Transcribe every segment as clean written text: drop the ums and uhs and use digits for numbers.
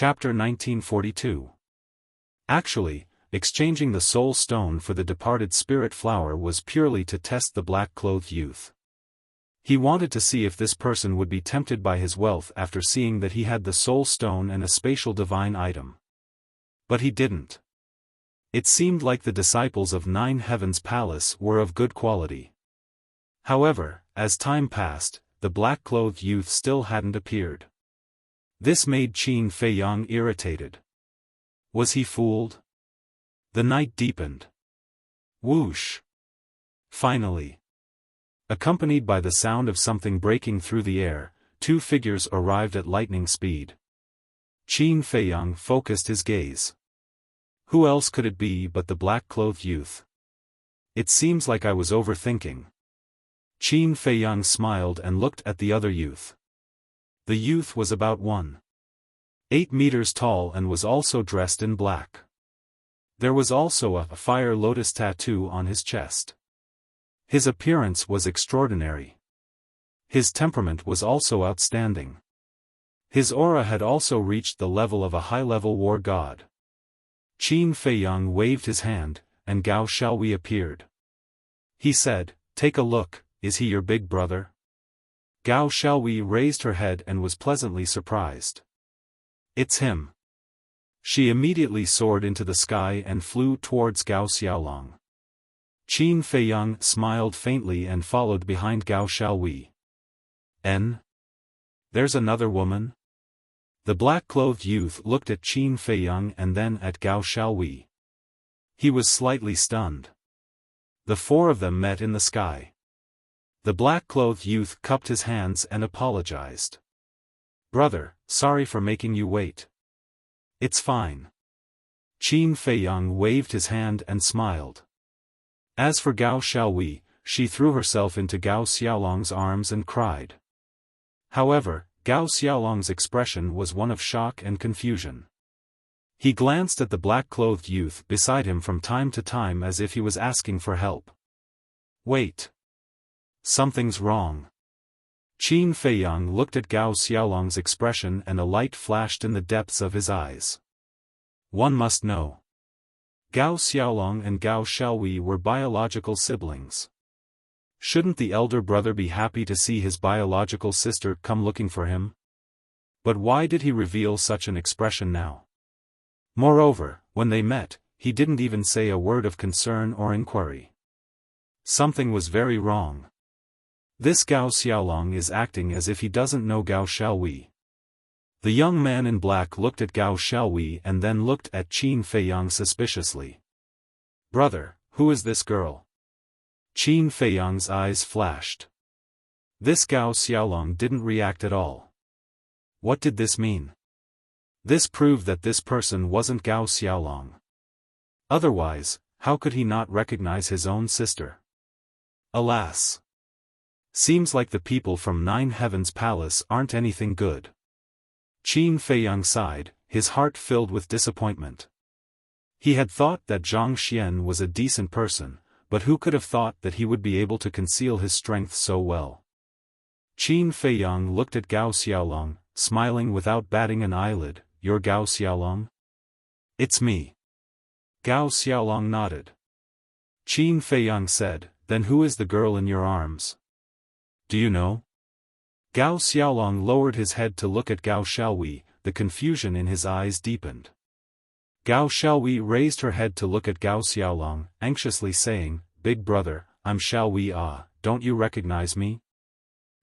Chapter 1942. Actually, exchanging the soul stone for the departed spirit flower was purely to test the black-clothed youth. He wanted to see if this person would be tempted by his wealth after seeing that he had the soul stone and a spatial divine item. But he didn't. It seemed like the disciples of Nine Heavens Palace were of good quality. However, as time passed, the black-clothed youth still hadn't appeared. This made Qin Feiyang irritated. Was he fooled? The night deepened. Whoosh! Finally. Accompanied by the sound of something breaking through the air, two figures arrived at lightning speed. Qin Feiyang focused his gaze. Who else could it be but the black-clothed youth? It seems like I was overthinking. Qin Feiyang smiled and looked at the other youth. The youth was about 1.8 meters tall and was also dressed in black. There was also a fire lotus tattoo on his chest. His appearance was extraordinary. His temperament was also outstanding. His aura had also reached the level of a high-level war god. Qin Feiyang waved his hand, and Gao Xiaowei appeared. He said, "Take a look, is he your big brother?" Gao Xiaowei raised her head and was pleasantly surprised. "It's him." She immediately soared into the sky and flew towards Gao Xiaolong. Qin Feiyang smiled faintly and followed behind Gao Xiaowei. There's another woman?" The black-clothed youth looked at Qin Feiyang and then at Gao Xiaowei. He was slightly stunned. The four of them met in the sky. The black-clothed youth cupped his hands and apologized. "Brother, sorry for making you wait." "It's fine." Qin Feiyang waved his hand and smiled. As for Gao Xiaowei, she threw herself into Gao Xiaolong's arms and cried. However, Gao Xiaolong's expression was one of shock and confusion. He glanced at the black-clothed youth beside him from time to time as if he was asking for help. "Wait. Something's wrong." Qin Feiyang looked at Gao Xiaolong's expression and a light flashed in the depths of his eyes. One must know. Gao Xiaolong and Gao Xiaowei were biological siblings. Shouldn't the elder brother be happy to see his biological sister come looking for him? But why did he reveal such an expression now? Moreover, when they met, he didn't even say a word of concern or inquiry. Something was very wrong. This Gao Xiaolong is acting as if he doesn't know Gao Xiaowei. The young man in black looked at Gao Xiaowei and then looked at Qin Feiyang suspiciously. "Brother, who is this girl?" Qin Feiyang's eyes flashed. This Gao Xiaolong didn't react at all. What did this mean? This proved that this person wasn't Gao Xiaolong. Otherwise, how could he not recognize his own sister? Alas! Seems like the people from Nine Heavens Palace aren't anything good. Qin Feiyang sighed, his heart filled with disappointment. He had thought that Zhang Xian was a decent person, but who could have thought that he would be able to conceal his strength so well? Qin Feiyang looked at Gao Xiaolong, smiling without batting an eyelid. "You're Gao Xiaolong?" "It's me." Gao Xiaolong nodded. Qin Feiyang said, "Then who is the girl in your arms? Do you know?" Gao Xiaolong lowered his head to look at Gao Xiaowei, the confusion in his eyes deepened. Gao Xiaowei raised her head to look at Gao Xiaolong, anxiously saying, "Big brother, I'm Xiaowei don't you recognize me?"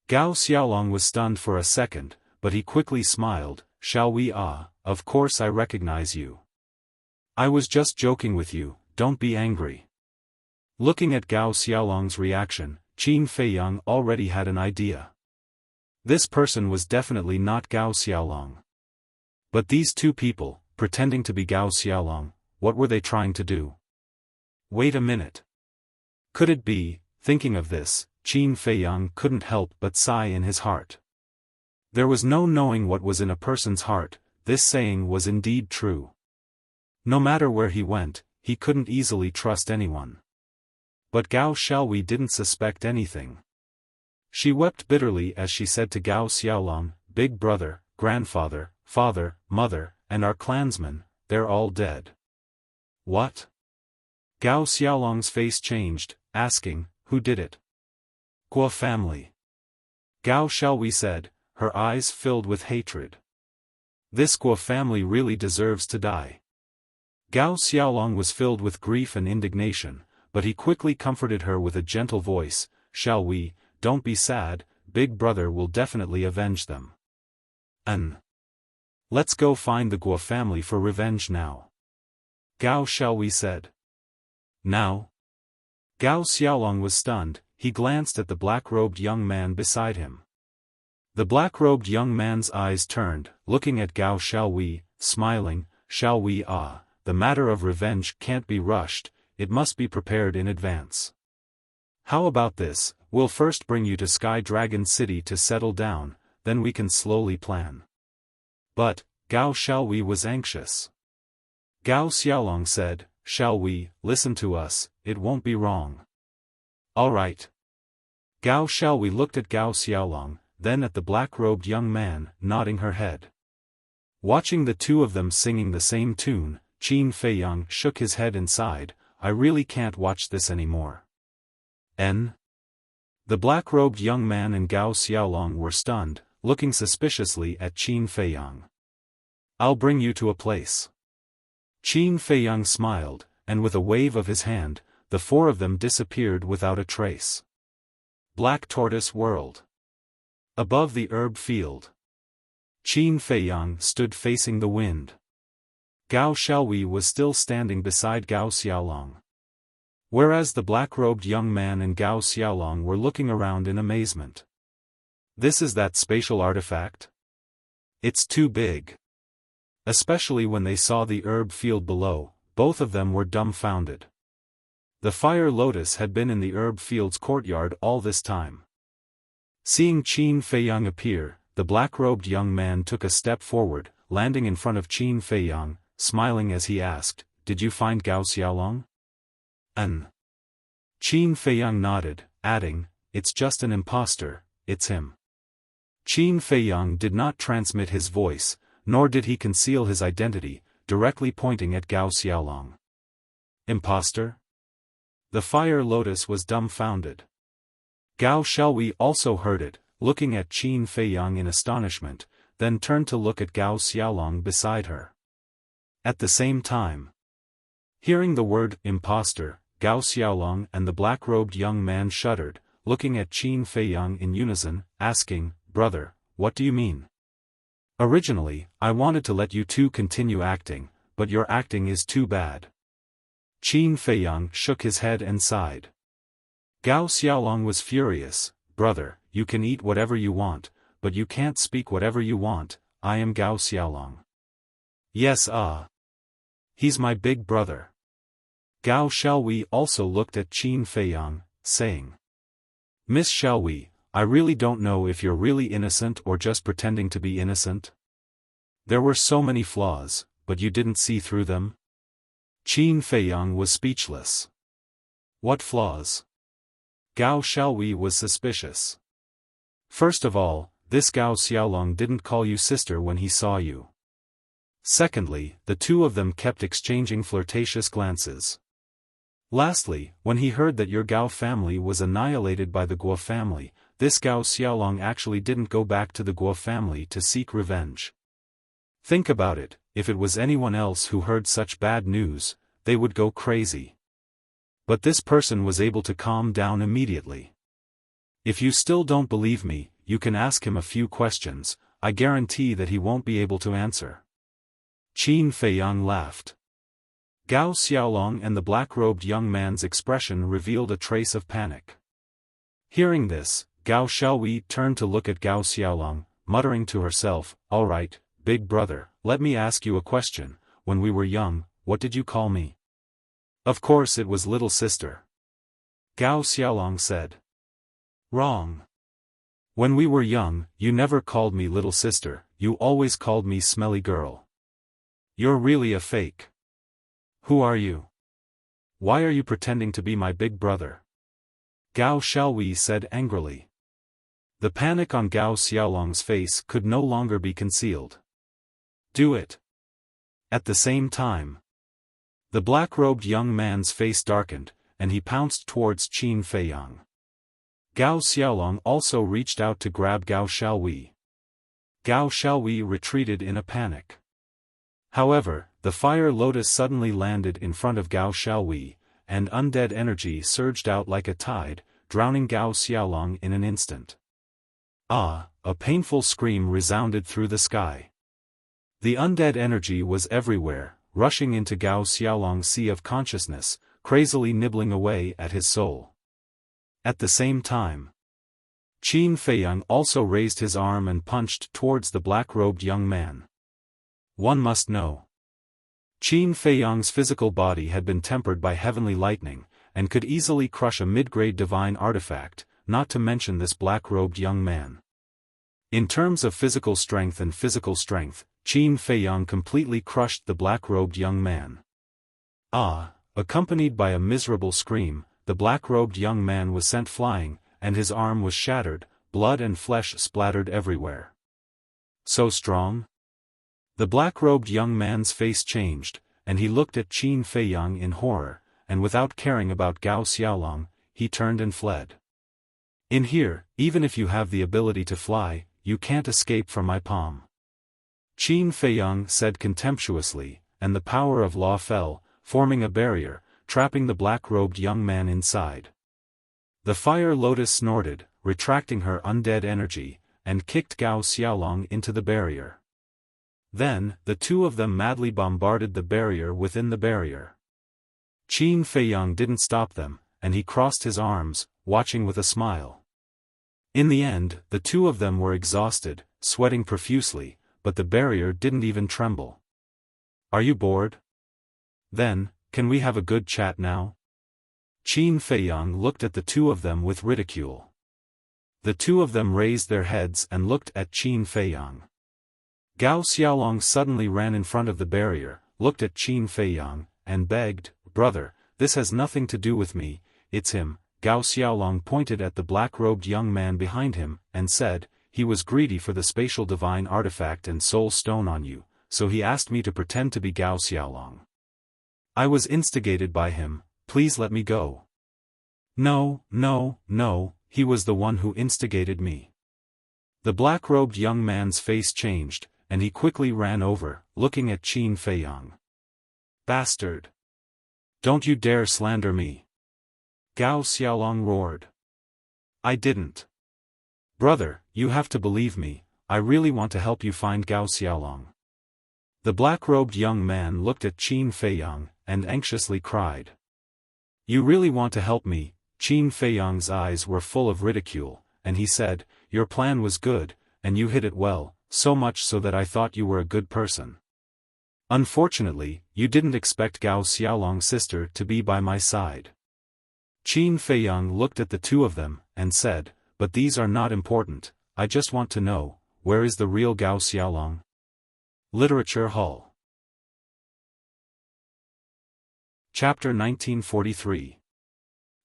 Gao Xiaolong was stunned for a second, but he quickly smiled. "Xiaowei of course I recognize you. I was just joking with you, don't be angry." Looking at Gao Xiaolong's reaction, Qin Feiyang already had an idea. This person was definitely not Gao Xiaolong. But these two people, pretending to be Gao Xiaolong, what were they trying to do? Wait a minute. Could it be? Thinking of this, Qin Feiyang couldn't help but sigh in his heart. There was no knowing what was in a person's heart. This saying was indeed true. No matter where he went, he couldn't easily trust anyone. But Gao Xiaowei didn't suspect anything. She wept bitterly as she said to Gao Xiaolong, "Big brother, grandfather, father, mother, and our clansmen, they're all dead. What? Gao Xiaolong's face changed, asking, who did it? Guo family. Gao Xiaowei said, her eyes filled with hatred. This Guo family really deserves to die. Gao Xiaolong was filled with grief and indignation, but he quickly comforted her with a gentle voice, Xiaowei, don't be sad, Big Brother will definitely avenge them. Let's go find the Guo family for revenge now. Gao Xiaowei said. Now? Gao Xiaolong was stunned, he glanced at the black-robed young man beside him. The black-robed young man's eyes turned, looking at Gao Xiaowei, smiling, Xiaowei the matter of revenge can't be rushed, it must be prepared in advance. How about this, we'll first bring you to Sky Dragon City to settle down, then we can slowly plan. But, Gao Xiaowei was anxious. Gao Xiaolong said, Xiaowei, listen to us, it won't be wrong. All right. Gao Xiaowei looked at Gao Xiaolong, then at the black-robed young man, nodding her head. Watching the two of them singing the same tune, Qin Feiyang shook his head and sighed, I really can't watch this anymore. The black-robed young man and Gao Xiaolong were stunned, looking suspiciously at Qin Feiyang. I'll bring you to a place. Qin Feiyang smiled, and with a wave of his hand, the four of them disappeared without a trace. Black Tortoise World. Above the herb field. Qin Feiyang stood facing the wind. Gao Xiaowei was still standing beside Gao Xiaolong. Whereas the black-robed young man and Gao Xiaolong were looking around in amazement. This is that spatial artifact? It's too big. Especially when they saw the herb field below, both of them were dumbfounded. The fire lotus had been in the herb field's courtyard all this time. Seeing Qin Feiyang appear, the black-robed young man took a step forward, landing in front of Qin Feiyang, smiling as he asked, Did you find Gao Xiaolong? Qin Feiyang nodded, adding, It's just an impostor, it's him. Qin Feiyang did not transmit his voice, nor did he conceal his identity, directly pointing at Gao Xiaolong. Impostor? The fire lotus was dumbfounded. Gao Xiaowei also heard it, looking at Qin Feiyang in astonishment, then turned to look at Gao Xiaolong beside her. At the same time, hearing the word impostor, Gao Xiaolong and the black-robed young man shuddered, looking at Qin Feiyang in unison, asking, Brother, what do you mean? Originally, I wanted to let you two continue acting, but your acting is too bad. Qin Feiyang shook his head and sighed. Gao Xiaolong was furious, Brother, you can eat whatever you want, but you can't speak whatever you want, I am Gao Xiaolong. Yes he's my big brother. Gao Xiaowei also looked at Qin Feiyang, saying, Miss Xiaowei, I really don't know if you're really innocent or just pretending to be innocent. There were so many flaws, but you didn't see through them? Qin Feiyang was speechless. What flaws? Gao Xiaowei was suspicious. First of all, this Gao Xiaolong didn't call you sister when he saw you. Secondly, the two of them kept exchanging flirtatious glances. Lastly, when he heard that your Gao family was annihilated by the Guo family, this Gao Xiaolong actually didn't go back to the Guo family to seek revenge. Think about it, if it was anyone else who heard such bad news, they would go crazy. But this person was able to calm down immediately. If you still don't believe me, you can ask him a few questions, I guarantee that he won't be able to answer. Qin Feiyang laughed. Gao Xiaolong and the black-robed young man's expression revealed a trace of panic. Hearing this, Gao Xiaowei turned to look at Gao Xiaolong, muttering to herself, All right, big brother, let me ask you a question, when we were young, what did you call me? Of course it was little sister. Gao Xiaolong said. Wrong. When we were young, you never called me little sister, you always called me smelly girl. You're really a fake. Who are you? Why are you pretending to be my big brother? Gao Xiaowei said angrily. The panic on Gao Xiaolong's face could no longer be concealed. Do it. At the same time, the black-robed young man's face darkened, and he pounced towards Qin Feiyang. Gao Xiaolong also reached out to grab Gao Xiaowei. Gao Xiaowei retreated in a panic. However, the fire lotus suddenly landed in front of Gao Xiaowei, and undead energy surged out like a tide, drowning Gao Xiaolong in an instant. Ah! A painful scream resounded through the sky. The undead energy was everywhere, rushing into Gao Xiaolong's sea of consciousness, crazily nibbling away at his soul. At the same time, Qin Feiyang also raised his arm and punched towards the black-robed young man. One must know. Qin Feiyang's physical body had been tempered by heavenly lightning, and could easily crush a mid-grade divine artifact, not to mention this black-robed young man. In terms of physical strength, Qin Feiyang completely crushed the black-robed young man. Ah! Accompanied by a miserable scream, the black-robed young man was sent flying, and his arm was shattered, blood and flesh splattered everywhere. So strong? The black-robed young man's face changed, and he looked at Qin Feiyang in horror, and without caring about Gao Xiaolong, he turned and fled. In here, even if you have the ability to fly, you can't escape from my palm. Qin Feiyang said contemptuously, and the power of law fell, forming a barrier, trapping the black-robed young man inside. The fire lotus snorted, retracting her undead energy, and kicked Gao Xiaolong into the barrier. Then, the two of them madly bombarded the barrier within the barrier. Qin Feiyang didn't stop them, and he crossed his arms, watching with a smile. In the end, the two of them were exhausted, sweating profusely, but the barrier didn't even tremble. Are you bored? Then, can we have a good chat now? Qin Feiyang looked at the two of them with ridicule. The two of them raised their heads and looked at Qin Feiyang. Gao Xiaolong suddenly ran in front of the barrier, looked at Qin Feiyang, and begged, "Brother, this has nothing to do with me, it's him." Gao Xiaolong pointed at the black-robed young man behind him, and said, "He was greedy for the spatial divine artifact and soul stone on you, so he asked me to pretend to be Gao Xiaolong. I was instigated by him, please let me go." "No, no, no, he was the one who instigated me." The black-robed young man's face changed, and he quickly ran over, looking at Qin Feiyang. "Bastard! Don't you dare slander me!" Gao Xiaolong roared. "I didn't. Brother, you have to believe me, I really want to help you find Gao Xiaolong." The black-robed young man looked at Qin Feiyang, and anxiously cried. "You really want to help me?" Qin Feiyang's eyes were full of ridicule, and he said, "Your plan was good, and you hid it well, so much so that I thought you were a good person. Unfortunately, you didn't expect Gao Xiaolong's sister to be by my side." Qin Feiyang looked at the two of them, and said, "But these are not important, I just want to know, where is the real Gao Xiaolong?" Literature Hall. Chapter 1943.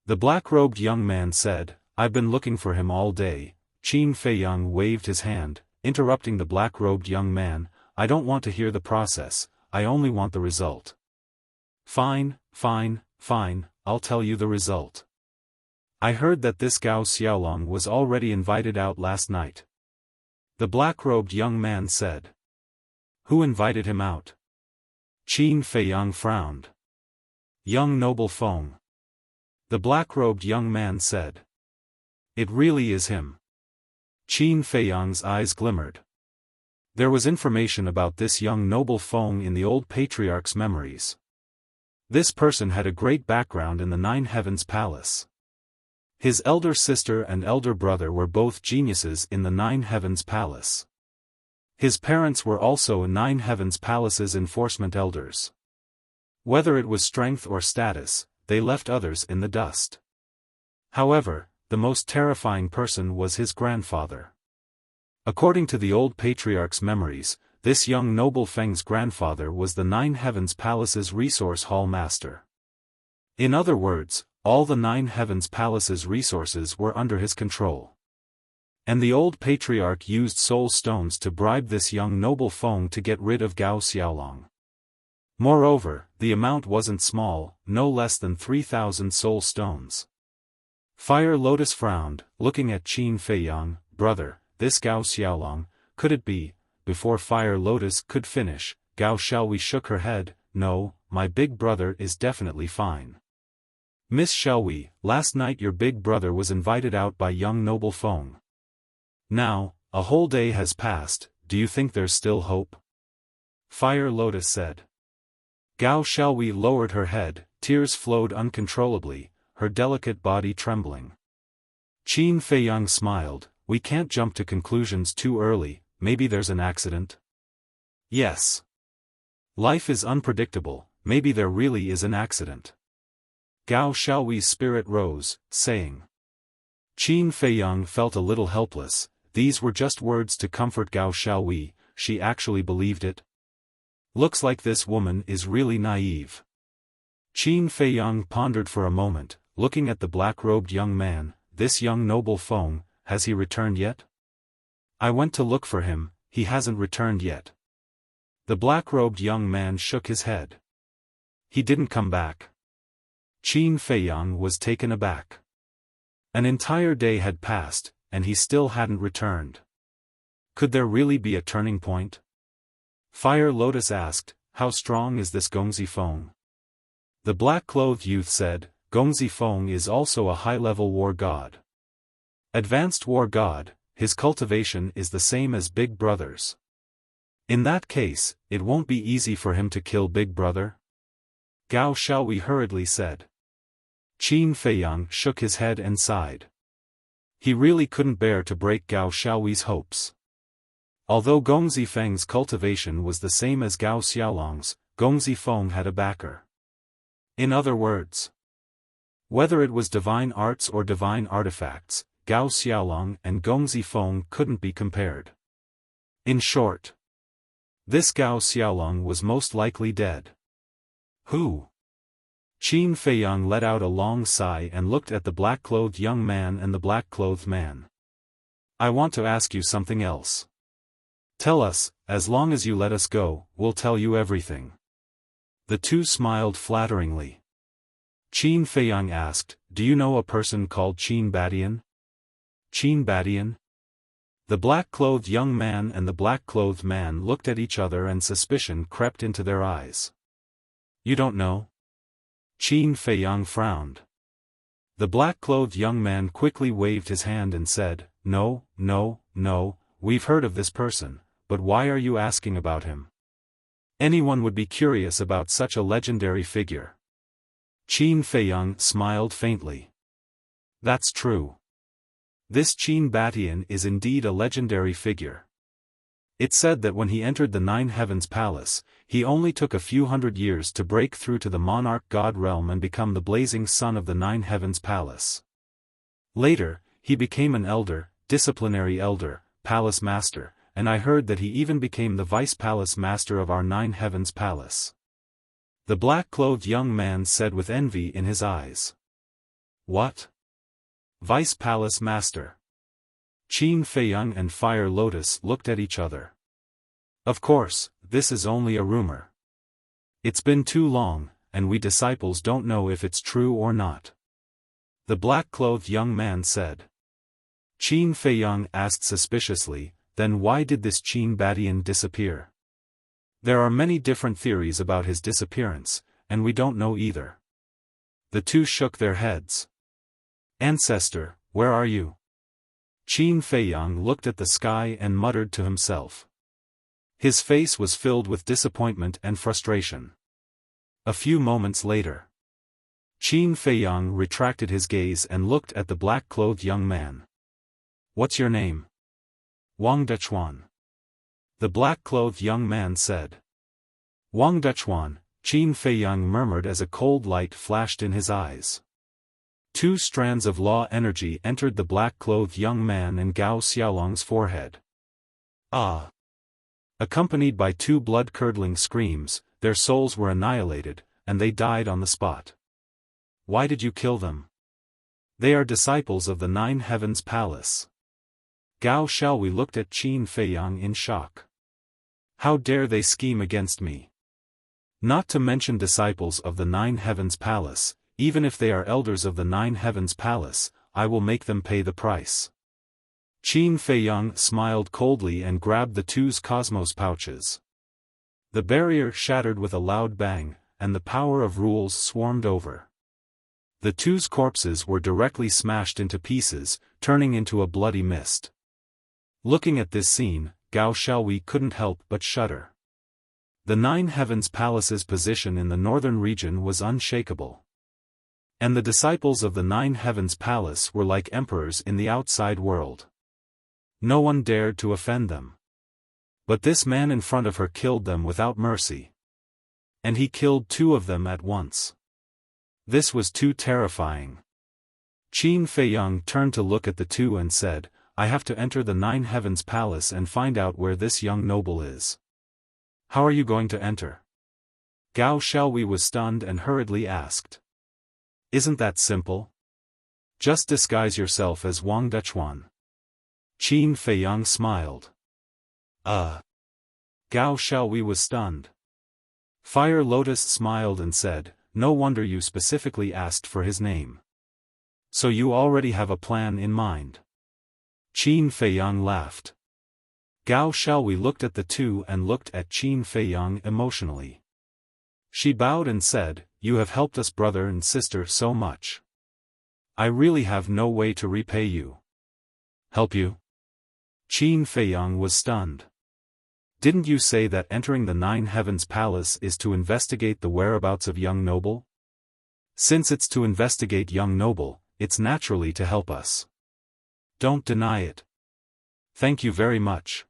The black-robed young man said, "I've been looking for him all day." Qin Feiyang waved his hand, interrupting the black-robed young man, "I don't want to hear the process, I only want the result." "Fine, fine, fine, I'll tell you the result. I heard that this Gao Xiaolong was already invited out last night." The black-robed young man said. "Who invited him out?" Qin Feiyang frowned. "Young noble Feng." The black-robed young man said. "It really is him." Qin Feiyang's eyes glimmered. There was information about this young noble Feng in the old patriarch's memories. This person had a great background in the Nine Heavens Palace. His elder sister and elder brother were both geniuses in the Nine Heavens Palace. His parents were also Nine Heavens Palace's enforcement elders. Whether it was strength or status, they left others in the dust. However, the most terrifying person was his grandfather. According to the old patriarch's memories, this young noble Feng's grandfather was the Nine Heavens Palace's resource hall master. In other words, all the Nine Heavens Palace's resources were under his control. And the old patriarch used soul stones to bribe this young noble Feng to get rid of Gao Xiaolong. Moreover, the amount wasn't small, no less than 3,000 soul stones. Fire Lotus frowned, looking at Qin Feiyang. Brother, this Gao Xiaolong, could it be? Before Fire Lotus could finish, Gao Xiaowei shook her head. No, my big brother is definitely fine. Miss Xiaowei, last night your big brother was invited out by young noble Feng. Now, a whole day has passed, do you think there's still hope? Fire Lotus said. Gao Xiaowei lowered her head, tears flowed uncontrollably, her delicate body trembling. Qin Feiyang smiled. We can't jump to conclusions too early, maybe there's an accident? Yes. Life is unpredictable, maybe there really is an accident. Gao Xiaowei's spirit rose, saying. Qin Feiyang felt a little helpless. These were just words to comfort Gao Xiaowei, she actually believed it. Looks like this woman is really naive. Qin Feiyang pondered for a moment, looking at the black-robed young man. This young noble Feng, has he returned yet? I went to look for him, he hasn't returned yet. The black-robed young man shook his head. He didn't come back. Qin Feiyang was taken aback. An entire day had passed, and he still hadn't returned. Could there really be a turning point? Fire Lotus asked, how strong is this Gongzi Feng? The black-clothed youth said, Gongzi Feng is also a high-level war god. Advanced war god, his cultivation is the same as Big Brother's. In that case, it won't be easy for him to kill Big Brother? Gao Xiaowei hurriedly said. Qin Feiyang shook his head and sighed. He really couldn't bear to break Gao Xiaowei's hopes. Although Gongzi Feng's cultivation was the same as Gao Xiaolong's, Gongzi Feng had a backer. In other words, whether it was divine arts or divine artifacts, Gao Xiaolong and Gongzi Feng couldn't be compared. In short, this Gao Xiaolong was most likely dead. Who? Qin Feiyang let out a long sigh and looked at the black-clothed young man and the black-clothed man. I want to ask you something else. Tell us, as long as you let us go, we'll tell you everything. The two smiled flatteringly. Qin Feiyang asked, do you know a person called Qin Badian? Qin Badian? The black-clothed young man and the black-clothed man looked at each other and suspicion crept into their eyes. You don't know? Qin Feiyang frowned. The black-clothed young man quickly waved his hand and said, no, we've heard of this person, but why are you asking about him? Anyone would be curious about such a legendary figure. Qin Feiyang smiled faintly. That's true. This Qin Badian is indeed a legendary figure. It's said that when he entered the Nine Heavens Palace, he only took a few hundred years to break through to the monarch god realm and become the blazing sun of the Nine Heavens Palace. Later, he became an elder, disciplinary elder, palace master, and I heard that he even became the vice palace master of our Nine Heavens Palace. The black-clothed young man said with envy in his eyes. What? Vice Palace Master? Qin Feiyang and Fire Lotus looked at each other. Of course, this is only a rumor. It's been too long, and we disciples don't know if it's true or not. The black-clothed young man said. Qin Feiyang asked suspiciously, then why did this Qin Badian disappear? There are many different theories about his disappearance, and we don't know either. The two shook their heads. Ancestor, where are you? Qin Feiyang looked at the sky and muttered to himself. His face was filled with disappointment and frustration. A few moments later, Qin Feiyang retracted his gaze and looked at the black-clothed young man. What's your name? Wang Dechuan. The black-clothed young man said. Wang Dechuan, Qin Feiyang murmured as a cold light flashed in his eyes. Two strands of law energy entered the black-clothed young man and Gao Xiaolong's forehead. Ah! Accompanied by two blood-curdling screams, their souls were annihilated, and they died on the spot. Why did you kill them? They are disciples of the Nine Heavens Palace. Gao Xiaowei looked at Qin Feiyang in shock. How dare they scheme against me? Not to mention disciples of the Nine Heavens Palace, even if they are elders of the Nine Heavens Palace, I will make them pay the price. Qin Feiyang smiled coldly and grabbed the two's cosmos pouches. The barrier shattered with a loud bang, and the power of rules swarmed over. The two's corpses were directly smashed into pieces, turning into a bloody mist. Looking at this scene, Gao Xiaowei couldn't help but shudder. The Nine Heavens Palace's position in the northern region was unshakable. And the disciples of the Nine Heavens Palace were like emperors in the outside world. No one dared to offend them. But this man in front of her killed them without mercy. And he killed two of them at once. This was too terrifying. Qin Feiyang turned to look at the two and said, I have to enter the Nine Heavens Palace and find out where this young noble is. How are you going to enter? Gao Xiaowei was stunned and hurriedly asked. Isn't that simple? Just disguise yourself as Wang Dechuan. Qin Feiyang smiled. Gao Xiaowei was stunned. Fire Lotus smiled and said, no wonder you specifically asked for his name. So you already have a plan in mind. Qin Feiyang laughed. Gao Xiaowei looked at the two and looked at Qin Feiyang emotionally. She bowed and said, you have helped us brother and sister so much. I really have no way to repay you. Help you? Qin Feiyang was stunned. Didn't you say that entering the Nine Heavens Palace is to investigate the whereabouts of young noble? Since it's to investigate young noble, it's naturally to help us. Don't deny it. Thank you very much.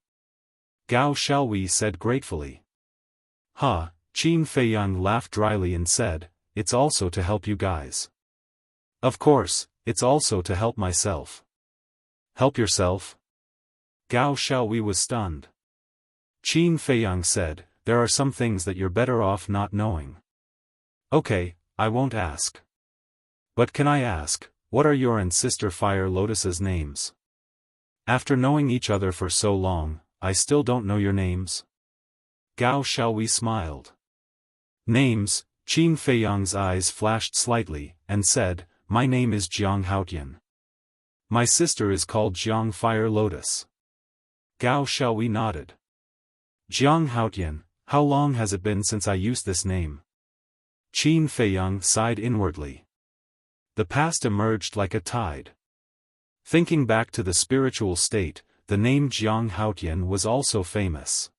Gao Xiaowei said gratefully. Qin Feiyang laughed dryly and said, it's also to help you guys. Of course, it's also to help myself. Help yourself? Gao Xiaowei was stunned. Qin Feiyang said, there are some things that you're better off not knowing. Okay, I won't ask. But can I ask, what are your and sister Fire Lotus's names? After knowing each other for so long, I still don't know your names? Gao Xiaowei smiled. Names, Qin Feiyang's eyes flashed slightly, and said, my name is Jiang Haotian. My sister is called Jiang Fire Lotus. Gao Xiaowei nodded. Jiang Haotian, how long has it been since I used this name? Qin Feiyang sighed inwardly. The past emerged like a tide. Thinking back to the spiritual state, the name Jiang Haotian was also famous.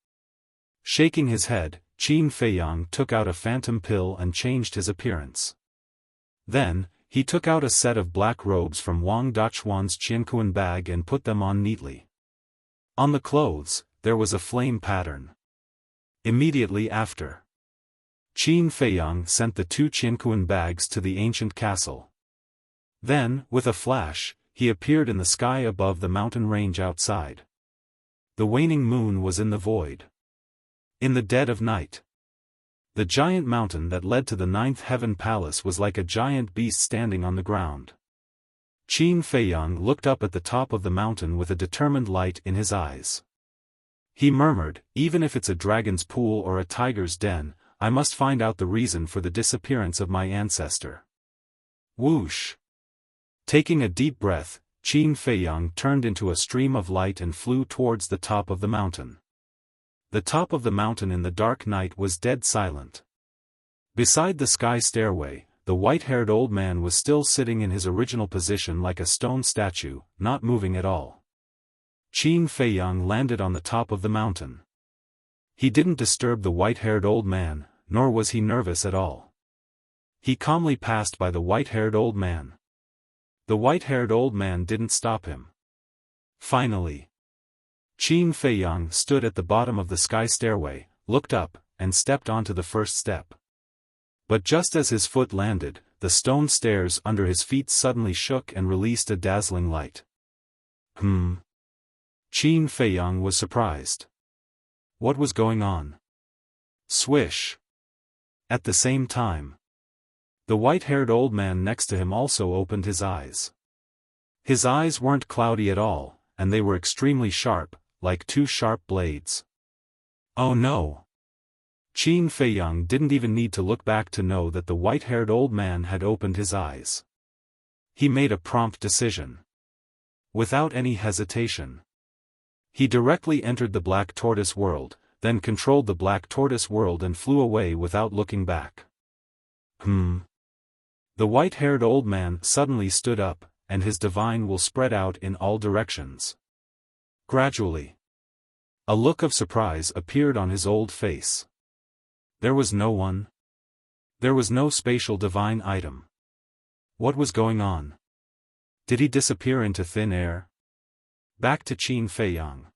Shaking his head, Qin Feiyang took out a phantom pill and changed his appearance. Then, he took out a set of black robes from Wang Dachuan's Qiankuan bag and put them on neatly. On the clothes, there was a flame pattern. Immediately after, Qin Feiyang sent the two Qiankuan bags to the ancient castle. Then, with a flash, he appeared in the sky above the mountain range outside. The waning moon was in the void. In the dead of night, the giant mountain that led to the Ninth Heaven Palace was like a giant beast standing on the ground. Qin Feiyang looked up at the top of the mountain with a determined light in his eyes. He murmured, even if it's a dragon's pool or a tiger's den, I must find out the reason for the disappearance of my ancestor. Whoosh! Taking a deep breath, Qin Feiyang turned into a stream of light and flew towards the top of the mountain. The top of the mountain in the dark night was dead silent. Beside the sky stairway, the white-haired old man was still sitting in his original position like a stone statue, not moving at all. Qin Feiyang landed on the top of the mountain. He didn't disturb the white-haired old man, nor was he nervous at all. He calmly passed by the white-haired old man. The white-haired old man didn't stop him. Finally, Qin Feiyang stood at the bottom of the sky stairway, looked up, and stepped onto the first step. But just as his foot landed, the stone stairs under his feet suddenly shook and released a dazzling light. Qin Feiyang was surprised. What was going on? Swish! At the same time, the white-haired old man next to him also opened his eyes. His eyes weren't cloudy at all, and they were extremely sharp, like two sharp blades. Oh no! Qin Feiyang didn't even need to look back to know that the white-haired old man had opened his eyes. He made a prompt decision. Without any hesitation. He directly entered the Black Tortoise world, then controlled the Black Tortoise world and flew away without looking back. The white-haired old man suddenly stood up, and his divine will spread out in all directions. Gradually, a look of surprise appeared on his old face. There was no one. There was no spatial divine item. What was going on? Did he disappear into thin air? Back to Qin Feiyang.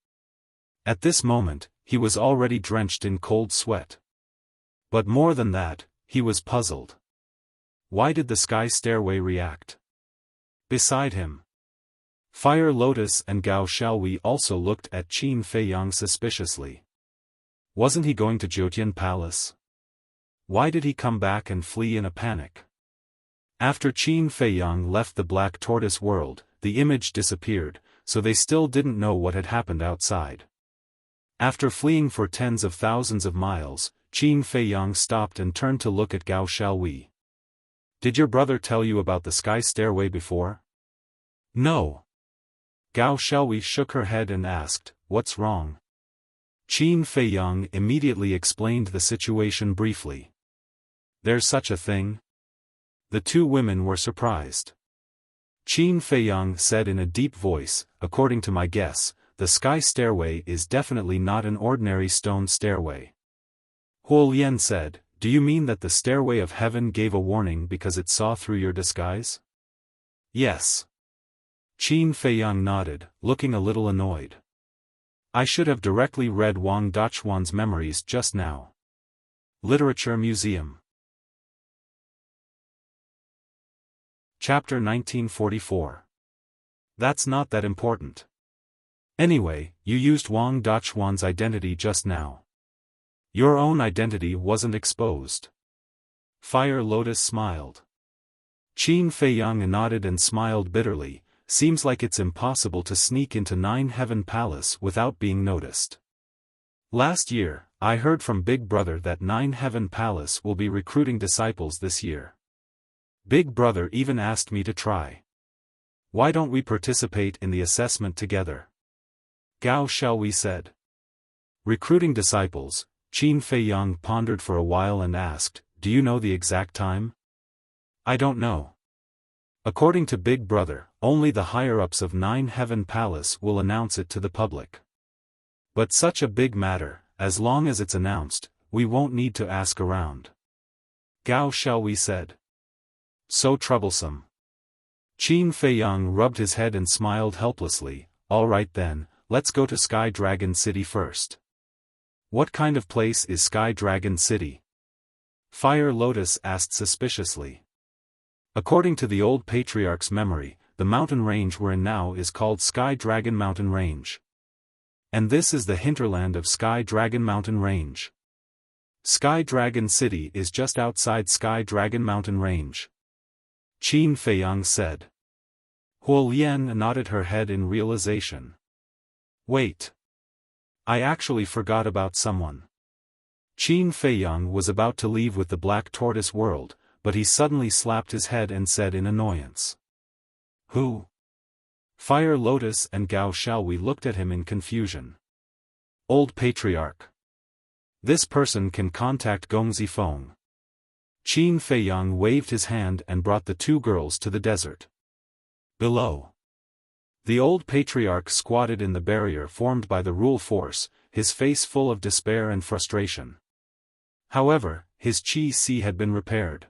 At this moment, he was already drenched in cold sweat. But more than that, he was puzzled. Why did the sky stairway react? Beside him, Fire Lotus and Gao Xiaowei also looked at Qin Feiyang suspiciously. Wasn't he going to Jiutian Palace? Why did he come back and flee in a panic? After Qin Feiyang left the Black Tortoise world, the image disappeared, so they still didn't know what had happened outside. After fleeing for tens of thousands of miles, Qin Feiyang stopped and turned to look at Gao Xiaowei. Did your brother tell you about the sky stairway before? No. Gao Xiaowei shook her head and asked, "What's wrong?" Qin Feiyang immediately explained the situation briefly. There's such a thing? The two women were surprised. Qin Feiyang said in a deep voice, "According to my guess, the sky stairway is definitely not an ordinary stone stairway." Huo Lian said, "Do you mean that the stairway of heaven gave a warning because it saw through your disguise?" Yes. Qin Feiyang nodded, looking a little annoyed. I should have directly read Wang Dachuan's memories just now. Literature Museum. Chapter 1944. That's not that important. Anyway, you used Wang Dachuan's identity just now. Your own identity wasn't exposed. Fire Lotus smiled. Qin Feiyang nodded and smiled bitterly. Seems like it's impossible to sneak into Nine Heaven Palace without being noticed. Last year, I heard from Big Brother that Nine Heaven Palace will be recruiting disciples this year. Big Brother even asked me to try. Why don't we participate in the assessment together? Gao Xiaowei said. Recruiting disciples, Qin Feiyang pondered for a while and asked, "Do you know the exact time?" I don't know. According to Big Brother, only the higher-ups of Nine Heaven Palace will announce it to the public. But such a big matter, as long as it's announced, we won't need to ask around. Gao Xiaowei said. So troublesome. Qin Feiyang rubbed his head and smiled helplessly. All right then, let's go to Sky Dragon City first. What kind of place is Sky Dragon City? Fire Lotus asked suspiciously. According to the old patriarch's memory, the mountain range we're in now is called Sky Dragon Mountain Range. And this is the hinterland of Sky Dragon Mountain Range. Sky Dragon City is just outside Sky Dragon Mountain Range. Qin Feiyang said. Huo Lian nodded her head in realization. Wait. I actually forgot about someone. Qin Feiyang was about to leave with the Black Tortoise world, but he suddenly slapped his head and said in annoyance. Who? Fire Lotus and Gao Xiaowei looked at him in confusion. Old Patriarch. This person can contact Gong Zifeng. Qin Feiyang waved his hand and brought the two girls to the desert. Below. The old patriarch squatted in the barrier formed by the rule force, his face full of despair and frustration. However, his qi had been repaired.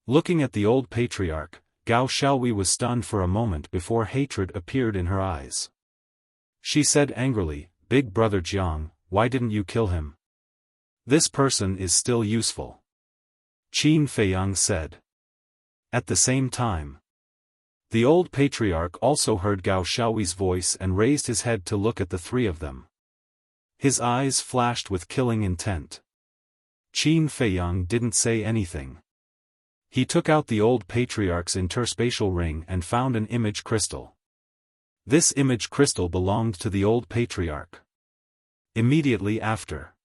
Looking at the old patriarch, Gao Xiaowei was stunned for a moment before hatred appeared in her eyes. She said angrily, "Big Brother Jiang, why didn't you kill him? This person is still useful." Qin Feiyang said. At the same time, the old patriarch also heard Gao Xiaowei's voice and raised his head to look at the three of them. His eyes flashed with killing intent. Qin Feiyang didn't say anything. He took out the old patriarch's interspatial ring and found an image crystal. This image crystal belonged to the old patriarch. Immediately after,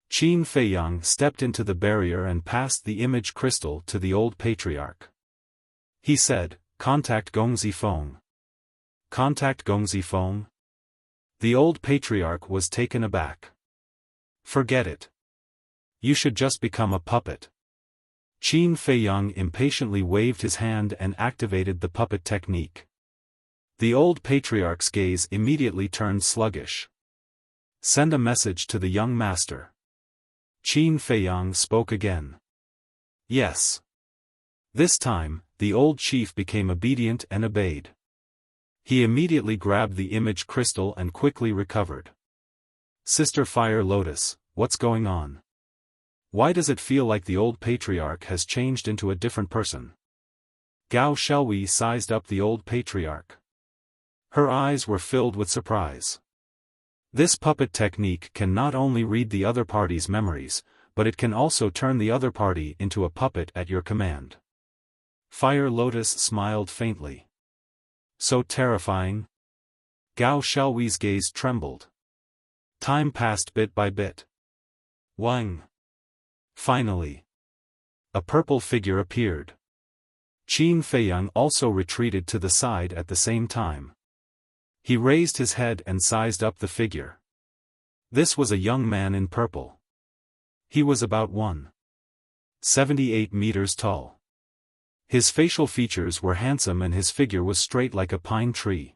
Qin Feiyang stepped into the barrier and passed the image crystal to the old patriarch. He said, "Contact Gongzi Feng." "Contact Gongzi Feng?" The old patriarch was taken aback. "Forget it. You should just become a puppet." Qin Feiyang impatiently waved his hand and activated the puppet technique. The old patriarch's gaze immediately turned sluggish. "Send a message to the young master." Qin Feiyang spoke again. "Yes." This time, the old chief became obedient and obeyed. He immediately grabbed the image crystal and quickly recovered. "Sister Fire Lotus, what's going on? Why does it feel like the old patriarch has changed into a different person?" Gao Xiaowei sized up the old patriarch. Her eyes were filled with surprise. This puppet technique can not only read the other party's memories, but it can also turn the other party into a puppet at your command. Fire Lotus smiled faintly. "So terrifying?" Gao Xiaowei's gaze trembled. Time passed bit by bit. Wang. Finally, a purple figure appeared. Qin Feiyang also retreated to the side at the same time. He raised his head and sized up the figure. This was a young man in purple. He was about 1.78 meters tall. His facial features were handsome and his figure was straight like a pine tree.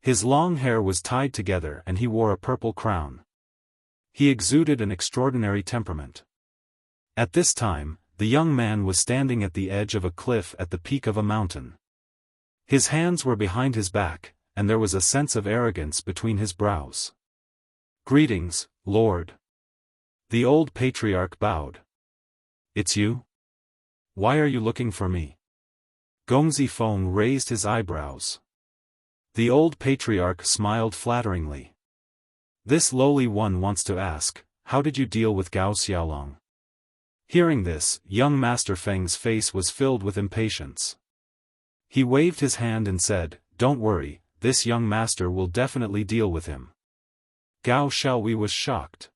His long hair was tied together and he wore a purple crown. He exuded an extraordinary temperament. At this time, the young man was standing at the edge of a cliff at the peak of a mountain. His hands were behind his back, and there was a sense of arrogance between his brows. "Greetings, Lord." The old patriarch bowed. "It's you? Why are you looking for me?" Gongzi Feng raised his eyebrows. The old patriarch smiled flatteringly. "This lowly one wants to ask, how did you deal with Gao Xiaolong?" Hearing this, young Master Feng's face was filled with impatience. He waved his hand and said, "Don't worry, this young master will definitely deal with him." Gao Xiaowei was shocked.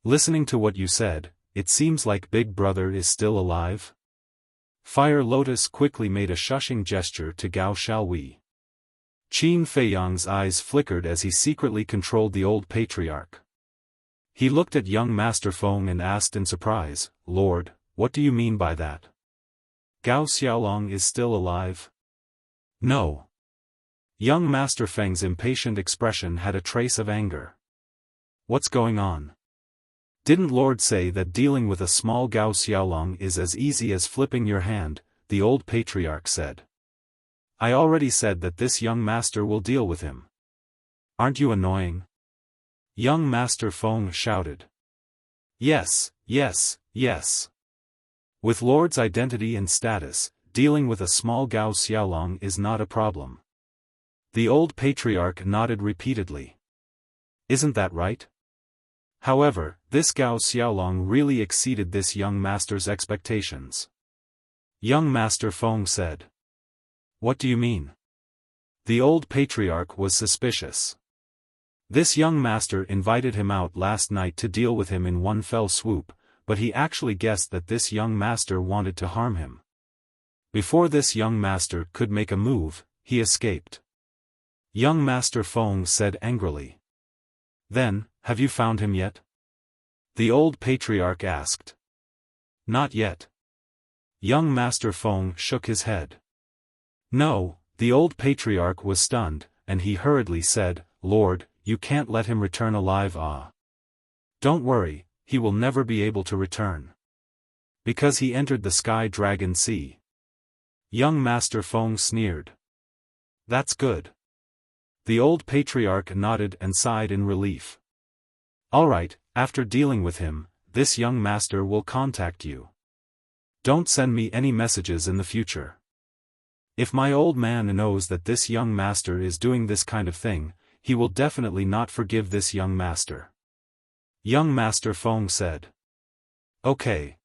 "Listening to what you said, it seems like Big Brother is still alive?" Fire Lotus quickly made a shushing gesture to Gao Xiaowei. Qin Feiyang's eyes flickered as he secretly controlled the old patriarch. He looked at young Master Feng and asked in surprise, "Lord, what do you mean by that? Gao Xiaolong is still alive?" "No." Young Master Feng's impatient expression had a trace of anger. "What's going on? Didn't Lord say that dealing with a small Gao Xiaolong is as easy as flipping your hand?" the old patriarch said. "I already said that this young master will deal with him. Aren't you annoying?" Young Master Feng shouted. "Yes, yes, yes. With Lord's identity and status, dealing with a small Gao Xiaolong is not a problem." The old patriarch nodded repeatedly. "Isn't that right?" However, this Gao Xiaolong really exceeded this young master's expectations. Young Master Feng said. "What do you mean?" The old patriarch was suspicious. This young master invited him out last night to deal with him in one fell swoop, but he actually guessed that this young master wanted to harm him. Before this young master could make a move, he escaped. Young Master Feng said angrily. "Then, have you found him yet?" The old patriarch asked. "Not yet." Young Master Feng shook his head. "No," the old patriarch was stunned, and he hurriedly said, "Lord, you can't let him return alive." "Ah. Don't worry, he will never be able to return. Because he entered the Sky Dragon Sea." Young Master Feng sneered. "That's good." The old patriarch nodded and sighed in relief. "All right, after dealing with him, this young master will contact you. Don't send me any messages in the future. If my old man knows that this young master is doing this kind of thing, he will definitely not forgive this young master." Young Master Feng said. "Okay."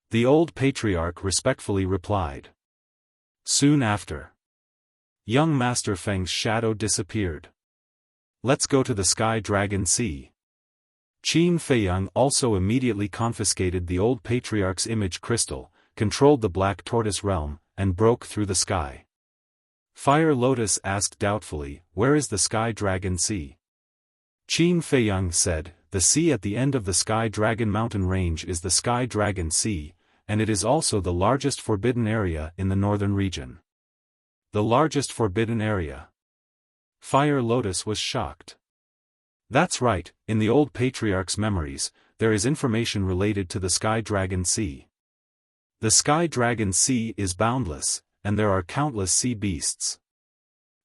The old patriarch respectfully replied. Soon after, young Master Feng's shadow disappeared. "Let's go to the Sky Dragon Sea." Qin Feiyang also immediately confiscated the old patriarch's image crystal, controlled the Black Tortoise realm, and broke through the sky. Fire Lotus asked doubtfully, "Where is the Sky Dragon Sea?" Qin Feiyang said, "The sea at the end of the Sky Dragon mountain range is the Sky Dragon Sea, and it is also the largest forbidden area in the northern region." The largest forbidden area. Fire Lotus was shocked. That's right, in the old patriarch's memories, there is information related to the Sky Dragon Sea. The Sky Dragon Sea is boundless, and there are countless sea beasts.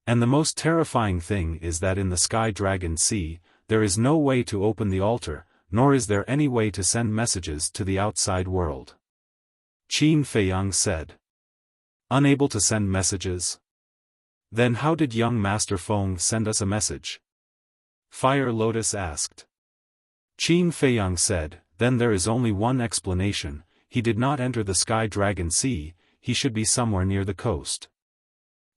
And the most terrifying thing is that in the Sky Dragon Sea, there is no way to open the altar, nor is there any way to send messages to the outside world. Qin Feiyang said. Unable to send messages? Then how did young Master Feng send us a message? Fire Lotus asked. Qin Feiyang said, then there is only one explanation: he did not enter the Sky Dragon Sea, he should be somewhere near the coast.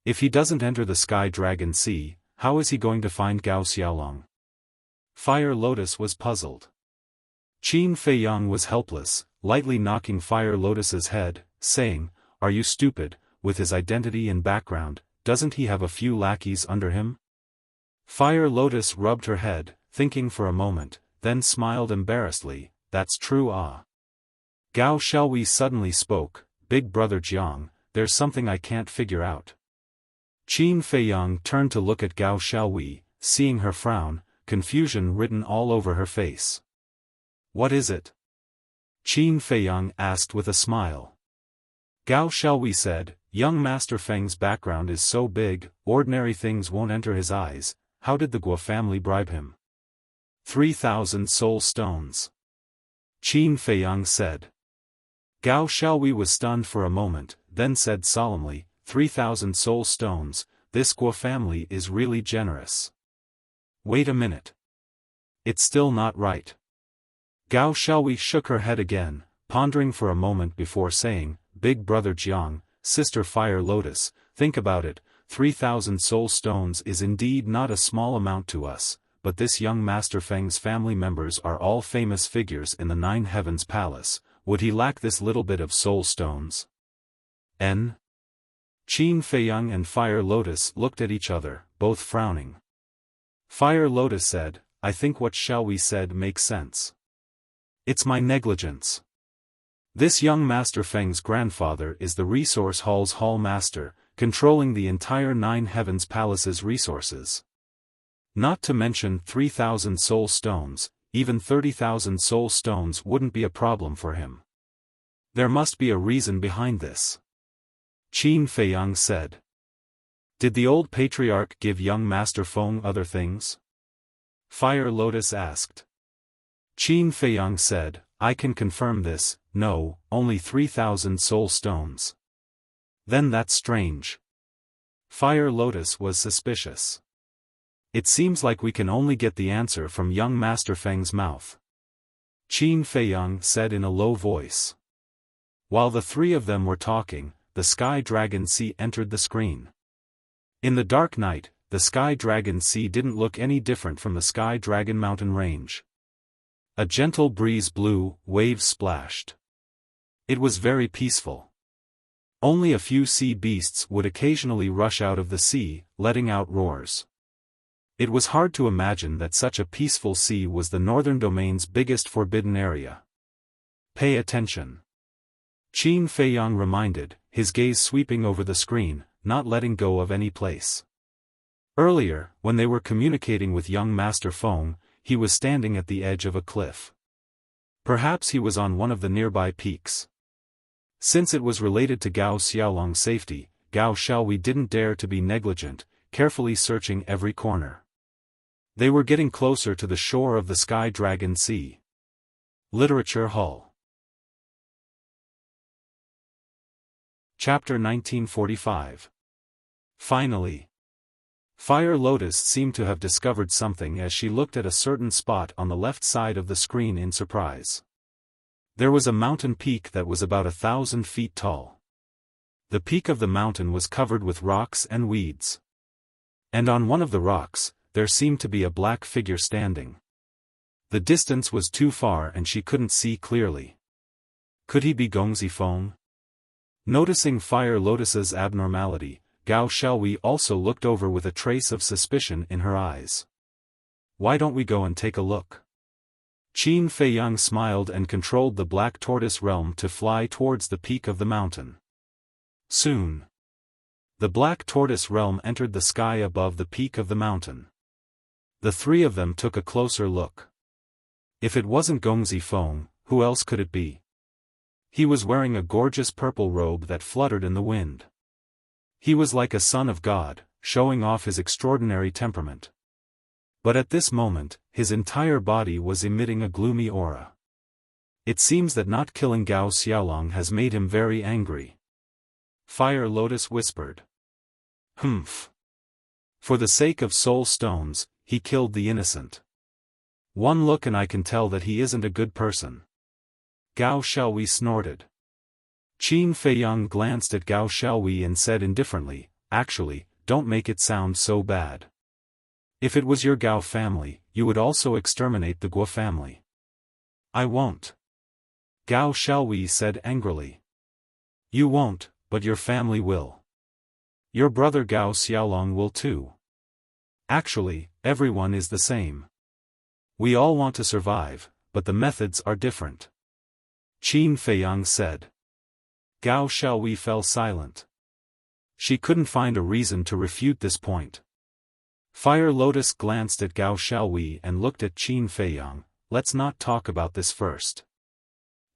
If he doesn't enter the Sky Dragon Sea, how is he going to find Gao Xiaolong? Fire Lotus was puzzled. Qin Feiyang was helpless, lightly knocking Fire Lotus's head, saying, "Are you stupid? With his identity and background, doesn't he have a few lackeys under him?" Fire Lotus rubbed her head, thinking for a moment, then smiled embarrassedly, "That's true, ah." Gao Xiaowei suddenly spoke, "Big brother Jiang, there's something I can't figure out." Qin Feiyang turned to look at Gao Xiaowei, seeing her frown, confusion written all over her face. "What is it?" Qin Feiyang asked with a smile. Gao Xiaowei said, "Young Master Feng's background is so big, ordinary things won't enter his eyes. How did the Guo family bribe him?" 3,000 soul stones. Qin Feiyang said. Gao Xiaowei was stunned for a moment, then said solemnly, 3,000 soul stones, this Guo family is really generous. Wait a minute. It's still not right. Gao Xiaowei shook her head again, pondering for a moment before saying, "Big brother Jiang, sister Fire Lotus, think about it, 3,000 soul stones is indeed not a small amount to us, but this young Master Feng's family members are all famous figures in the Nine Heavens Palace, would he lack this little bit of soul stones?" N. Qin Feiyang and Fire Lotus looked at each other, both frowning. Fire Lotus said, "I think what Xiaowei said makes sense. It's my negligence. This young Master Feng's grandfather is the resource hall's hall master, controlling the entire Nine Heavens Palace's resources. Not to mention 3,000 soul stones, even 30,000 soul stones wouldn't be a problem for him. There must be a reason behind this." Qin Feiyang said. "Did the old patriarch give young Master Feng other things?" Fire Lotus asked. Qin Feiyang said, "I can confirm this, no, only 3,000 soul stones." Then that's strange. Fire Lotus was suspicious. It seems like we can only get the answer from young Master Feng's mouth. Qin Feiyang said in a low voice. While the three of them were talking, the Sky Dragon Sea entered the screen. In the dark night, the Sky Dragon Sea didn't look any different from the Sky Dragon mountain range. A gentle breeze blew, waves splashed. It was very peaceful. Only a few sea beasts would occasionally rush out of the sea, letting out roars. It was hard to imagine that such a peaceful sea was the northern domain's biggest forbidden area. Pay attention. Qin Feiyang reminded, his gaze sweeping over the screen, not letting go of any place. Earlier, when they were communicating with young Master Feng, he was standing at the edge of a cliff. Perhaps he was on one of the nearby peaks. Since it was related to Gao Xiaolong's safety, Gao Xiaowei didn't dare to be negligent, carefully searching every corner. They were getting closer to the shore of the Sky Dragon Sea. Literature Hall. Chapter 1945. Finally. Fire Lotus seemed to have discovered something as she looked at a certain spot on the left side of the screen in surprise. There was a mountain peak that was about 1,000 feet tall. The peak of the mountain was covered with rocks and weeds. And on one of the rocks, there seemed to be a black figure standing. The distance was too far and she couldn't see clearly. Could he be Gongzi Feng? Noticing Fire Lotus's abnormality, Gao Xiaowei also looked over with a trace of suspicion in her eyes. Why don't we go and take a look? Qin Feiyang smiled and controlled the Black Tortoise realm to fly towards the peak of the mountain. Soon, the Black Tortoise realm entered the sky above the peak of the mountain. The three of them took a closer look. If it wasn't Gongzi Feng, who else could it be? He was wearing a gorgeous purple robe that fluttered in the wind. He was like a son of God, showing off his extraordinary temperament. But at this moment, his entire body was emitting a gloomy aura. It seems that not killing Gao Xiaolong has made him very angry. Fire Lotus whispered. Humph. For the sake of soul stones, he killed the innocent. One look and I can tell that he isn't a good person. Gao Xiaowei snorted. Qin Feiyang glanced at Gao Xiaowei and said indifferently, actually, don't make it sound so bad. If it was your Gao family, you would also exterminate the Guo family. I won't. Gao Xiaowei said angrily. You won't, but your family will. Your brother Gao Xiaolong will too. Actually, everyone is the same. We all want to survive, but the methods are different. Qin Feiyang said. Gao Xiaowei fell silent. She couldn't find a reason to refute this point. Fire Lotus glanced at Gao Xiaowei and looked at Qin Feiyang. Let's not talk about this first.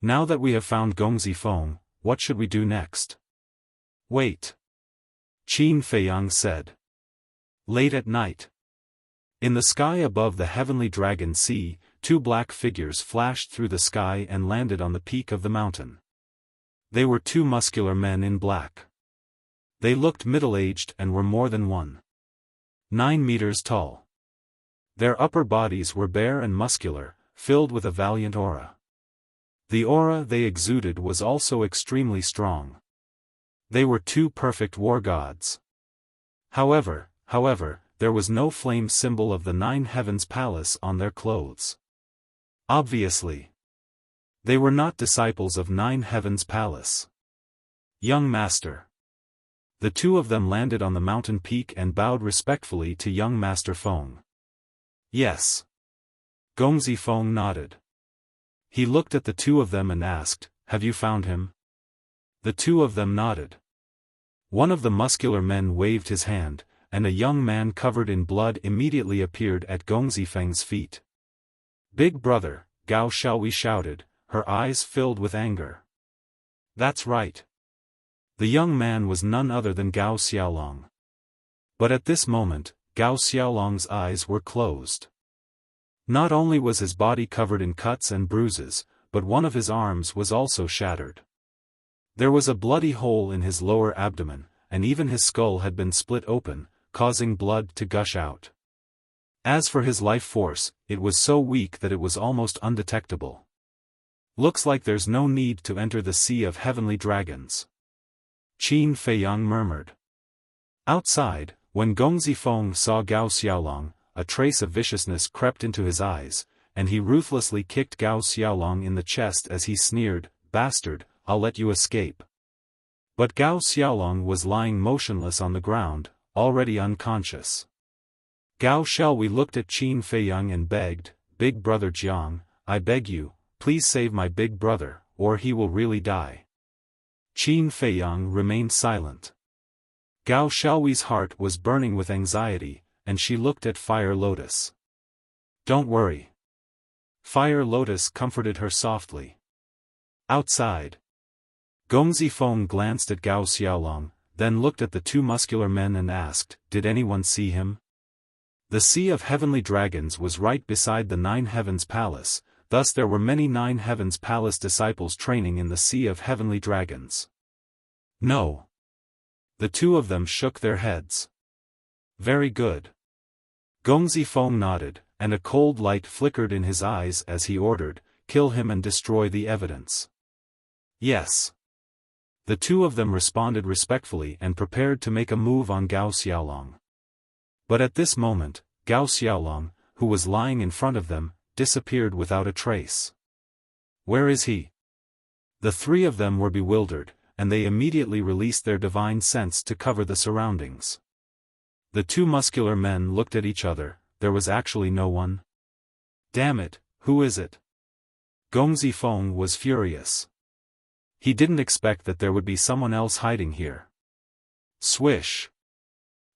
Now that we have found Gongzi Feng, what should we do next? Wait. Qin Feiyang said. Late at night. In the sky above the heavenly dragon sea, two black figures flashed through the sky and landed on the peak of the mountain. They were two muscular men in black. They looked middle-aged and were more than 1.9 meters tall. Their upper bodies were bare and muscular, filled with a valiant aura. The aura they exuded was also extremely strong. They were two perfect war gods. However, there was no flame symbol of the Nine Heavens Palace on their clothes. Obviously, they were not disciples of Nine Heavens Palace. Young Master. The two of them landed on the mountain peak and bowed respectfully to young Master Feng. Yes. Gongzi Feng nodded. He looked at the two of them and asked, have you found him? The two of them nodded. One of the muscular men waved his hand, and a young man covered in blood immediately appeared at Gongzi Feng's feet. Big brother, Gao Xiaowei shouted, her eyes filled with anger. That's right. The young man was none other than Gao Xiaolong. But at this moment, Gao Xiaolong's eyes were closed. Not only was his body covered in cuts and bruises, but one of his arms was also shattered. There was a bloody hole in his lower abdomen, and even his skull had been split open, causing blood to gush out. As for his life force, it was so weak that it was almost undetectable. Looks like there's no need to enter the Sea of Heavenly Dragons. Qin Feiyang murmured. Outside, when Gongzi Feng saw Gao Xiaolong, a trace of viciousness crept into his eyes, and he ruthlessly kicked Gao Xiaolong in the chest as he sneered, "Bastard, I'll let you escape." But Gao Xiaolong was lying motionless on the ground, already unconscious. Gao Xiaowei looked at Qin Feiyang and begged, "Big brother Jiang, I beg you, please save my big brother, or he will really die." Qin Feiyang remained silent. Gao Xiaowei's heart was burning with anxiety, and she looked at Fire Lotus. "Don't worry." Fire Lotus comforted her softly. Outside, Gongzi Feng glanced at Gao Xiaolong, then looked at the two muscular men and asked, "Did anyone see him?" The Sea of Heavenly Dragons was right beside the Nine Heavens Palace, thus there were many Nine Heavens Palace disciples training in the Sea of Heavenly Dragons. No. The two of them shook their heads. Very good. Gongzi Feng nodded, and a cold light flickered in his eyes as he ordered, "Kill him and destroy the evidence." Yes. The two of them responded respectfully and prepared to make a move on Gao Xiaolong. But at this moment, Gao Xiaolong, who was lying in front of them, disappeared without a trace. Where is he? The three of them were bewildered, and they immediately released their divine sense to cover the surroundings. The two muscular men looked at each other. There was actually no one. Damn it, who is it? Gong Zifeng was furious. He didn't expect that there would be someone else hiding here. Swish!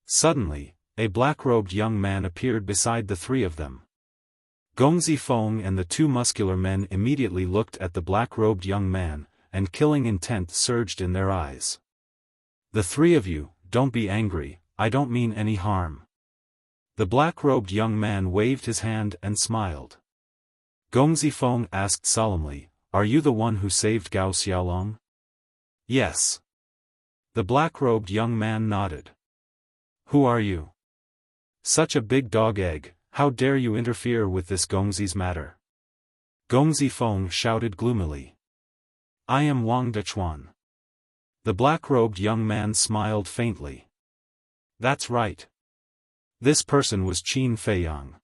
Suddenly, a black-robed young man appeared beside the three of them. Gong Zifeng and the two muscular men immediately looked at the black-robed young man, and killing intent surged in their eyes. The three of you, don't be angry, I don't mean any harm. The black-robed young man waved his hand and smiled. Gong Zifeng asked solemnly, "Are you the one who saved Gao Xiaolong?" "Yes." The black-robed young man nodded. "Who are you? Such a big dog egg, how dare you interfere with this Gongzi's matter?" Gong Zifeng shouted gloomily. "I am Wang Dechuan." The black-robed young man smiled faintly. "That's right. This person was Qin Feiyang."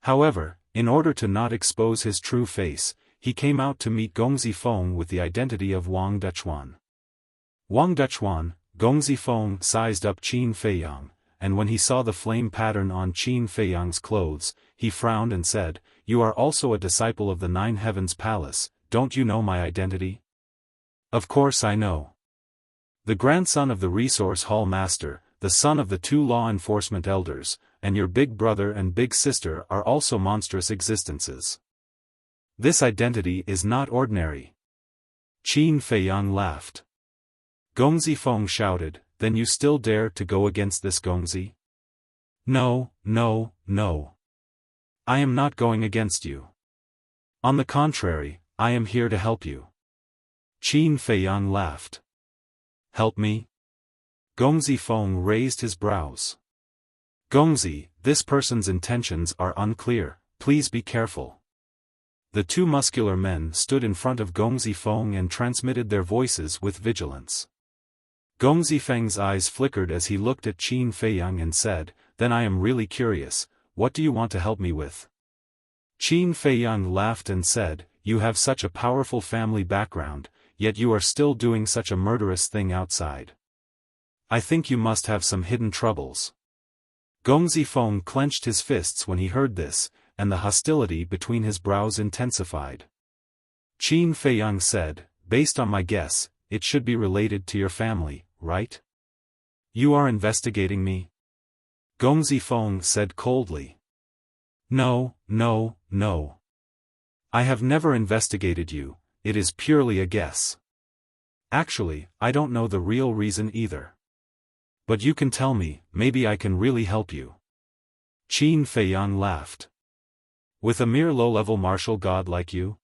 However, in order to not expose his true face, he came out to meet Gong Zifeng with the identity of Wang Dechuan. Wang Dechuan, Gong Zifeng sized up Qin Feiyang, and when he saw the flame pattern on Qin Feiyang's clothes, he frowned and said, "You are also a disciple of the Nine Heavens Palace, don't you know my identity?" "Of course I know. The grandson of the Resource Hall Master, the son of the two law enforcement elders, and your big brother and big sister are also monstrous existences. This identity is not ordinary." Qin Feiyang laughed. Gong Zifeng shouted, "Then you still dare to go against this Gongzi?" "No, no, no. I am not going against you. On the contrary, I am here to help you." Qin Feiyang laughed. "Help me?" Gong Zifeng raised his brows. "Gongzi, this person's intentions are unclear, please be careful." The two muscular men stood in front of Gong Zifeng and transmitted their voices with vigilance. Gong Zifeng's eyes flickered as he looked at Qin Feiyang and said, "Then I am really curious, what do you want to help me with?" Qin Feiyang laughed and said, "You have such a powerful family background, yet you are still doing such a murderous thing outside. I think you must have some hidden troubles." Gong Zifeng clenched his fists when he heard this, and the hostility between his brows intensified. Qin Feiyang said, "Based on my guess, it should be related to your family, right?" "You are investigating me?" Gong Zifeng said coldly. "No, no, no. I have never investigated you, it is purely a guess. Actually, I don't know the real reason either. But you can tell me, maybe I can really help you." Qin Feiyang laughed. "With a mere low-level martial god like you?"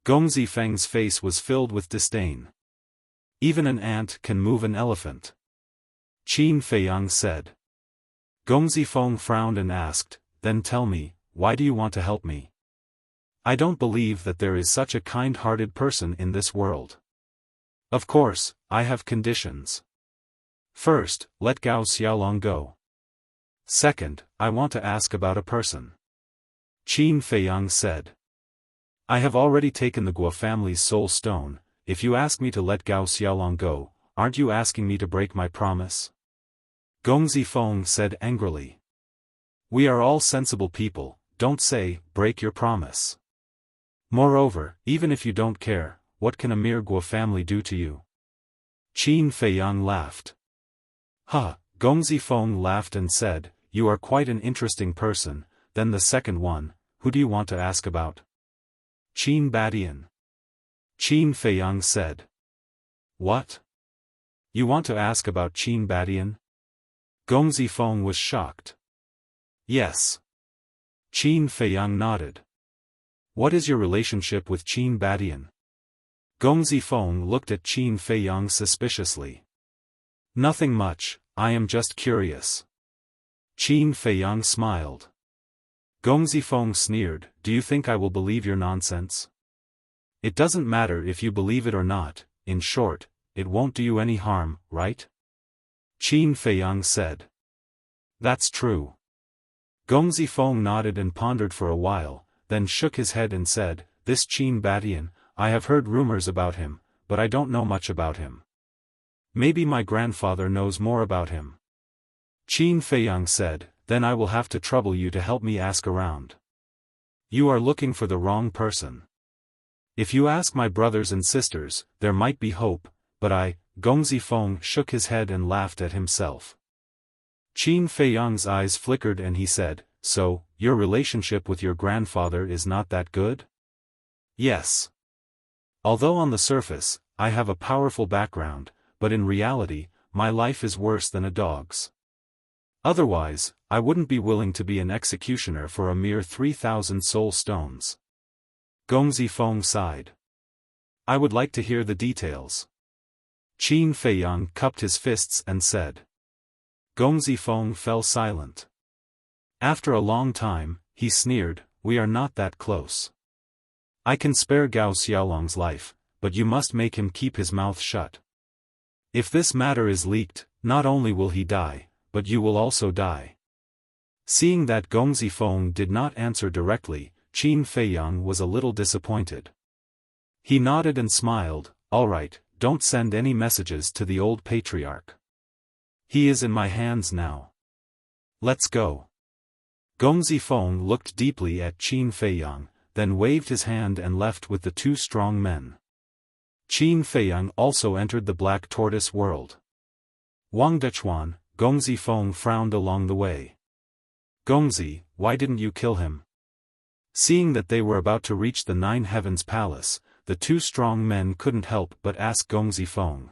Gong Zifeng's face was filled with disdain. "Even an ant can move an elephant," Qin Feiyang said. Gong Zifeng frowned and asked, "Then tell me, why do you want to help me? I don't believe that there is such a kind-hearted person in this world. Of course, I have conditions. First, let Gao Xiaolong go. Second, I want to ask about a person." Qin Feiyang said. "I have already taken the Guo family's soul stone. If you ask me to let Gao Xiaolong go, aren't you asking me to break my promise?" Gong Zifeng said angrily. "We are all sensible people, don't say, break your promise. Moreover, even if you don't care, what can a mere Guo family do to you?" Qin Feiyang laughed. "Huh," Gong Zifeng laughed and said, "You are quite an interesting person. Then the second one, who do you want to ask about?" "Qin Badian." Qin Feiyang said. "What? You want to ask about Qin Badian?" Gong Zifeng was shocked. "Yes." Qin Feiyang nodded. "What is your relationship with Qin Badian?" Gong Zifeng looked at Qin Feiyang suspiciously. "Nothing much, I am just curious." Qin Feiyang smiled. Gong Zifeng sneered, "Do you think I will believe your nonsense? It doesn't matter if you believe it or not, in short, it won't do you any harm, right?" Qin Feiyang said. "That's true." Gong Zifeng nodded and pondered for a while, then shook his head and said, "This Qin Batian, I have heard rumors about him, but I don't know much about him. Maybe my grandfather knows more about him." Qin Feiyang said, "Then I will have to trouble you to help me ask around. You are looking for the wrong person. If you ask my brothers and sisters, there might be hope, but Gongzi Feng shook his head and laughed at himself. Qin Feiyang's eyes flickered and he said, "So, your relationship with your grandfather is not that good?" "Yes. Although on the surface, I have a powerful background, but in reality, my life is worse than a dog's. Otherwise, I wouldn't be willing to be an executioner for a mere 3,000 soul stones." Gongzi Feng sighed. "I would like to hear the details." Qin Feiyang cupped his fists and said. Gongzi Feng fell silent. After a long time, he sneered, "We are not that close. I can spare Gao Xiaolong's life, but you must make him keep his mouth shut. If this matter is leaked, not only will he die, but you will also die." Seeing that Gongzi Feng did not answer directly, Qin Feiyang was a little disappointed. He nodded and smiled, "All right, don't send any messages to the old patriarch. He is in my hands now. Let's go." Gongzi Feng looked deeply at Qin Feiyang, then waved his hand and left with the two strong men. Qin Feiyang also entered the Black Tortoise world. Wang Dechuan, Gongzi Feng frowned along the way. "Gongzi, why didn't you kill him?" Seeing that they were about to reach the Nine Heavens Palace, the two strong men couldn't help but ask Gongzi Feng.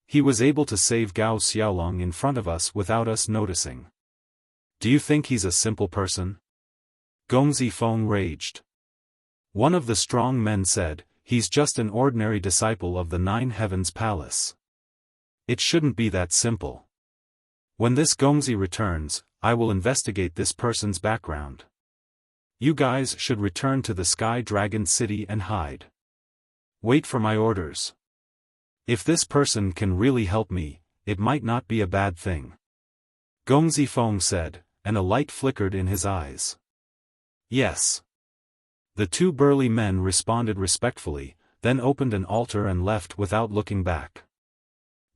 "He was able to save Gao Xiaolong in front of us without us noticing. Do you think he's a simple person?" Gongzi Feng raged. One of the strong men said, "He's just an ordinary disciple of the Nine Heavens Palace. It shouldn't be that simple. When this Gongzi returns, I will investigate this person's background. You guys should return to the Sky Dragon City and hide. Wait for my orders. If this person can really help me, it might not be a bad thing." Gongzi Feng said, and a light flickered in his eyes. "Yes." The two burly men responded respectfully, then opened an altar and left without looking back.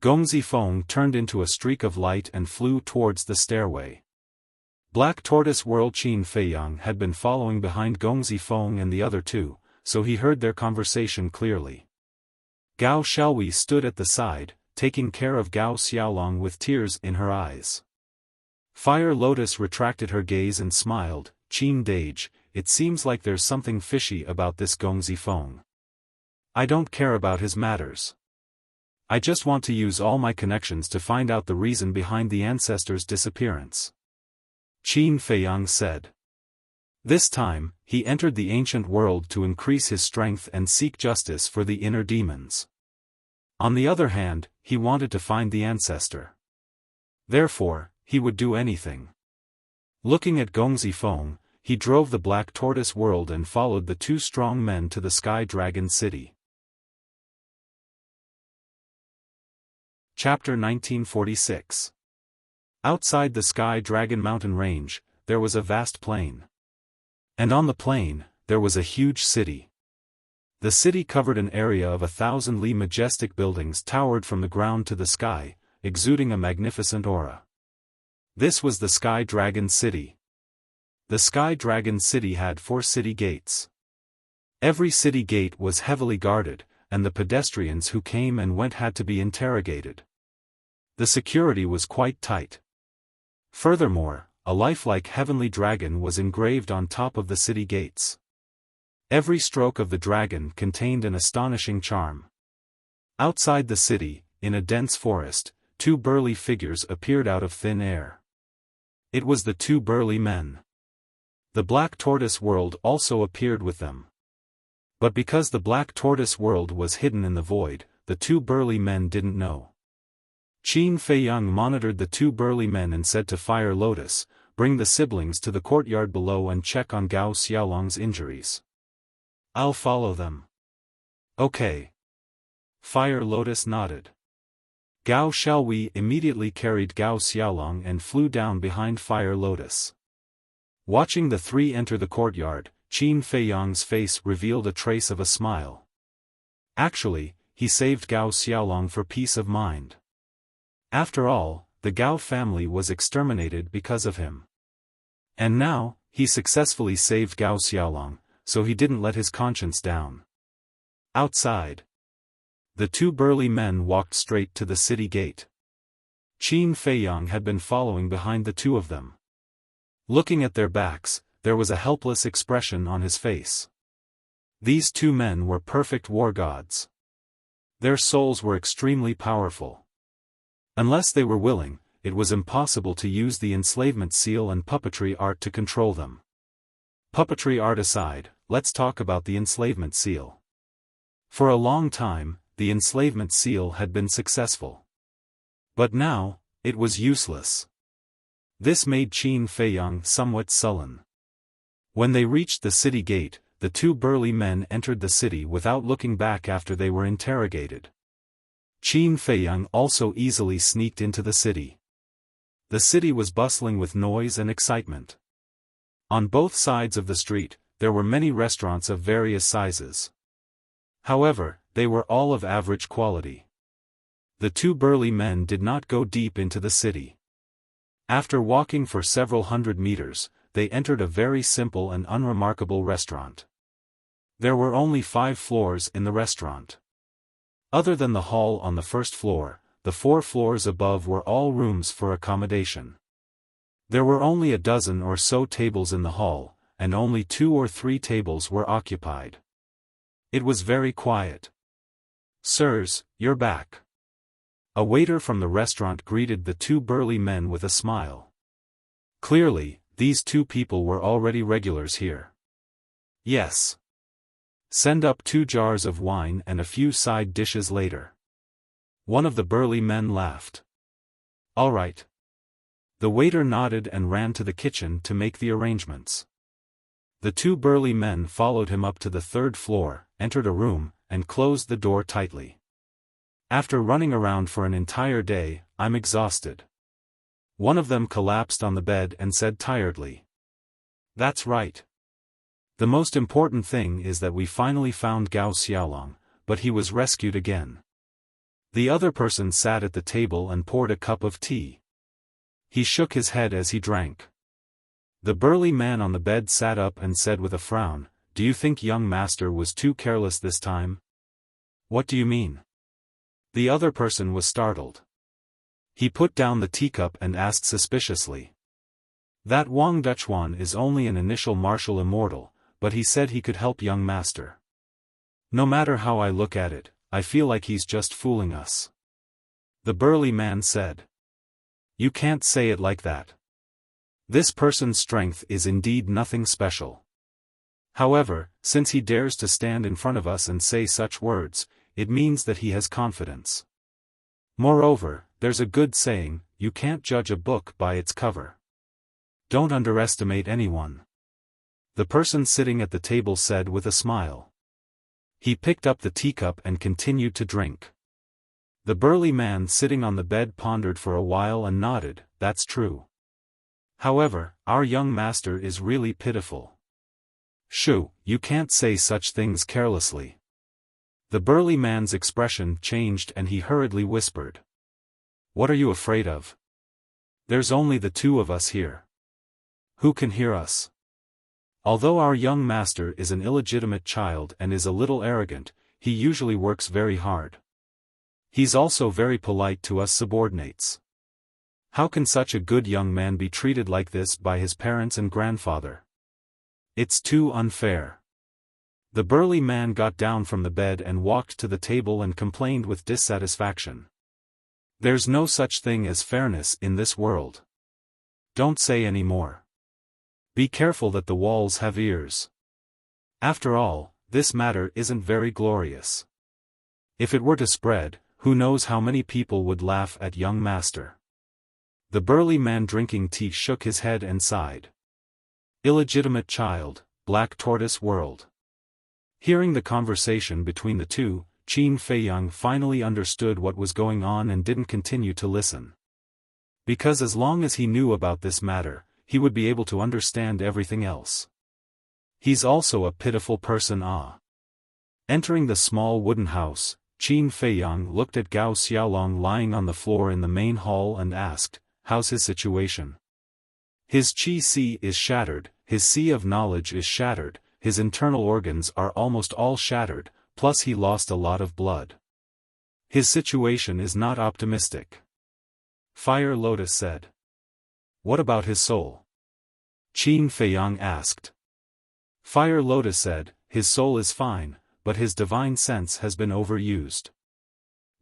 Gongzi Feng turned into a streak of light and flew towards the stairway. Black Tortoise World Qin Feiyang had been following behind Gongzi Feng and the other two, so he heard their conversation clearly. Gao Xiaowei stood at the side, taking care of Gao Xiaolong with tears in her eyes. Fire Lotus retracted her gaze and smiled, "Qin Dage, it seems like there's something fishy about this Gongzi Feng. I don't care about his matters. I just want to use all my connections to find out the reason behind the ancestors' disappearance." Qin Feiyang said. This time, he entered the ancient world to increase his strength and seek justice for the inner demons. On the other hand, he wanted to find the ancestor. Therefore, he would do anything. Looking at Gongzi Feng, he drove the Black Tortoise world and followed the two strong men to the Sky Dragon City. Chapter 1946. Outside the Sky Dragon mountain range, there was a vast plain. And on the plain, there was a huge city. The city covered an area of 1,000 li majestic buildings towered from the ground to the sky, exuding a magnificent aura. This was the Sky Dragon City. The Sky Dragon City had 4 city gates. Every city gate was heavily guarded, and the pedestrians who came and went had to be interrogated. The security was quite tight. Furthermore, a lifelike heavenly dragon was engraved on top of the city gates. Every stroke of the dragon contained an astonishing charm. Outside the city, in a dense forest, 2 burly figures appeared out of thin air. It was the 2 burly men. The Black Tortoise world also appeared with them. But because the Black Tortoise world was hidden in the void, the 2 burly men didn't know. Qin Feiyang monitored the 2 burly men and said to Fire Lotus, "Bring the siblings to the courtyard below and check on Gao Xiaolong's injuries. I'll follow them." "Okay." Fire Lotus nodded. Gao Xiaowei immediately carried Gao Xiaolong and flew down behind Fire Lotus. Watching the 3 enter the courtyard, Qin Feiyang's face revealed a trace of a smile. Actually, he saved Gao Xiaolong for peace of mind. After all, the Gao family was exterminated because of him. And now, he successfully saved Gao Xiaolong, so he didn't let his conscience down. Outside, the two burly men walked straight to the city gate. Qin Feiyang had been following behind the two of them. Looking at their backs, there was a helpless expression on his face. These two men were perfect war gods. Their souls were extremely powerful. Unless they were willing, it was impossible to use the enslavement seal and puppetry art to control them. Puppetry art aside, let's talk about the enslavement seal. For a long time, the enslavement seal had been successful. But now, it was useless. This made Qin Feiyang somewhat sullen. When they reached the city gate, the two burly men entered the city without looking back after they were interrogated. Qin Feiyang also easily sneaked into the city. The city was bustling with noise and excitement. On both sides of the street, there were many restaurants of various sizes. However, they were all of average quality. The two burly men did not go deep into the city. After walking for several hundred meters, they entered a very simple and unremarkable restaurant. There were only 5 floors in the restaurant. Other than the hall on the first floor, the 4 floors above were all rooms for accommodation. There were only a dozen or so tables in the hall, and only 2 or 3 tables were occupied. It was very quiet. "Sirs, you're back." A waiter from the restaurant greeted the two burly men with a smile. Clearly, these two people were already regulars here. "Yes. Send up 2 jars of wine and a few side dishes later." One of the burly men laughed. "All right." The waiter nodded and ran to the kitchen to make the arrangements. The two burly men followed him up to the 3rd floor, entered a room, and closed the door tightly. "After running around for an entire day, I'm exhausted." One of them collapsed on the bed and said tiredly. "That's right. The most important thing is that we finally found Gao Xiaolong, but he was rescued again." The other person sat at the table and poured a cup of tea. He shook his head as he drank. The burly man on the bed sat up and said with a frown, "Do you think young master was too careless this time?" "What do you mean?" The other person was startled. He put down the teacup and asked suspiciously. "That Wang Duchuan is only an initial martial immortal, but he said he could help young master. No matter how I look at it, I feel like he's just fooling us." The burly man said. "You can't say it like that. This person's strength is indeed nothing special. However, since he dares to stand in front of us and say such words, it means that he has confidence. Moreover, there's a good saying, you can't judge a book by its cover. Don't underestimate anyone." The person sitting at the table said with a smile. He picked up the teacup and continued to drink. The burly man sitting on the bed pondered for a while and nodded, "That's true. However, our young master is really pitiful." "Shoo, you can't say such things carelessly." The burly man's expression changed and he hurriedly whispered. "What are you afraid of? There's only the two of us here. Who can hear us? Although our young master is an illegitimate child and is a little arrogant, he usually works very hard. He's also very polite to us subordinates. How can such a good young man be treated like this by his parents and grandfather? It's too unfair." The burly man got down from the bed and walked to the table and complained with dissatisfaction. "There's no such thing as fairness in this world. Don't say any more. Be careful that the walls have ears. After all, this matter isn't very glorious. If it were to spread, who knows how many people would laugh at young master." The burly man drinking tea shook his head and sighed. Illegitimate child, black tortoise world. Hearing the conversation between the two, Qin Feiyang finally understood what was going on and didn't continue to listen. Because as long as he knew about this matter, he would be able to understand everything else. He's also a pitiful person. Ah. Entering the small wooden house, Qin Feiyang looked at Gao Xiaolong lying on the floor in the main hall and asked, "How's his situation?" "His qi si is shattered, his sea of knowledge is shattered, his internal organs are almost all shattered, plus he lost a lot of blood. His situation is not optimistic." Fire Lotus said. "What about his soul?" Qin Feiyang asked. Fire Lotus said, "His soul is fine, but his divine sense has been overused.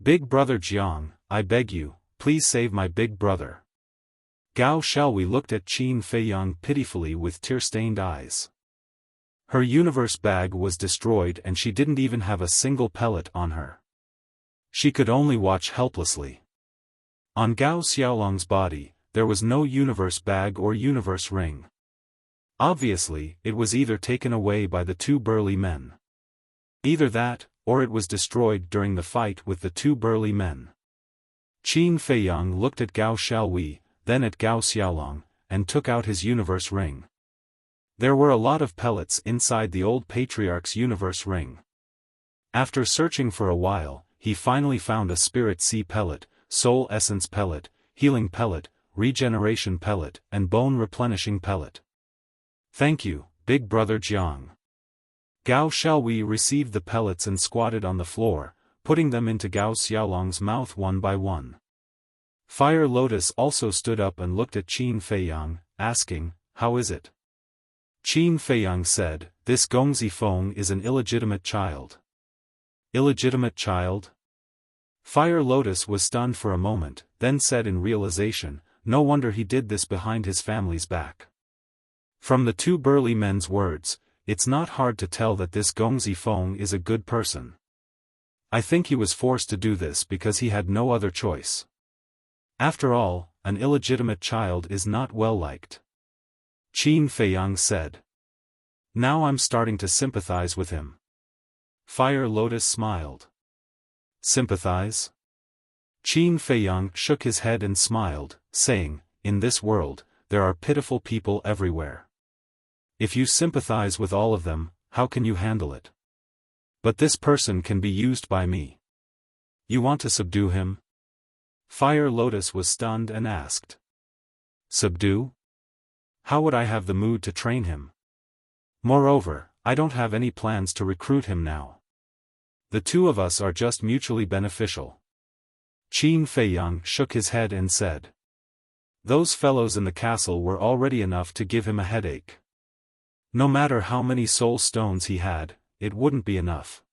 Big brother Jiang, I beg you, please save my big brother." Gao Xiaowei looked at Qin Feiyang pitifully with tear-stained eyes. Her universe bag was destroyed and she didn't even have a single pellet on her. She could only watch helplessly. On Gao Xiaolong's body, there was no universe bag or universe ring. Obviously, it was either taken away by the two burly men. Either that, or it was destroyed during the fight with the two burly men. Qin Feiyang looked at Gao Xiaowei, then at Gao Xiaolong, and took out his universe ring. There were a lot of pellets inside the old patriarch's universe ring. After searching for a while, he finally found a spirit sea pellet, soul essence pellet, healing pellet, regeneration pellet, and bone replenishing pellet. "Thank you, big brother Jiang." Gao Xiaowei received the pellets and squatted on the floor, putting them into Gao Xiaolong's mouth one by one. Fire Lotus also stood up and looked at Qin Feiyang, asking, "How is it?" Qin Feiyang said, "This Gongzi Feng is an illegitimate child." "Illegitimate child?" Fire Lotus was stunned for a moment, then said in realization, "No wonder he did this behind his family's back." From the two burly men's words, it's not hard to tell that this Gongzi Feng is a good person. I think he was forced to do this because he had no other choice. After all, an illegitimate child is not well liked. Qin Feiyang said. "Now I'm starting to sympathize with him." Fire Lotus smiled. "Sympathize?" Qin Feiyang shook his head and smiled, saying, "In this world, there are pitiful people everywhere. If you sympathize with all of them, how can you handle it? But this person can be used by me. You want to subdue him?" Fire Lotus was stunned and asked. "Subdue? How would I have the mood to train him? Moreover, I don't have any plans to recruit him now. The two of us are just mutually beneficial." Qin Feiyang shook his head and said. Those fellows in the castle were already enough to give him a headache. No matter how many soul stones he had, it wouldn't be enough.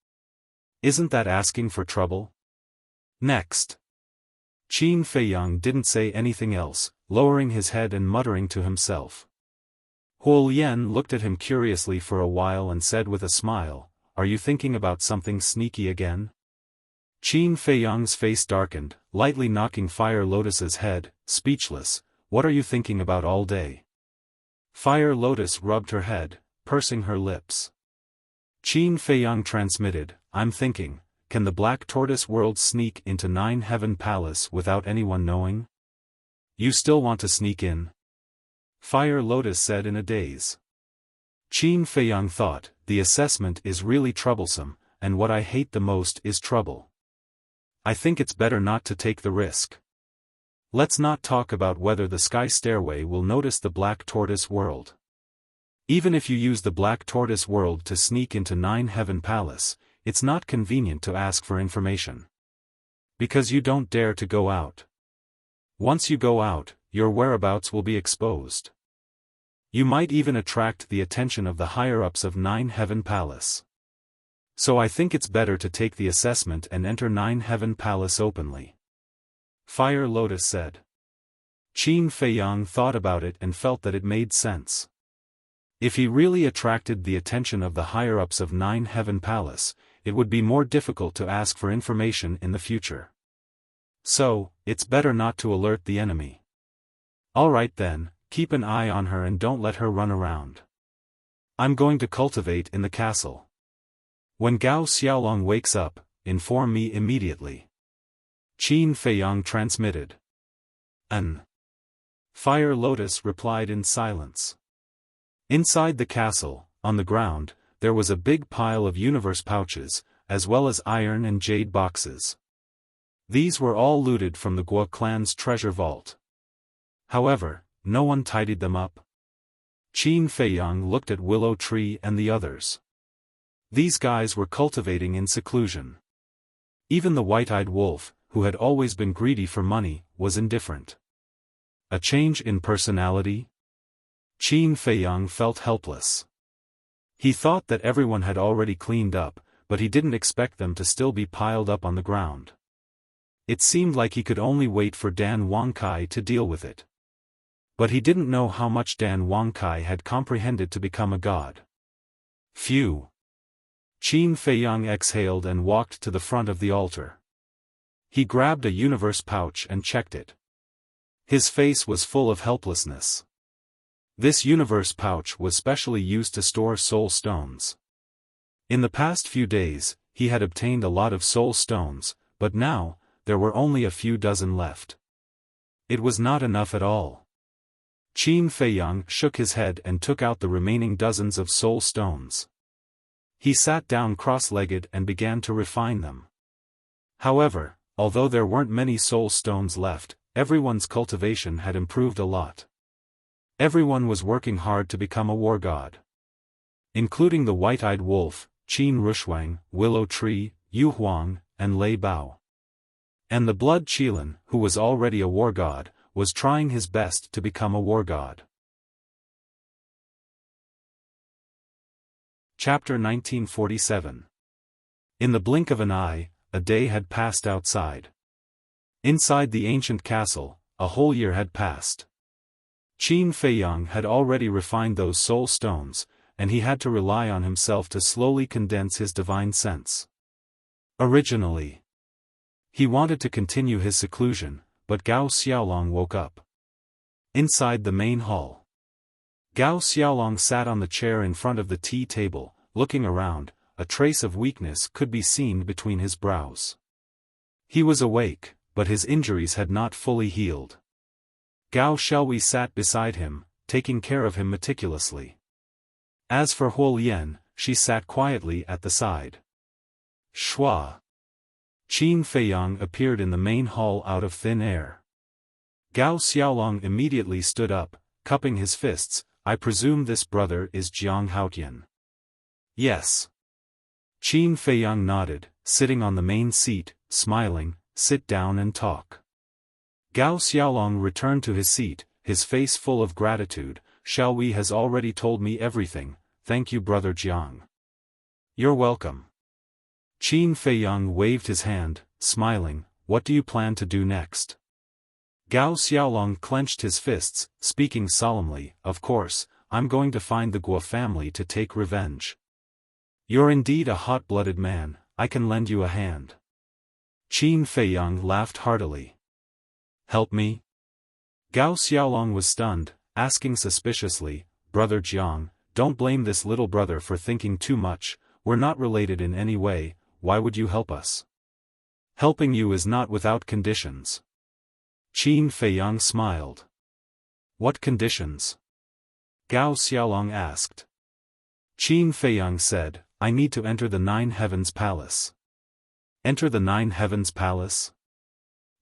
Isn't that asking for trouble? Next. Qin Feiyang didn't say anything else, lowering his head and muttering to himself. Huo Lian looked at him curiously for a while and said with a smile, "Are you thinking about something sneaky again?" Qin Feiyang's face darkened, lightly knocking Fire Lotus's head, speechless. "What are you thinking about all day?" Fire Lotus rubbed her head, pursing her lips. Qin Feiyang transmitted, "I'm thinking, can the Black Tortoise world sneak into Nine Heaven Palace without anyone knowing?" "You still want to sneak in?" Fire Lotus said in a daze. Qin Feiyang thought, the assessment is really troublesome, and what I hate the most is trouble. I think it's better not to take the risk. Let's not talk about whether the Sky Stairway will notice the Black Tortoise world. Even if you use the Black Tortoise world to sneak into Nine Heaven Palace, it's not convenient to ask for information. Because you don't dare to go out. Once you go out, your whereabouts will be exposed. You might even attract the attention of the higher-ups of Nine Heaven Palace. So I think it's better to take the assessment and enter Nine Heaven Palace openly. Fire Lotus said. Qin Feiyang thought about it and felt that it made sense. If he really attracted the attention of the higher-ups of Nine Heaven Palace, it would be more difficult to ask for information in the future. So, it's better not to alert the enemy. Alright then, keep an eye on her and don't let her run around. I'm going to cultivate in the castle. When Gao Xiaolong wakes up, inform me immediately. Qin Feiyang transmitted. Fire Lotus replied in silence. Inside the castle, on the ground, there was a big pile of universe pouches, as well as iron and jade boxes. These were all looted from the Guo clan's treasure vault. However, no one tidied them up. Qin Feiyang looked at Willow Tree and the others. These guys were cultivating in seclusion. Even the white-eyed wolf, who had always been greedy for money, was indifferent. A change in personality? Qin Feiyang felt helpless. He thought that everyone had already cleaned up, but he didn't expect them to still be piled up on the ground. It seemed like he could only wait for Dan Wangkai to deal with it. But he didn't know how much Dan Wangkai had comprehended to become a god. Phew! Qin Feiyang exhaled and walked to the front of the altar. He grabbed a universe pouch and checked it. His face was full of helplessness. This universe pouch was specially used to store soul stones. In the past few days, he had obtained a lot of soul stones, but now, there were only a few dozen left. It was not enough at all. Qin Feiyang shook his head and took out the remaining dozens of soul stones. He sat down cross-legged and began to refine them. However, although there weren't many soul stones left, everyone's cultivation had improved a lot. Everyone was working hard to become a war god. Including the white-eyed wolf, Qin Rushuang, Willow Tree, Yu Huang, and Lei Bao. And the blood Qilin, who was already a war god, was trying his best to become a war god. Chapter 1947. In the blink of an eye, a day had passed outside. Inside the ancient castle, a whole year had passed. Qin Feiyang had already refined those soul stones, and he had to rely on himself to slowly condense his divine sense. Originally, he wanted to continue his seclusion, but Gao Xiaolong woke up. Inside the main hall, Gao Xiaolong sat on the chair in front of the tea table, looking around. A trace of weakness could be seen between his brows. He was awake, but his injuries had not fully healed. Gao Xiaowei sat beside him, taking care of him meticulously. As for Huo Lian, she sat quietly at the side. Shua! Qin Feiyang appeared in the main hall out of thin air. Gao Xiaolong immediately stood up, cupping his fists. I presume this brother is Jiang Haotian. Yes. Qin Feiyang nodded, sitting on the main seat, smiling. Sit down and talk. Gao Xiaolong returned to his seat, his face full of gratitude. Xiaowei has already told me everything, thank you brother Jiang. You're welcome. Qin Feiyang waved his hand, smiling. What do you plan to do next? Gao Xiaolong clenched his fists, speaking solemnly. Of course, I'm going to find the Guo family to take revenge. You're indeed a hot-blooded man, I can lend you a hand. Qin Feiyang laughed heartily. Help me? Gao Xiaolong was stunned, asking suspiciously, Brother Jiang, don't blame this little brother for thinking too much, we're not related in any way, why would you help us? Helping you is not without conditions. Qin Feiyang smiled. What conditions? Gao Xiaolong asked. Qin Feiyang said, I need to enter the Nine Heavens Palace. Enter the Nine Heavens Palace?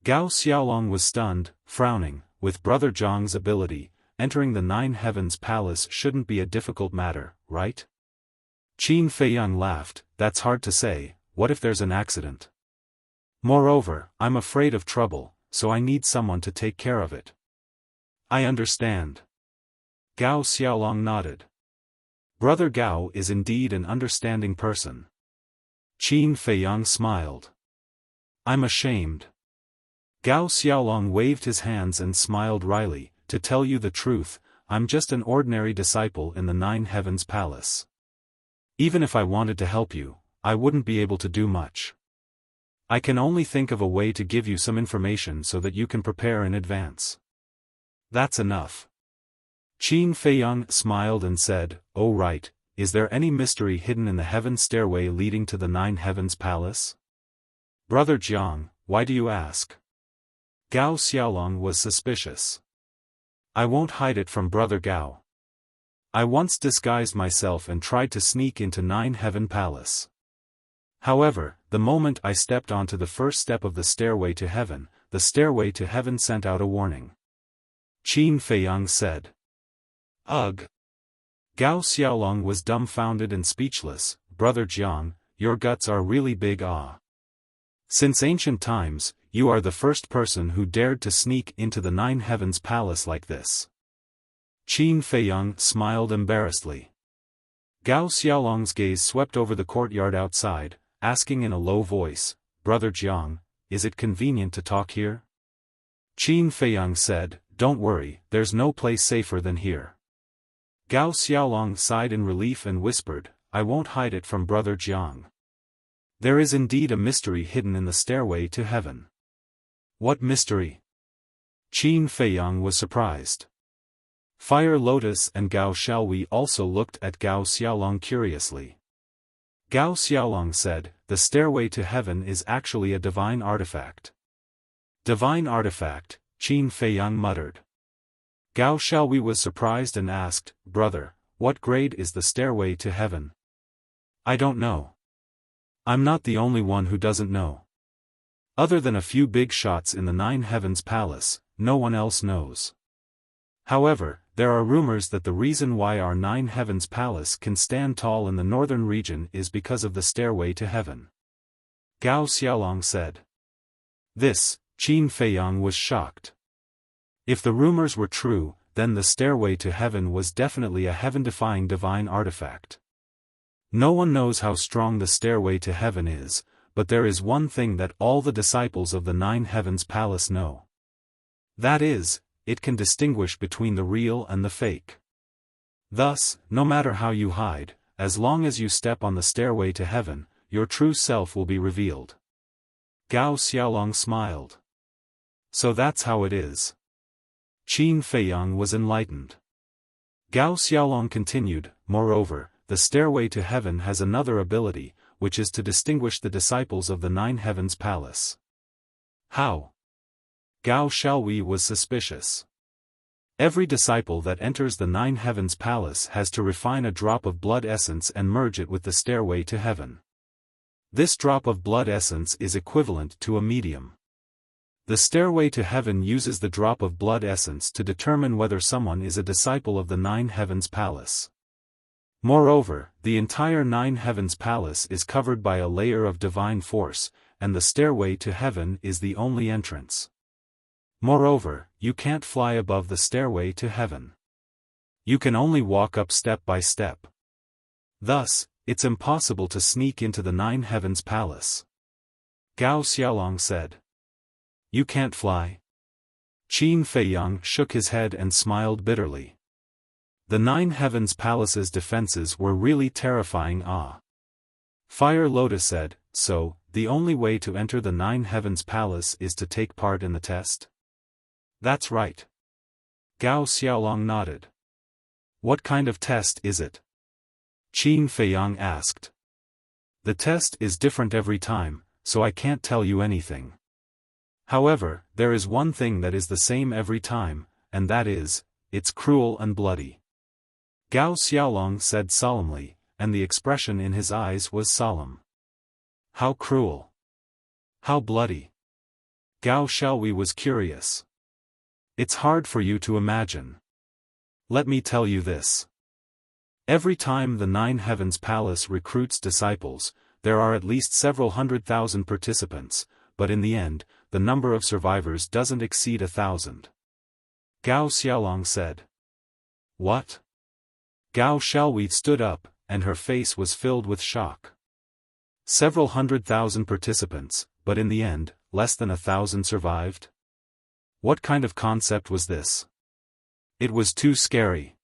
Gao Xiaolong was stunned, frowning. With Brother Jiang's ability, entering the Nine Heavens Palace shouldn't be a difficult matter, right? Qin Feiyang laughed, that's hard to say, what if there's an accident? Moreover, I'm afraid of trouble, so I need someone to take care of it. I understand. Gao Xiaolong nodded. Brother Gao is indeed an understanding person. Qin Feiyang smiled. I'm ashamed. Gao Xiaolong waved his hands and smiled wryly. To tell you the truth, I'm just an ordinary disciple in the Nine Heavens Palace. Even if I wanted to help you, I wouldn't be able to do much. I can only think of a way to give you some information so that you can prepare in advance. That's enough. Qin Feiyang smiled and said, oh right, is there any mystery hidden in the heaven stairway leading to the Nine Heavens Palace? Brother Jiang, why do you ask? Gao Xiaolong was suspicious. I won't hide it from Brother Gao. I once disguised myself and tried to sneak into Nine Heaven Palace. However, the moment I stepped onto the first step of the stairway to heaven, the stairway to heaven sent out a warning. Qin Feiyang said. Ugh! Gao Xiaolong was dumbfounded and speechless. Brother Jiang, your guts are really big. Since ancient times, you are the first person who dared to sneak into the Nine Heavens Palace like this. Qin Feiyang smiled embarrassedly. Gao Xiaolong's gaze swept over the courtyard outside, asking in a low voice, Brother Jiang, is it convenient to talk here? Qin Feiyang said, Don't worry, there's no place safer than here. Gao Xiaolong sighed in relief and whispered, I won't hide it from Brother Jiang. There is indeed a mystery hidden in the stairway to heaven. What mystery? Qin Feiyang was surprised. Fire Lotus and Gao Xiaowei also looked at Gao Xiaolong curiously. Gao Xiaolong said, The stairway to heaven is actually a divine artifact. Divine artifact, Qin Feiyang muttered. Gao Xiaowei was surprised and asked, Brother, what grade is the stairway to heaven? I don't know. I'm not the only one who doesn't know. Other than a few big shots in the Nine Heavens Palace, no one else knows. However, there are rumors that the reason why our Nine Heavens Palace can stand tall in the northern region is because of the stairway to heaven. Gao Xiaolong said. This, Qin Feiyang was shocked. If the rumors were true, then the stairway to heaven was definitely a heaven-defying divine artifact. No one knows how strong the stairway to heaven is, but there is one thing that all the disciples of the Nine Heavens Palace know. That is, it can distinguish between the real and the fake. Thus, no matter how you hide, as long as you step on the stairway to heaven, your true self will be revealed. Gao Xiaolong smiled. So that's how it is. Qin Feiyang was enlightened. Gao Xiaolong continued, Moreover, the stairway to heaven has another ability, which is to distinguish the disciples of the Nine Heavens Palace. How? Gao Xiaowei was suspicious. Every disciple that enters the Nine Heavens Palace has to refine a drop of blood essence and merge it with the stairway to heaven. This drop of blood essence is equivalent to a medium. The stairway to heaven uses the drop of blood essence to determine whether someone is a disciple of the Nine Heavens Palace. Moreover, the entire Nine Heavens Palace is covered by a layer of divine force, and the stairway to heaven is the only entrance. Moreover, you can't fly above the stairway to heaven. You can only walk up step by step. Thus, it's impossible to sneak into the Nine Heavens Palace. Gao Xiaolong said. You can't fly? Qin Feiyang shook his head and smiled bitterly. The Nine Heavens Palace's defenses were really terrifying. Fire Lotus said, So, the only way to enter the Nine Heavens Palace is to take part in the test? That's right. Gao Xiaolong nodded. What kind of test is it? Qin Feiyang asked. The test is different every time, so I can't tell you anything. However, there is one thing that is the same every time, and that is, it's cruel and bloody. Gao Xiaolong said solemnly, and the expression in his eyes was solemn. How cruel? How bloody? Gao Xiaowei was curious. It's hard for you to imagine. Let me tell you this. Every time the Nine Heavens Palace recruits disciples, there are at least several 100,000 participants, but in the end, the number of survivors doesn't exceed 1,000. Gao Xiaolong said. What? Gao Xiaowei stood up, and her face was filled with shock. Several 100,000 participants, but in the end, less than 1,000 survived? What kind of concept was this? It was too scary.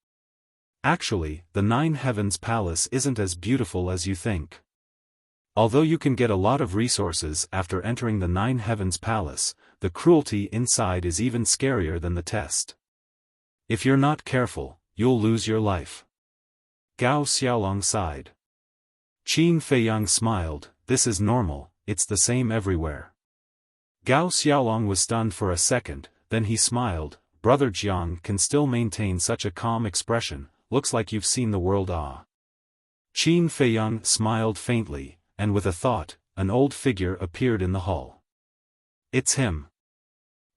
Actually, the Nine Heavens Palace isn't as beautiful as you think. Although you can get a lot of resources after entering the Nine Heavens Palace, the cruelty inside is even scarier than the test. If you're not careful, you'll lose your life. Gao Xiaolong sighed. Qin Feiyang smiled, This is normal, it's the same everywhere. Gao Xiaolong was stunned for a second, then he smiled. Brother Jiang can still maintain such a calm expression, looks like you've seen the world. Ah. Qin Feiyang smiled faintly, and with a thought, an old figure appeared in the hall. It's him.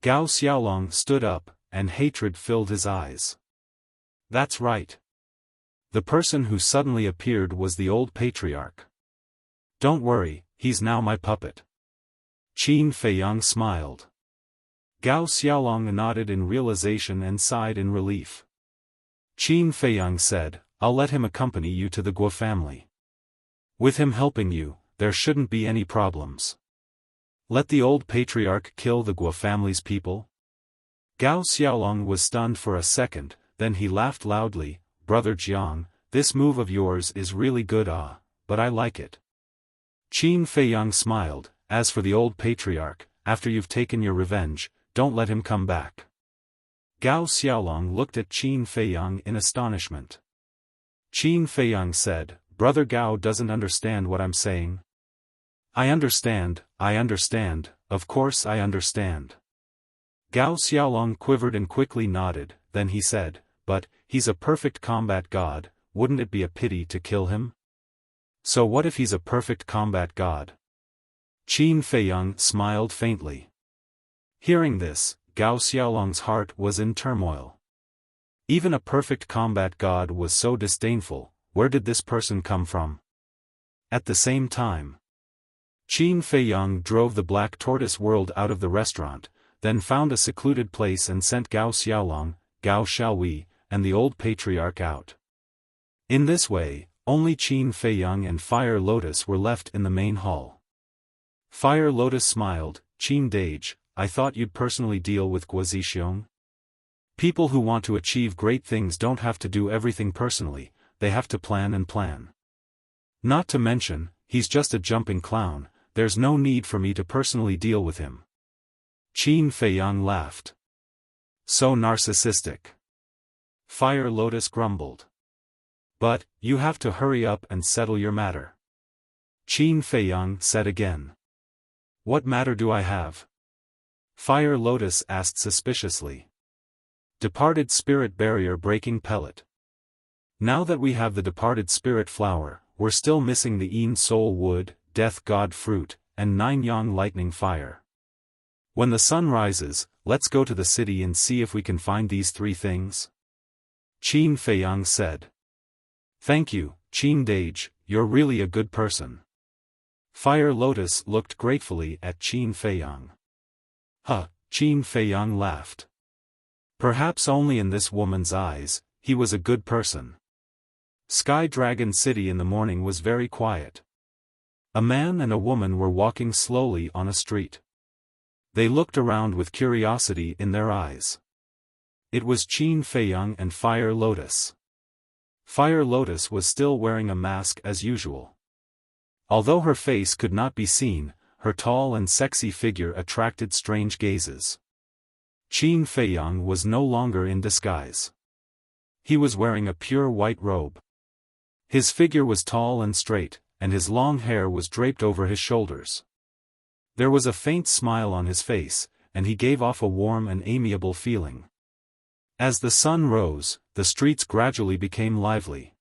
Gao Xiaolong stood up, and hatred filled his eyes. That's right. The person who suddenly appeared was the old patriarch. Don't worry, he's now my puppet. Qin Feiyang smiled. Gao Xiaolong nodded in realization and sighed in relief. Qin Feiyang said, I'll let him accompany you to the Guo family. With him helping you, there shouldn't be any problems. Let the old patriarch kill the Guo family's people? Gao Xiaolong was stunned for a second, then he laughed loudly. Brother Jiang, this move of yours is really good. Ah, but I like it. Qin Feiyang smiled. As for the old patriarch, after you've taken your revenge, don't let him come back. Gao Xiaolong looked at Qin Feiyang in astonishment. Qin Feiyang said, Brother Gao doesn't understand what I'm saying. I understand, of course I understand. Gao Xiaolong quivered and quickly nodded, then he said, but, he's a perfect combat god, wouldn't it be a pity to kill him? So what if he's a perfect combat god? Qin Feiyang smiled faintly. Hearing this, Gao Xiaolong's heart was in turmoil. Even a perfect combat god was so disdainful, where did this person come from? At the same time, Qin Feiyang drove the Black Tortoise World out of the restaurant, then found a secluded place and sent Gao Xiaolong, Gao Xiaowei, and the old patriarch out. In this way, only Qin Feiyang and Fire Lotus were left in the main hall. Fire Lotus smiled, Qin Dage, I thought you'd personally deal with Guo Zixiong? People who want to achieve great things don't have to do everything personally, they have to plan and plan. Not to mention, he's just a jumping clown, there's no need for me to personally deal with him. Qin Feiyang laughed. So narcissistic. Fire Lotus grumbled. But, you have to hurry up and settle your matter. Qin Feiyang said again. What matter do I have? Fire Lotus asked suspiciously. Departed spirit barrier breaking pellet. Now that we have the departed spirit flower, we're still missing the Yin soul wood, death god fruit, and 9 yang lightning fire. When the sun rises, let's go to the city and see if we can find these 3 things. Qin Feiyang said. Thank you, Qin Dage, you're really a good person. Fire Lotus looked gratefully at Qin Feiyang. Huh, Qin Feiyang laughed. Perhaps only in this woman's eyes, he was a good person. Sky Dragon City in the morning was very quiet. A man and a woman were walking slowly on a street. They looked around with curiosity in their eyes. It was Qin Feiyang and Fire Lotus. Fire Lotus was still wearing a mask as usual. Although her face could not be seen, her tall and sexy figure attracted strange gazes. Qin Feiyang was no longer in disguise. He was wearing a pure white robe. His figure was tall and straight, and his long hair was draped over his shoulders. There was a faint smile on his face, and he gave off a warm and amiable feeling. As the sun rose, the streets gradually became lively.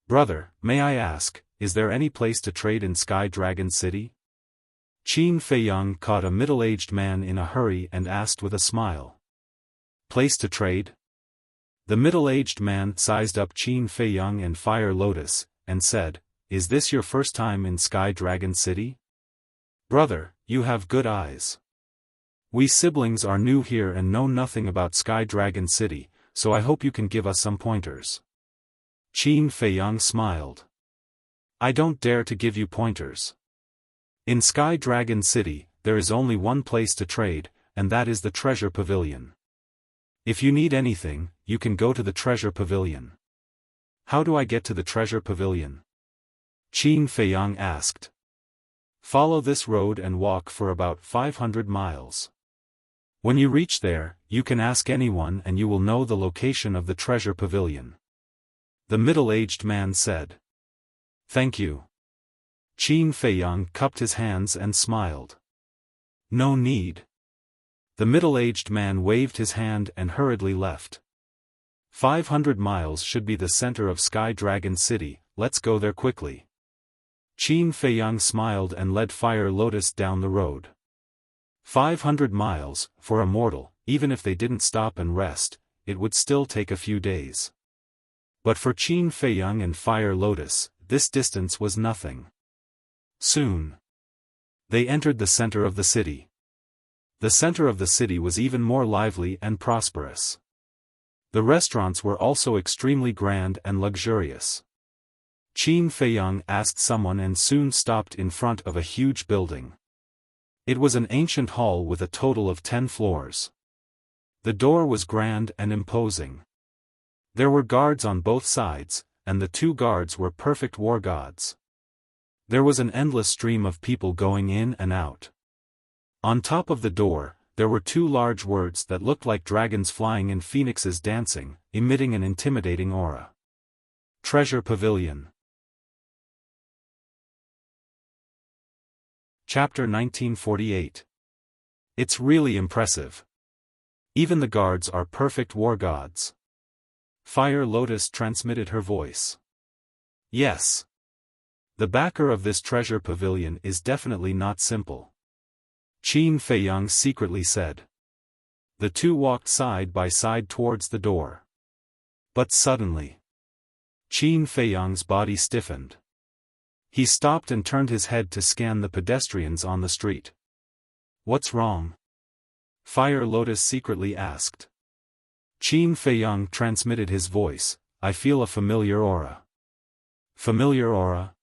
Brother, may I ask, is there any place to trade in Sky Dragon City? Qin Feiyang caught a middle-aged man in a hurry and asked with a smile. Place to trade? The middle-aged man sized up Qin Feiyang and Fire Lotus, and said, Is this your first time in Sky Dragon City? Brother, you have good eyes. We siblings are new here and know nothing about Sky Dragon City, so I hope you can give us some pointers. Qin Feiyang smiled. I don't dare to give you pointers. In Sky Dragon City, there is only one place to trade, and that is the Treasure Pavilion. If you need anything, you can go to the Treasure Pavilion. How do I get to the Treasure Pavilion? Qin Feiyang asked. Follow this road and walk for about 500 miles. When you reach there, you can ask anyone and you will know the location of the Treasure Pavilion. The middle-aged man said. Thank you. Qin Feiyang cupped his hands and smiled. No need. The middle-aged man waved his hand and hurriedly left. 500 miles should be the center of Sky Dragon City, let's go there quickly. Qin Feiyang smiled and led Fire Lotus down the road. 500 miles, for a mortal, even if they didn't stop and rest, it would still take a few days. But for Qin Feiyang and Fire Lotus, this distance was nothing. Soon, they entered the center of the city. The center of the city was even more lively and prosperous. The restaurants were also extremely grand and luxurious. Qin Feiyang asked someone and soon stopped in front of a huge building. It was an ancient hall with a total of 10 floors. The door was grand and imposing. There were guards on both sides, and the 2 guards were perfect war gods. There was an endless stream of people going in and out. On top of the door, there were 2 large words that looked like dragons flying and phoenixes dancing, emitting an intimidating aura. Treasure Pavilion. Chapter 1948. It's really impressive. Even the guards are perfect war gods. Fire Lotus transmitted her voice. Yes. The backer of this treasure pavilion is definitely not simple. Qin Feiyang secretly said. The 2 walked side by side towards the door. But suddenly, Qin Feiyang's body stiffened. He stopped and turned his head to scan the pedestrians on the street. What's wrong? Fire Lotus secretly asked. Qin Feiyang transmitted his voice. I feel a familiar aura. Familiar aura?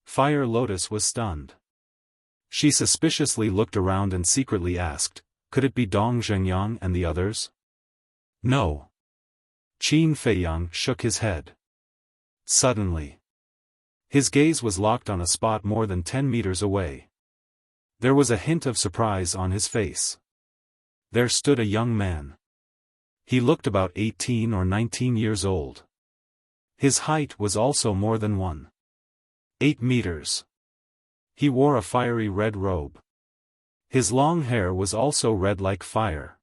Fire Lotus was stunned. She suspiciously looked around and secretly asked, could it be Dong Zhengyang and the others? No. Qin Feiyang shook his head. Suddenly, his gaze was locked on a spot more than 10 meters away. There was a hint of surprise on his face. There stood a young man. He looked about 18 or 19 years old. His height was also more than 1.8 meters. He wore a fiery red robe. His long hair was also red like fire.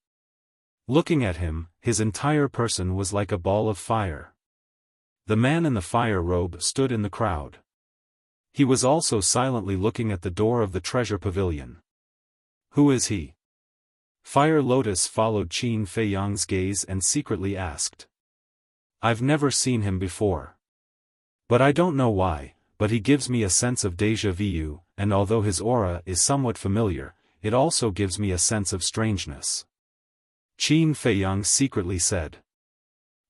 Looking at him, his entire person was like a ball of fire. The man in the fire robe stood in the crowd. He was also silently looking at the door of the treasure pavilion. Who is he? Fire Lotus followed Qin Feiyang's gaze and secretly asked. I've never seen him before. But I don't know why, but he gives me a sense of déjà vu, and although his aura is somewhat familiar, it also gives me a sense of strangeness. Qin Feiyang secretly said.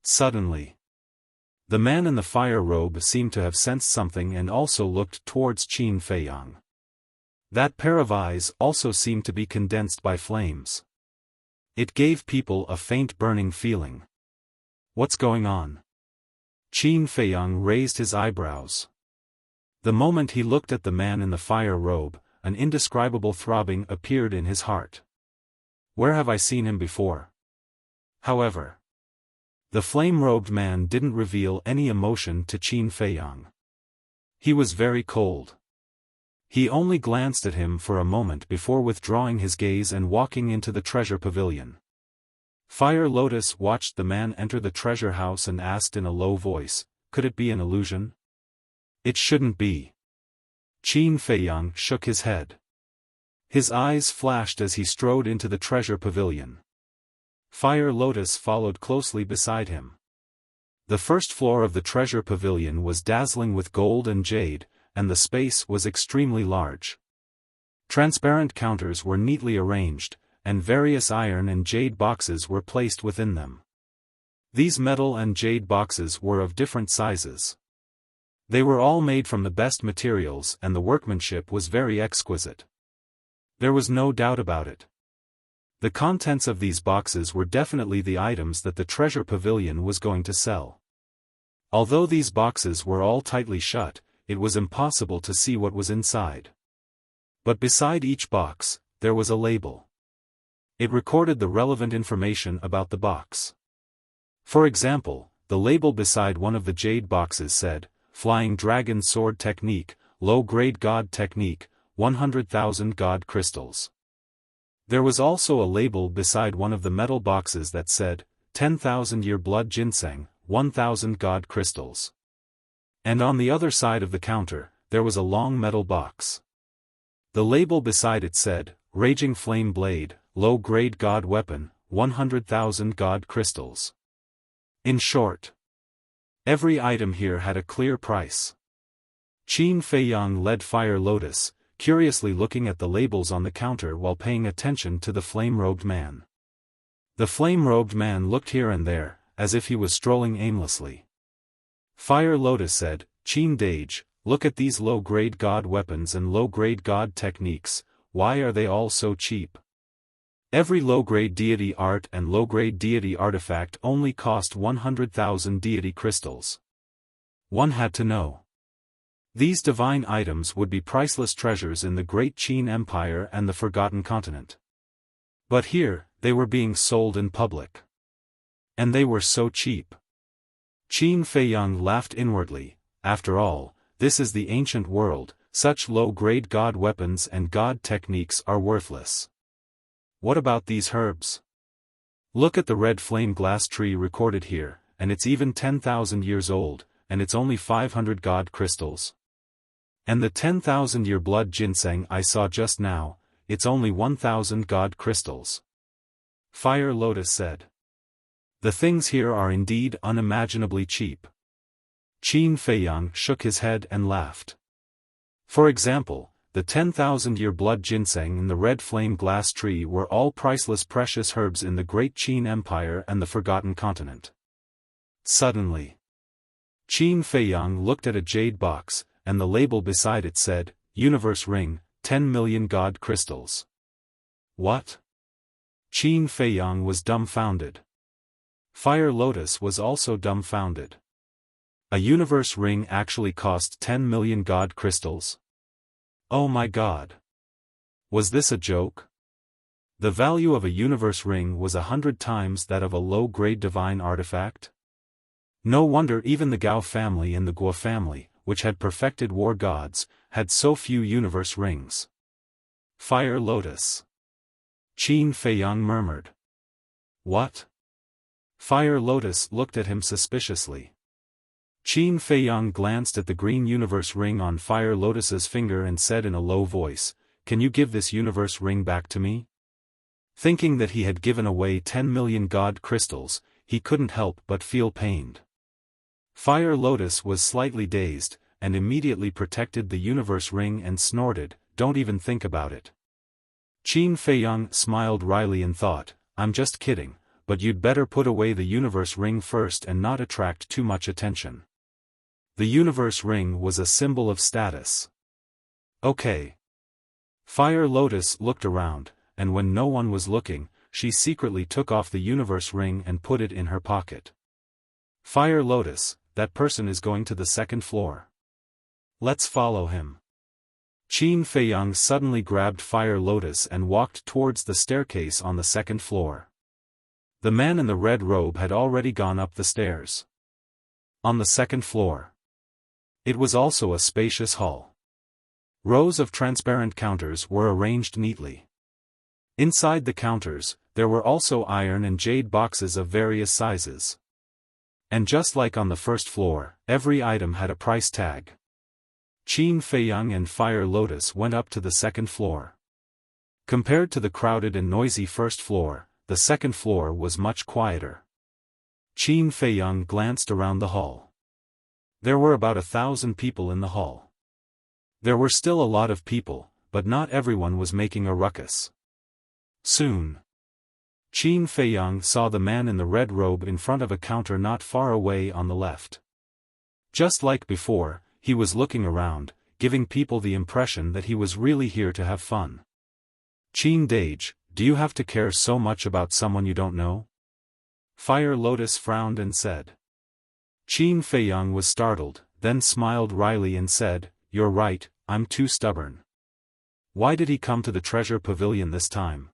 Suddenly, the man in the fire robe seemed to have sensed something and also looked towards Qin Feiyang. That pair of eyes also seemed to be condensed by flames. It gave people a faint burning feeling. What's going on? Qin Feiyang raised his eyebrows. The moment he looked at the man in the fire robe, an indescribable throbbing appeared in his heart. Where have I seen him before? However, the flame-robed man didn't reveal any emotion to Qin Feiyang. He was very cold. He only glanced at him for a moment before withdrawing his gaze and walking into the treasure pavilion. Fire Lotus watched the man enter the treasure house and asked in a low voice, could it be an illusion? It shouldn't be. Qin Feiyang shook his head. His eyes flashed as he strode into the treasure pavilion. Fire Lotus followed closely beside him. The first floor of the treasure pavilion was dazzling with gold and jade, and the space was extremely large. Transparent counters were neatly arranged, and various iron and jade boxes were placed within them. These metal and jade boxes were of different sizes. They were all made from the best materials and the workmanship was very exquisite. There was no doubt about it. The contents of these boxes were definitely the items that the treasure pavilion was going to sell. Although these boxes were all tightly shut, it was impossible to see what was inside. But beside each box, there was a label. It recorded the relevant information about the box. For example, the label beside one of the jade boxes said, Flying Dragon Sword Technique, Low-Grade God Technique, 100,000 God Crystals. There was also a label beside one of the metal boxes that said, 10,000-year blood ginseng, 1,000 god crystals. And on the other side of the counter, there was a long metal box. The label beside it said, Raging Flame Blade, Low-Grade God Weapon, 100,000 god crystals. In short, every item here had a clear price. Qin Feiyang led Fire Lotus, curiously looking at the labels on the counter while paying attention to the flame-robed man. The flame-robed man looked here and there, as if he was strolling aimlessly. Fire Lotus said, Qin Dage, look at these low-grade god weapons and low-grade god techniques, why are they all so cheap? Every low-grade deity art and low-grade deity artifact only cost 100,000 deity crystals. One had to know. These divine items would be priceless treasures in the great Qin Empire and the Forgotten Continent. But here, they were being sold in public. And they were so cheap. Qin Feiyang laughed inwardly. After all, this is the ancient world, such low-grade god weapons and god techniques are worthless. What about these herbs? Look at the red flame glass tree recorded here, and it's even 10,000 years old, and it's only 500 god crystals. And the 10,000-year blood ginseng I saw just now, it's only 1,000 god crystals. Fire Lotus said. The things here are indeed unimaginably cheap. Qin Feiyang shook his head and laughed. For example, the 10,000-year blood ginseng and the red flame glass tree were all priceless precious herbs in the great Qin Empire and the Forgotten Continent. Suddenly, Qin Feiyang looked at a jade box, and the label beside it said, Universe Ring, 10 million god crystals. What? Qin Feiyang was dumbfounded. Fire Lotus was also dumbfounded. A universe ring actually cost 10 million god crystals? Oh my god. Was this a joke? The value of a universe ring was 100 times that of a low-grade divine artifact? No wonder even the Gao family and the Guo family, which had perfected war gods, had so few universe rings. Fire Lotus. Qin Feiyang murmured. What? Fire Lotus looked at him suspiciously. Qin Feiyang glanced at the green universe ring on Fire Lotus's finger and said in a low voice, Can you give this universe ring back to me? Thinking that he had given away 10 million god crystals, he couldn't help but feel pained. Fire Lotus was slightly dazed, and immediately protected the universe ring and snorted, Don't even think about it. Qin Feiyang smiled wryly and thought, I'm just kidding, but you'd better put away the universe ring first and not attract too much attention. The universe ring was a symbol of status. Okay. Fire Lotus looked around, and when no one was looking, she secretly took off the universe ring and put it in her pocket. Fire Lotus, that person is going to the second floor. Let's follow him. Qin Feiyang suddenly grabbed Fire Lotus and walked towards the staircase on the second floor. The man in the red robe had already gone up the stairs. On the second floor. It was also a spacious hall. Rows of transparent counters were arranged neatly. Inside the counters, there were also iron and jade boxes of various sizes. And just like on the first floor, every item had a price tag. Qin Feiyang and Fire Lotus went up to the second floor. Compared to the crowded and noisy first floor, the second floor was much quieter. Qin Feiyang glanced around the hall. There were about 1,000 people in the hall. There were still a lot of people, but not everyone was making a ruckus. Soon, Qin Feiyang saw the man in the red robe in front of a counter not far away on the left. Just like before, he was looking around, giving people the impression that he was really here to have fun. Qin Dage, do you have to care so much about someone you don't know? Fire Lotus frowned and said. Qin Feiyang was startled, then smiled wryly and said, You're right, I'm too stubborn. Why did he come to the treasure pavilion this time?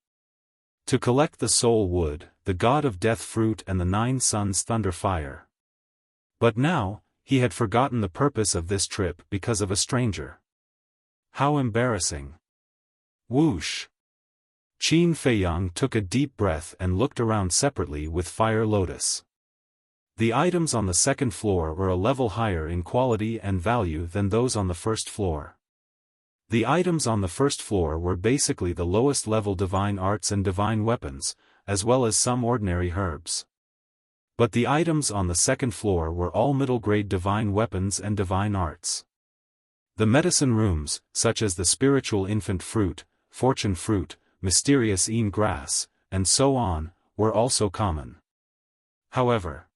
To collect the soul wood, the god of death fruit and the 9 suns thunder fire. But now, he had forgotten the purpose of this trip because of a stranger. How embarrassing. Whoosh. Qin Feiyang took a deep breath and looked around separately with Fire Lotus. The items on the second floor were a level higher in quality and value than those on the first floor. The items on the first floor were basically the lowest level divine arts and divine weapons, as well as some ordinary herbs. But the items on the second floor were all middle-grade divine weapons and divine arts. The medicine rooms, such as the spiritual infant fruit, fortune fruit, mysterious een grass, and so on, were also common. However,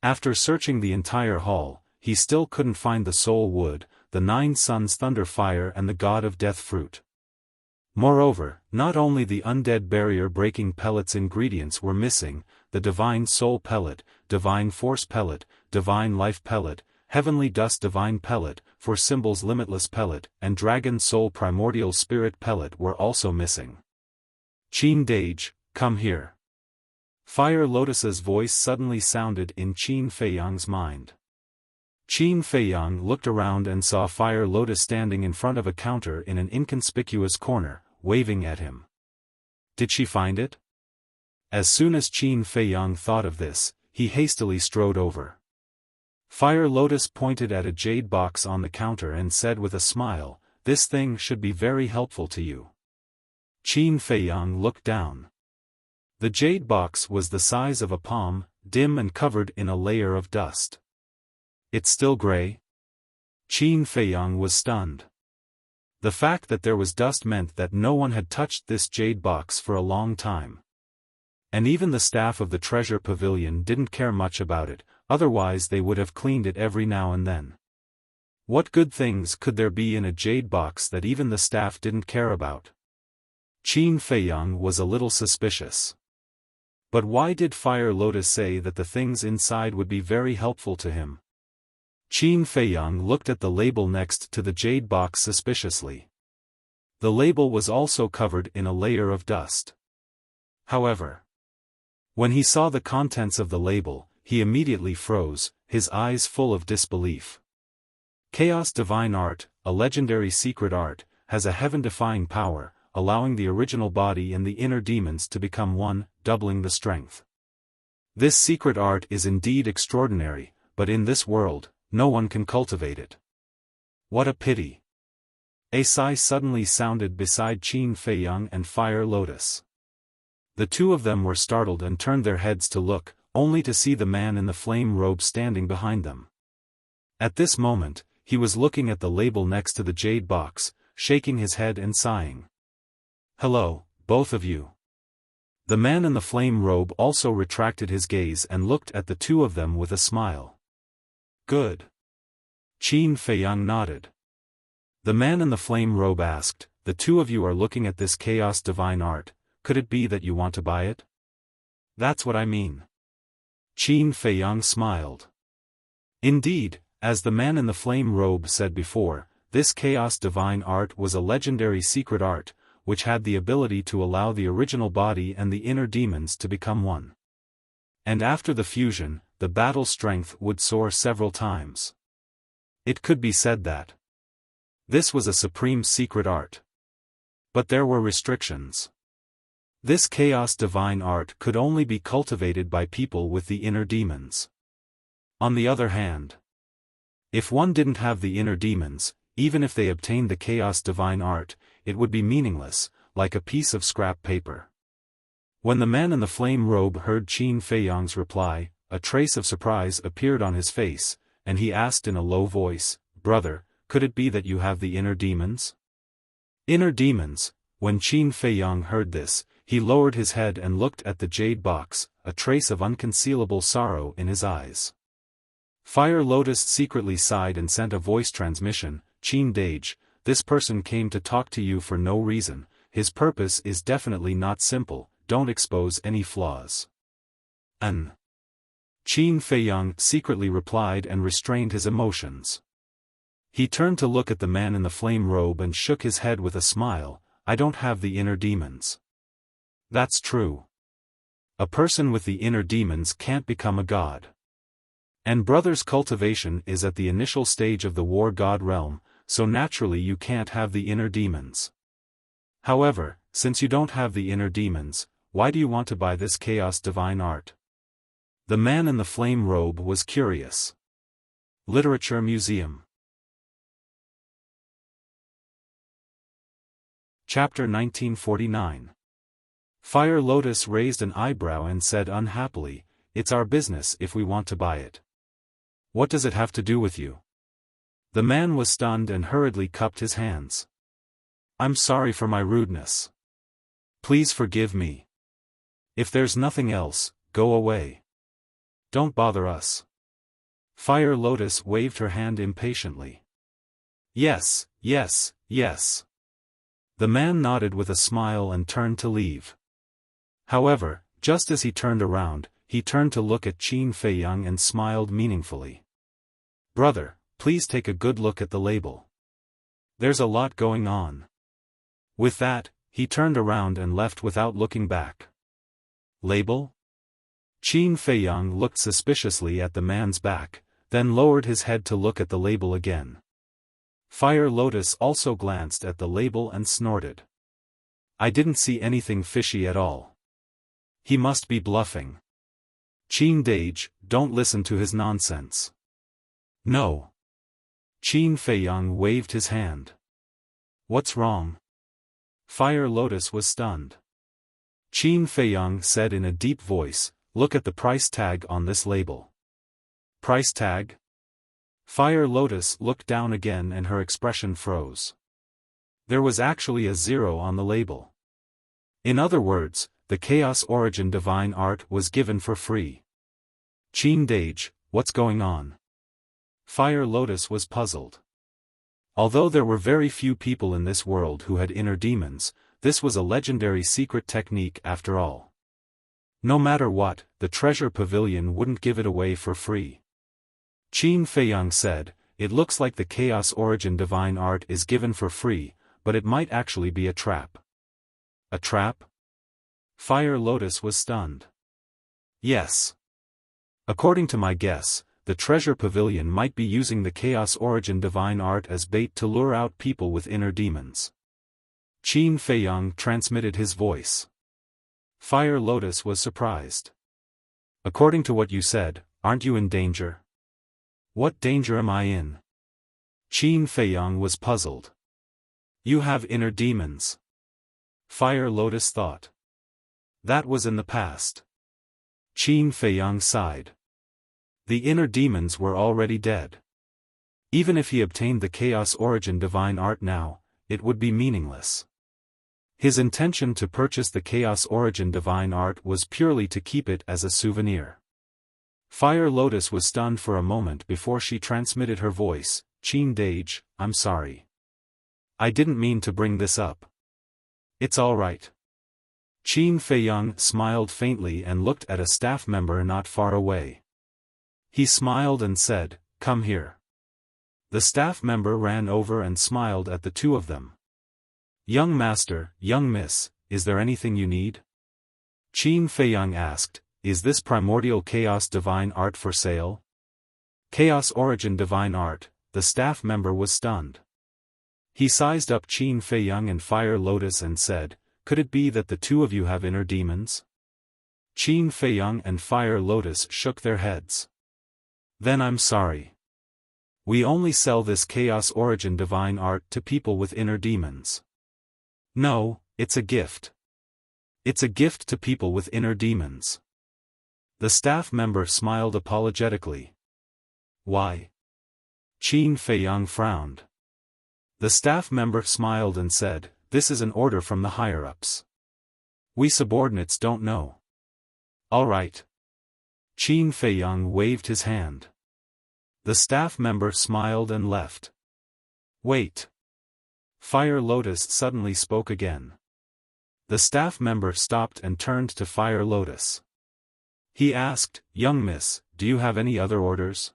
after searching the entire hall, he still couldn't find the soul wood, the 9 suns thunder fire and the god of death fruit. Moreover, not only the undead barrier-breaking pellets ingredients were missing, the divine soul pellet, divine force pellet, divine life pellet, heavenly dust divine pellet, for symbols limitless pellet, and dragon soul primordial spirit pellet were also missing. Qin Dage, come here. Fire Lotus's voice suddenly sounded in Qin Feiyang's mind. Qin Feiyang looked around and saw Fire Lotus standing in front of a counter in an inconspicuous corner, waving at him. Did she find it? As soon as Qin Feiyang thought of this, he hastily strode over. Fire Lotus pointed at a jade box on the counter and said with a smile, "This thing should be very helpful to you." Qin Feiyang looked down. The jade box was the size of a palm, dim and covered in a layer of dust. It's still gray? Qin Feiyang was stunned. The fact that there was dust meant that no one had touched this jade box for a long time. And even the staff of the treasure pavilion didn't care much about it, otherwise they would have cleaned it every now and then. What good things could there be in a jade box that even the staff didn't care about? Qin Feiyang was a little suspicious. But why did Fire Lotus say that the things inside would be very helpful to him? Qin Feiyang looked at the label next to the jade box suspiciously. The label was also covered in a layer of dust. However, when he saw the contents of the label, he immediately froze, his eyes full of disbelief. Chaos Divine Art, a legendary secret art, has a heaven-defying power, allowing the original body and the inner demons to become one, doubling the strength. This secret art is indeed extraordinary, but in this world, no one can cultivate it. What a pity. A sigh suddenly sounded beside Qin Feiyang and Fire Lotus. The two of them were startled and turned their heads to look, only to see the man in the flame robe standing behind them. At this moment, he was looking at the label next to the jade box, shaking his head and sighing. "Hello, both of you." The man in the flame robe also retracted his gaze and looked at the two of them with a smile. "Good." Qin Feiyang nodded. The man in the flame robe asked, "The two of you are looking at this chaos divine art, could it be that you want to buy it?" "That's what I mean." Qin Feiyang smiled. Indeed, as the man in the flame robe said before, this chaos divine art was a legendary secret art, which had the ability to allow the original body and the inner demons to become one. And after the fusion, the battle strength would soar several times. It could be said that this was a supreme secret art. But there were restrictions. This chaos divine art could only be cultivated by people with the inner demons. On the other hand, if one didn't have the inner demons, even if they obtained the chaos divine art, it would be meaningless, like a piece of scrap paper. When the man in the flame robe heard Qin Feiyang's reply, a trace of surprise appeared on his face, and he asked in a low voice, "Brother, could it be that you have the inner demons?" Inner demons. When Qin Feiyang heard this, he lowered his head and looked at the jade box, a trace of unconcealable sorrow in his eyes. Fire Lotus secretly sighed and sent a voice transmission, "Qin Dage, this person came to talk to you for no reason, his purpose is definitely not simple, don't expose any flaws." Qin Feiyang secretly replied and restrained his emotions. He turned to look at the man in the flame robe and shook his head with a smile, "I don't have the inner demons." That's true. A person with the inner demons can't become a god. And brother's cultivation is at the initial stage of the war god realm, so naturally you can't have the inner demons. However, since you don't have the inner demons, why do you want to buy this chaos divine art? The man in the flame robe was curious. Literature Museum. Chapter 1949. Fire Lotus raised an eyebrow and said unhappily, "It's our business if we want to buy it. What does it have to do with you?" The man was stunned and hurriedly cupped his hands. "I'm sorry for my rudeness. Please forgive me. If there's nothing else, go away. Don't bother us." Fire Lotus waved her hand impatiently. "Yes, yes, yes." The man nodded with a smile and turned to leave. However, just as he turned around, he turned to look at Qin Feiyang and smiled meaningfully. "Brother, please take a good look at the label. There's a lot going on." With that, he turned around and left without looking back. Label? Qin Feiyang looked suspiciously at the man's back, then lowered his head to look at the label again. Fire Lotus also glanced at the label and snorted. "I didn't see anything fishy at all. He must be bluffing. Qin Dage, don't listen to his nonsense." "No." Qin Feiyang waved his hand. "What's wrong?" Fire Lotus was stunned. Qin Feiyang said in a deep voice, "Look at the price tag on this label." "Price tag?" Fire Lotus looked down again and her expression froze. There was actually a 0 on the label. In other words, the Chaos Origin Divine Art was given for free. "Qin Dage, what's going on?" Fire Lotus was puzzled. Although there were very few people in this world who had inner demons, this was a legendary secret technique after all. No matter what, the treasure pavilion wouldn't give it away for free. Qin Feiyang said, "It looks like the Chaos Origin Divine Art is given for free, but it might actually be a trap." "A trap?" Fire Lotus was stunned. "Yes. According to my guess, the treasure pavilion might be using the Chaos Origin Divine Art as bait to lure out people with inner demons." Qin Feiyang transmitted his voice. Fire Lotus was surprised. "According to what you said, aren't you in danger?" "What danger am I in?" Qin Feiyang was puzzled. "You have inner demons." Fire Lotus thought. That was in the past. Qin Feiyang sighed. The inner demons were already dead. Even if he obtained the Chaos Origin Divine Art now, it would be meaningless. His intention to purchase the Chaos Origin Divine Art was purely to keep it as a souvenir. Fire Lotus was stunned for a moment before she transmitted her voice, "Qin Dage, I'm sorry. I didn't mean to bring this up." "It's all right." Qin Feiyang smiled faintly and looked at a staff member not far away. He smiled and said, "Come here." The staff member ran over and smiled at the two of them. "Young master, young miss, is there anything you need?" Qin Feiyang asked, "Is this primordial Chaos Divine Art for sale?" Chaos Origin Divine Art, the staff member was stunned. He sized up Qin Feiyang and Fire Lotus and said, "Could it be that the two of you have inner demons?" Qin Feiyang and Fire Lotus shook their heads. "Then I'm sorry. We only sell this Chaos Origin Divine Art to people with inner demons." "No, it's a gift. It's a gift to people with inner demons." The staff member smiled apologetically. "Why?" Qin Feiyang frowned. The staff member smiled and said, "This is an order from the higher-ups. We subordinates don't know." "All right." Qin Feiyang waved his hand. The staff member smiled and left. "Wait." Fire Lotus suddenly spoke again. The staff member stopped and turned to Fire Lotus. He asked, "Young miss, do you have any other orders?"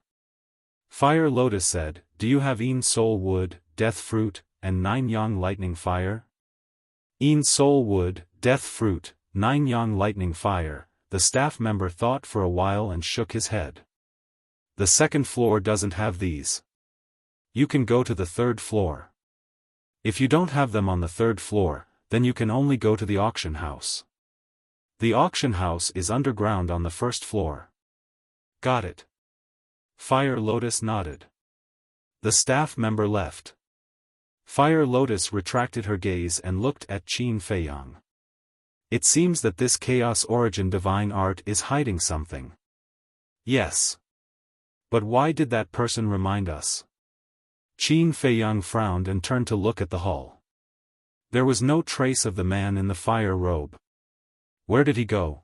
Fire Lotus said, "Do you have Een Soul Wood, Death Fruit, and 9 Yang Lightning Fire?" Een Soul Wood, Death Fruit, 9 Yang Lightning Fire. The staff member thought for a while and shook his head. "The second floor doesn't have these. You can go to the third floor. If you don't have them on the third floor, then you can only go to the auction house. The auction house is underground on the first floor. Got it. Fire Lotus nodded. The staff member left. Fire Lotus retracted her gaze and looked at Qin Feiyang. It seems that this chaos origin divine art is hiding something. Yes. But why did that person remind us? Qin Feiyang frowned and turned to look at the hall. There was no trace of the man in the fire robe. Where did he go?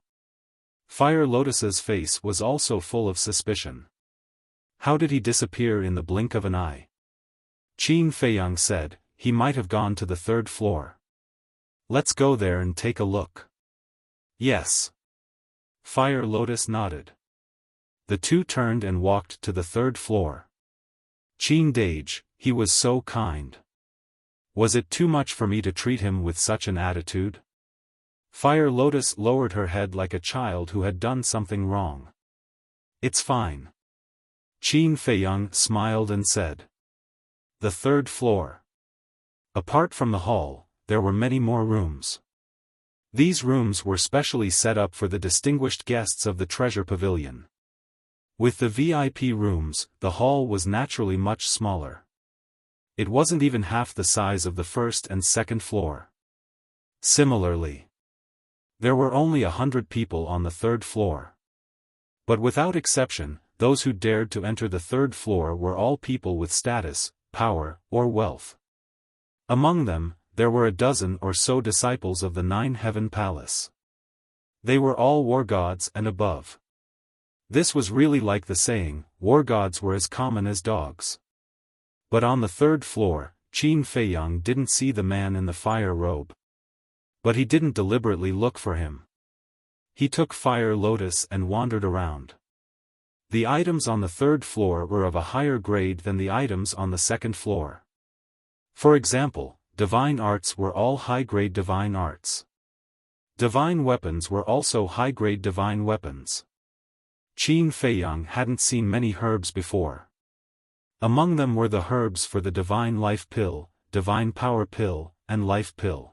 Fire Lotus's face was also full of suspicion. How did he disappear in the blink of an eye? Qin Feiyang said, he might have gone to the third floor. Let's go there and take a look. Yes. Fire Lotus nodded. The two turned and walked to the third floor. Qin Dage, he was so kind. Was it too much for me to treat him with such an attitude? Fire Lotus lowered her head like a child who had done something wrong. It's fine. Qin Feiyang smiled and said. The third floor. Apart from the hall, there were many more rooms. These rooms were specially set up for the distinguished guests of the treasure pavilion. With the VIP rooms, the hall was naturally much smaller. It wasn't even half the size of the first and second floor. Similarly, there were only 100 people on the third floor. But without exception, those who dared to enter the third floor were all people with status, power, or wealth. Among them, there were a dozen or so disciples of the Nine Heaven Palace. They were all war gods and above. This was really like the saying, war gods were as common as dogs. But on the third floor, Qin Feiyang didn't see the man in the fire robe. But he didn't deliberately look for him. He took Fire Lotus and wandered around. The items on the third floor were of a higher grade than the items on the second floor. For example, divine arts were all high-grade divine arts. Divine weapons were also high-grade divine weapons. Qin Feiyang hadn't seen many herbs before. Among them were the herbs for the divine life pill, divine power pill, and life pill.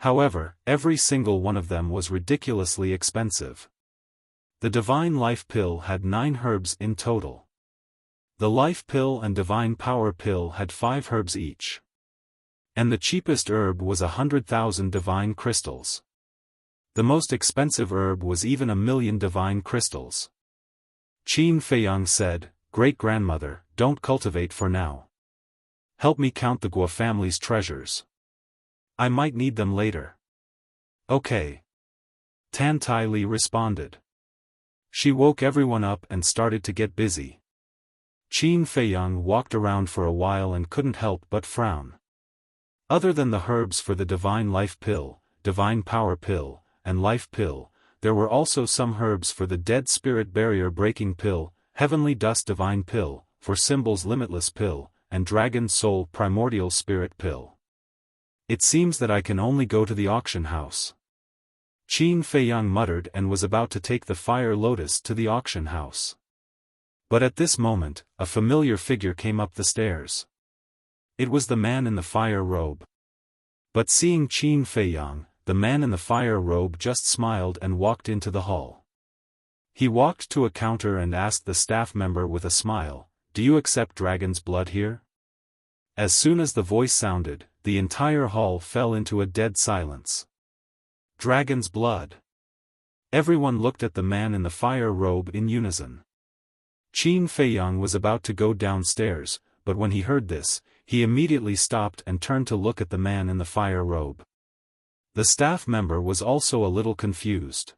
However, every single one of them was ridiculously expensive. The divine life pill had 9 herbs in total. The life pill and divine power pill had 5 herbs each. And the cheapest herb was 100,000 divine crystals. The most expensive herb was even 1,000,000 divine crystals. Qin Feiyang said, Great-grandmother, don't cultivate for now. Help me count the Guo family's treasures. I might need them later. Okay. Tan Tai Li responded. She woke everyone up and started to get busy. Qin Feiyang walked around for a while and couldn't help but frown. Other than the herbs for the divine life pill, divine power pill, and life pill, there were also some herbs for the dead spirit barrier breaking pill, heavenly dust divine pill, for symbols limitless pill, and dragon soul primordial spirit pill. It seems that I can only go to the auction house. Qin Feiyang muttered and was about to take the Fire Lotus to the auction house. But at this moment, a familiar figure came up the stairs. It was the man in the fire robe. But seeing Qin Feiyang, the man in the fire robe just smiled and walked into the hall. He walked to a counter and asked the staff member with a smile, "Do you accept dragon's blood here?" As soon as the voice sounded, the entire hall fell into a dead silence. Dragon's blood. Everyone looked at the man in the fire robe in unison. Qin Feiyang was about to go downstairs, but when he heard this, he immediately stopped and turned to look at the man in the fire robe. The staff member was also a little confused.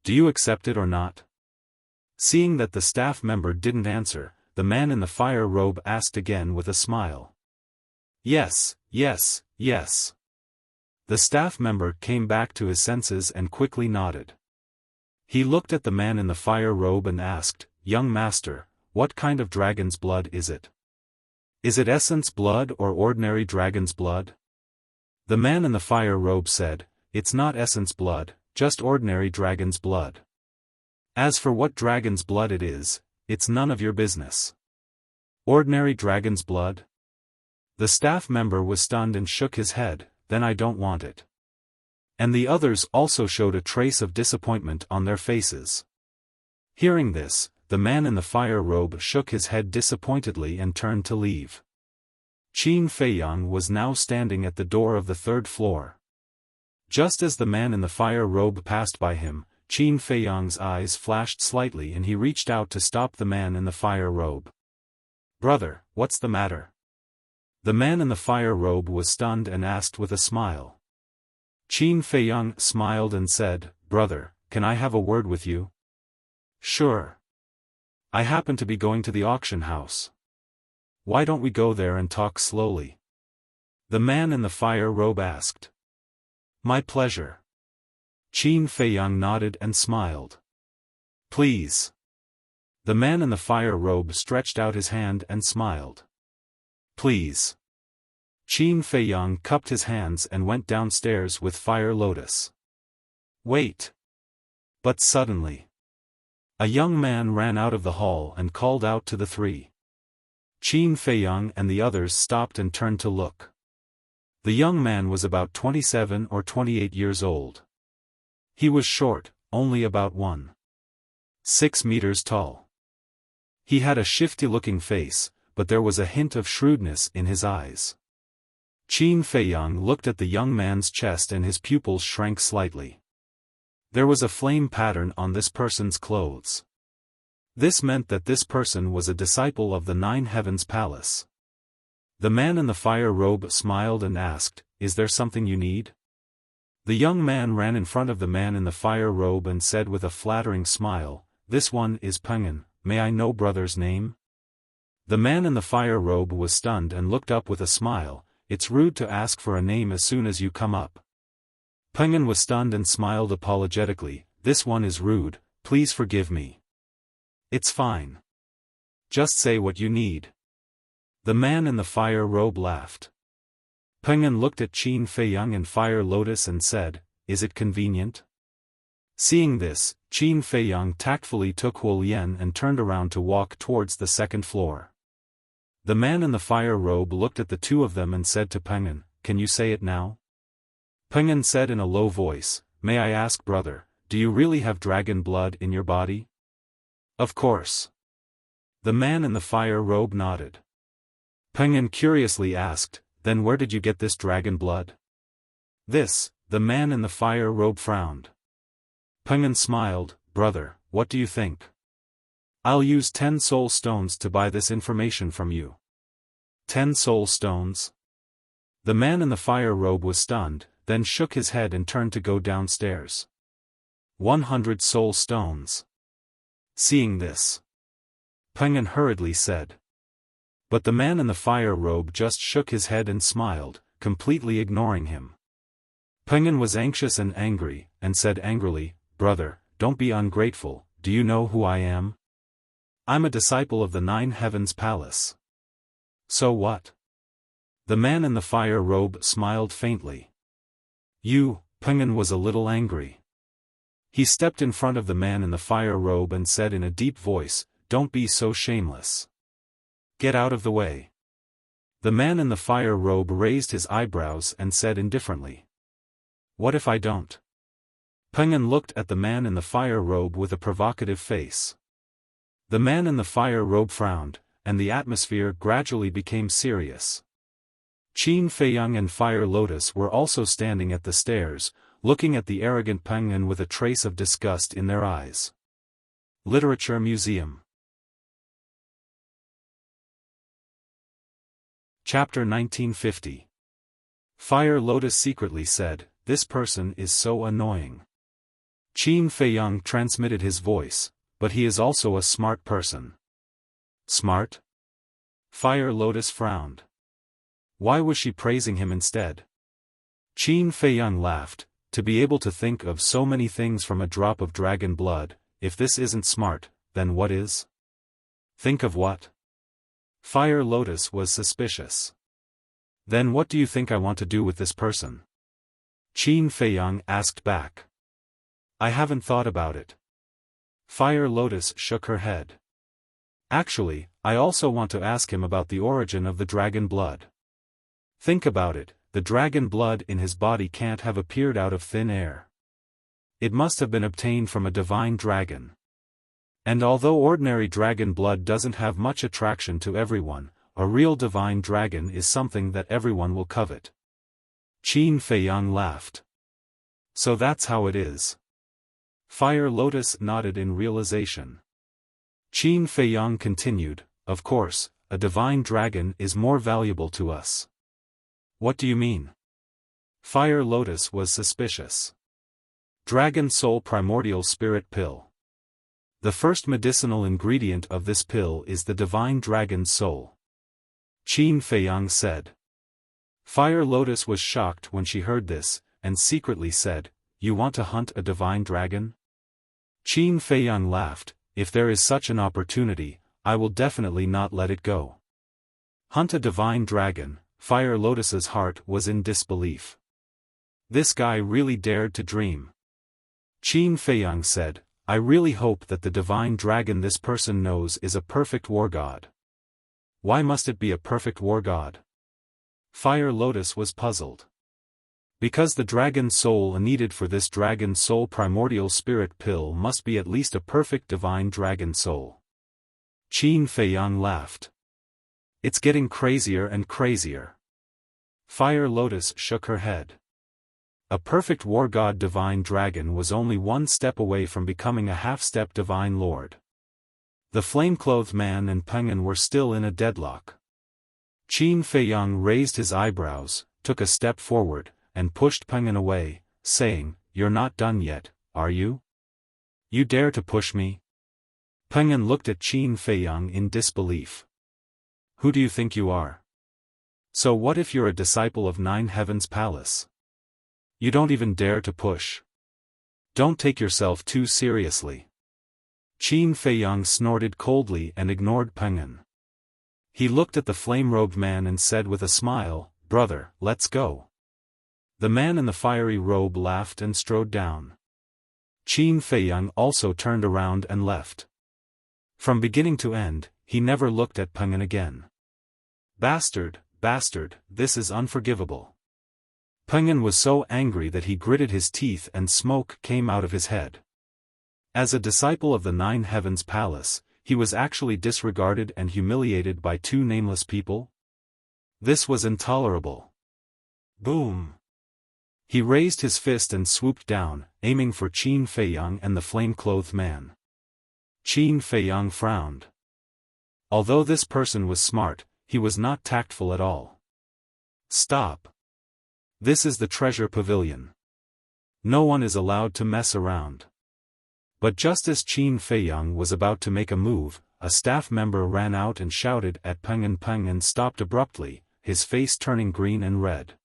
"Do you accept it or not?" Seeing that the staff member didn't answer, the man in the fire robe asked again with a smile. "Yes, yes, yes." The staff member came back to his senses and quickly nodded. He looked at the man in the fire robe and asked, "Young master, what kind of dragon's blood is it? Is it essence blood or ordinary dragon's blood?" The man in the fire robe said, "It's not essence blood, just ordinary dragon's blood. As for what dragon's blood it is, it's none of your business." "Ordinary dragon's blood?" The staff member was stunned and shook his head, then I don't want it. And the others also showed a trace of disappointment on their faces. Hearing this, the man in the fire robe shook his head disappointedly and turned to leave. Qin Feiyang was now standing at the door of the third floor. Just as the man in the fire robe passed by him, Qin Feiyang's eyes flashed slightly and he reached out to stop the man in the fire robe. "Brother, what's the matter?" The man in the fire robe was stunned and asked with a smile. Qin Feiyang smiled and said, "Brother, can I have a word with you?" "Sure. I happen to be going to the auction house. Why don't we go there and talk slowly?" The man in the fire robe asked. "My pleasure." Qin Feiyang nodded and smiled. "Please." The man in the fire robe stretched out his hand and smiled. "Please." Qin Feiyang cupped his hands and went downstairs with Fire Lotus. "Wait." But suddenly, a young man ran out of the hall and called out to the three. Qin Feiyang and the others stopped and turned to look. The young man was about 27 or 28 years old. He was short, only about 1.6 meters tall. He had a shifty-looking face, but there was a hint of shrewdness in his eyes. Qin Feiyang looked at the young man's chest and his pupils shrank slightly. There was a flame pattern on this person's clothes. This meant that this person was a disciple of the Nine Heavens Palace. The man in the fire robe smiled and asked, "Is there something you need?" The young man ran in front of the man in the fire robe and said with a flattering smile, "This one is Pengen, may I know brother's name?" The man in the fire robe was stunned and looked up with a smile. "It's rude to ask for a name as soon as you come up." Pengen was stunned and smiled apologetically. "This one is rude, please forgive me." "It's fine. Just say what you need." The man in the fire robe laughed. Pengen looked at Qin Feiyang and Fire Lotus and said, "Is it convenient?" Seeing this, Qin Feiyang tactfully took Huo Lian and turned around to walk towards the second floor. The man in the fire robe looked at the two of them and said to Pengen, "Can you say it now?" Pengen said in a low voice, "May I ask brother, do you really have dragon blood in your body?" "Of course." The man in the fire robe nodded. Pengen curiously asked, "Then where did you get this dragon blood?" The man in the fire robe frowned. Pengen smiled, "Brother, what do you think? I'll use 10 soul stones to buy this information from you." 10 soul stones? The man in the fire robe was stunned, then shook his head and turned to go downstairs. 100 soul stones. Seeing this, Pengen hurriedly said. But the man in the fire robe just shook his head and smiled, completely ignoring him. Pengen was anxious and angry, and said angrily, "Brother, don't be ungrateful, do you know who I am? I'm a disciple of the Nine Heavens Palace." "So what?" The man in the fire robe smiled faintly. Pengen was a little angry. He stepped in front of the man in the fire robe and said in a deep voice, "Don't be so shameless. Get out of the way." The man in the fire robe raised his eyebrows and said indifferently, "What if I don't?" Pengen looked at the man in the fire robe with a provocative face. The man in the fire robe frowned, and the atmosphere gradually became serious. Qin Feiyang and Fire Lotus were also standing at the stairs, looking at the arrogant Pengen with a trace of disgust in their eyes. Literature Museum. Chapter 1950. Fire Lotus secretly said, "This person is so annoying." Qin Feiyang transmitted his voice, "But he is also a smart person." "Smart?" Fire Lotus frowned. Why was she praising him instead? Qin Feiyang laughed, "To be able to think of so many things from a drop of dragon blood, if this isn't smart, then what is?" "Think of what?" Fire Lotus was suspicious. "Then what do you think I want to do with this person?" Qin Feiyang asked back. "I haven't thought about it." Fire Lotus shook her head. "Actually, I also want to ask him about the origin of the dragon blood. Think about it, the dragon blood in his body can't have appeared out of thin air. It must have been obtained from a divine dragon. And although ordinary dragon blood doesn't have much attraction to everyone, a real divine dragon is something that everyone will covet. Qin Feiyang laughed. So that's how it is. Fire Lotus nodded in realization. Qin Feiyang continued, of course, a divine dragon is more valuable to us. What do you mean? Fire Lotus was suspicious. Dragon Soul Primordial Spirit Pill. The first medicinal ingredient of this pill is the divine dragon's soul. Qin Feiyang said. Fire Lotus was shocked when she heard this, and secretly said, "You want to hunt a divine dragon?" Qin Feiyang laughed, "If there is such an opportunity, I will definitely not let it go." Hunt a divine dragon, Fire Lotus's heart was in disbelief. This guy really dared to dream. Qin Feiyang said, "I really hope that the divine dragon this person knows is a perfect war god." Why must it be a perfect war god? Fire Lotus was puzzled. Because the dragon soul needed for this dragon soul primordial spirit pill must be at least a perfect divine dragon soul. Qin Feiyang laughed. It's getting crazier and crazier. Fire Lotus shook her head. A perfect war god divine dragon was only one step away from becoming a half-step divine lord. The flame-clothed man and Penguin were still in a deadlock. Qin Feiyang raised his eyebrows, took a step forward, and pushed Penguin away, saying, "You're not done yet, are you? You dare to push me?" Penguin looked at Qin Feiyang in disbelief. "Who do you think you are? So what if you're a disciple of Nine Heavens Palace? You don't even dare to push. Don't take yourself too seriously." Qin Feiyang snorted coldly and ignored Penguin. He looked at the flame-robed man and said with a smile, "Brother, let's go." The man in the fiery robe laughed and strode down. Qin Feiyang also turned around and left. From beginning to end, he never looked at Penguin again. Bastard, bastard, this is unforgivable." Penguin was so angry that he gritted his teeth and smoke came out of his head. As a disciple of the Nine Heavens Palace, he was actually disregarded and humiliated by two nameless people? This was intolerable. Boom! He raised his fist and swooped down, aiming for Qin Feiyang and the flame-clothed man. Qin Feiyang frowned. Although this person was smart, he was not tactful at all. "Stop. This is the treasure pavilion. No one is allowed to mess around." But just as Qin Feiyang was about to make a move, a staff member ran out and shouted at Penguin. Penguin stopped abruptly, his face turning green and red.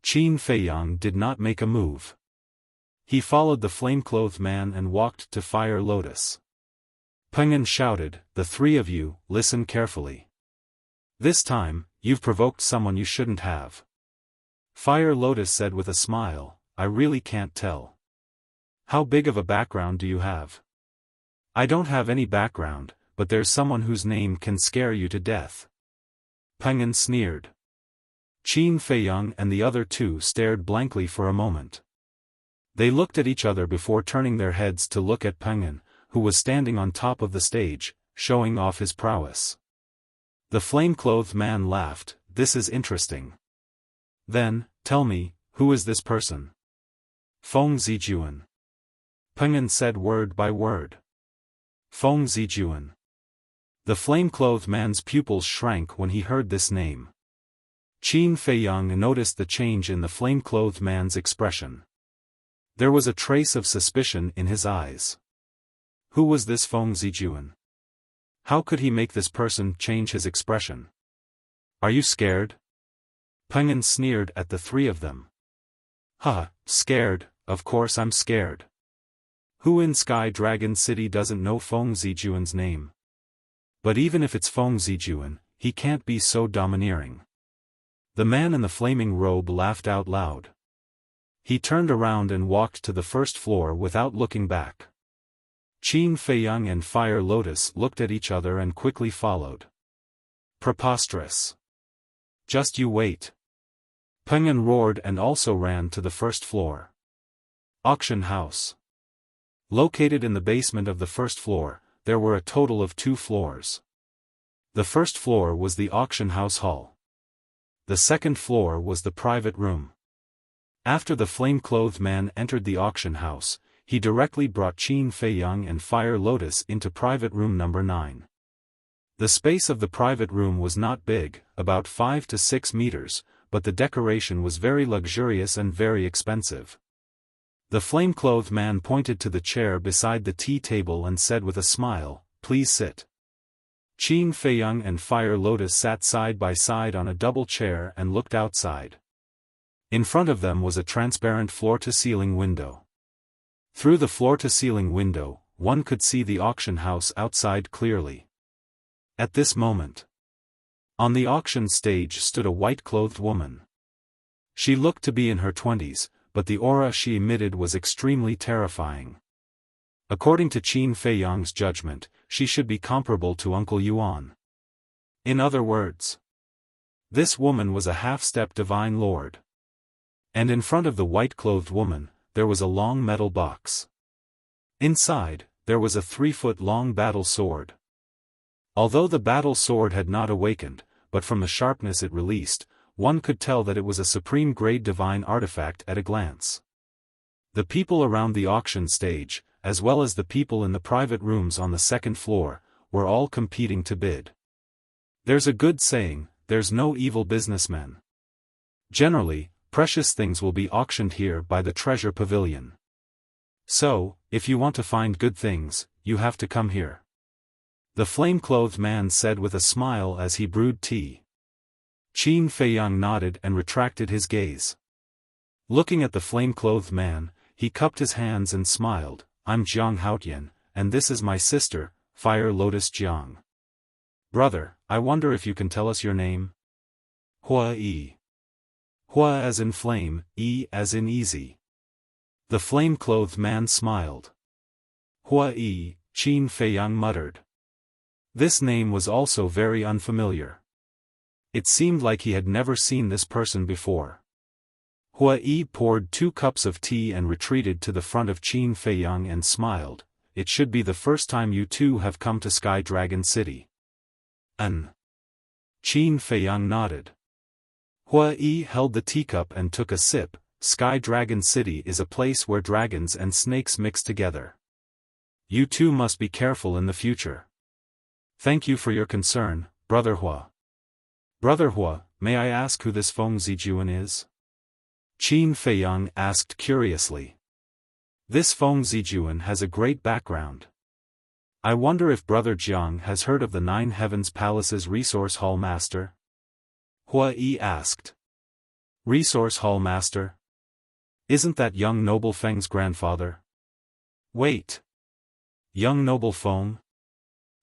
Qin Feiyang did not make a move. He followed the flame-clothed man and walked to Fire Lotus. Penguin shouted, "The three of you, listen carefully. This time, you've provoked someone you shouldn't have." Fire Lotus said with a smile, "I really can't tell. How big of a background do you have?" "I don't have any background, but there's someone whose name can scare you to death." Penguin sneered. Qin Feiyang and the other two stared blankly for a moment. They looked at each other before turning their heads to look at Penguin, who was standing on top of the stage, showing off his prowess. The flame-clothed man laughed, "This is interesting. Then, tell me, who is this person?" "Feng Zijuan." Penguin said word by word. Feng Zijuan. The flame-clothed man's pupils shrank when he heard this name. Qin Feiyang noticed the change in the flame-clothed man's expression. There was a trace of suspicion in his eyes. Who was this Feng Zijuan? How could he make this person change his expression? "Are you scared?" Penguin sneered at the three of them. "Huh, scared, of course I'm scared. Who in Sky Dragon City doesn't know Feng Zijuan's name? But even if it's Feng Zijuan, he can't be so domineering." The man in the flaming robe laughed out loud. He turned around and walked to the first floor without looking back. Qin Feiyang and Fire Lotus looked at each other and quickly followed. Preposterous. Just you wait. Peng roared and also ran to the first floor. Auction house. Located in the basement of the first floor, there were a total of 2 floors. The first floor was the auction house hall. The second floor was the private room. After the flame-clothed man entered the auction house, he directly brought Qin Feiyang and Fire Lotus into private room number 9. The space of the private room was not big, about 5 to 6 meters, but the decoration was very luxurious and very expensive. The flame-clothed man pointed to the chair beside the tea table and said with a smile, "Please sit." Qin Feiyang and Fire Lotus sat side by side on a double chair and looked outside. In front of them was a transparent floor-to-ceiling window. Through the floor-to-ceiling window, one could see the auction house outside clearly. At this moment, on the auction stage stood a white-clothed woman. She looked to be in her 20s, but the aura she emitted was extremely terrifying. According to Qin Feiyang's judgment, she should be comparable to Uncle Yuan. In other words, this woman was a half-step divine lord. And in front of the white-clothed woman, there was a long metal box. Inside, there was a 3-foot-long battle sword. Although the battle sword had not awakened, but from the sharpness it released, one could tell that it was a supreme-grade divine artifact at a glance. The people around the auction stage, as well as the people in the private rooms on the second floor, were all competing to bid. There's a good saying, there's no evil businessmen. Generally, precious things will be auctioned here by the treasure pavilion. So, if you want to find good things, you have to come here. The flame-clothed man said with a smile as he brewed tea. Qin Feiyang nodded and retracted his gaze. Looking at the flame-clothed man, he cupped his hands and smiled. "I'm Jiang Haotian, and this is my sister, Fire Lotus Jiang. Brother, I wonder if you can tell us your name?" "Hua Yi." Hua as in flame, Yi as in easy. The flame-clothed man smiled. "Hua Yi," Qin Feiyang muttered. This name was also very unfamiliar. It seemed like he had never seen this person before. Hua Yi poured 2 cups of tea and retreated to the front of Qin Feiyang and smiled. "It should be the first time you two have come to Sky Dragon City." Qin Feiyang nodded. Hua Yi held the teacup and took a sip. "Sky Dragon City is a place where dragons and snakes mix together. You two must be careful in the future. Thank you for your concern, Brother Hua." "Brother Hua, may I ask who this Feng Zijuan is?" Qin Feiyang asked curiously. "This Feng Zijuan has a great background. I wonder if Brother Jiang has heard of the 9 Heavens Palace's Resource Hall Master?" Hua Yi asked. "Resource Hall Master? Isn't that young noble Feng's grandfather?" "Wait. Young noble Feng?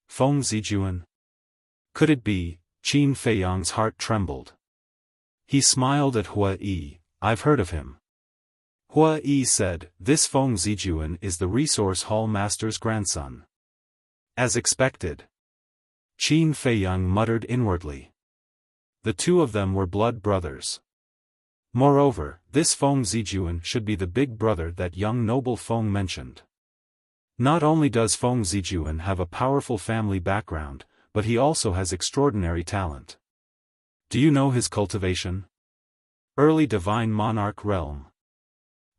Feng Zijuan? Could it be?" Qin Feiyang's heart trembled. He smiled at Hua Yi. "I've heard of him." Hua Yi said, "This Feng Zijuan is the Resource Hall Master's grandson." As expected. Qin Feiyang muttered inwardly. The two of them were blood brothers. Moreover, this Feng Zijuan should be the big brother that young noble Feng mentioned. Not only does Feng Zijuan have a powerful family background, but he also has extraordinary talent. Do you know his cultivation? Early Divine Monarch Realm.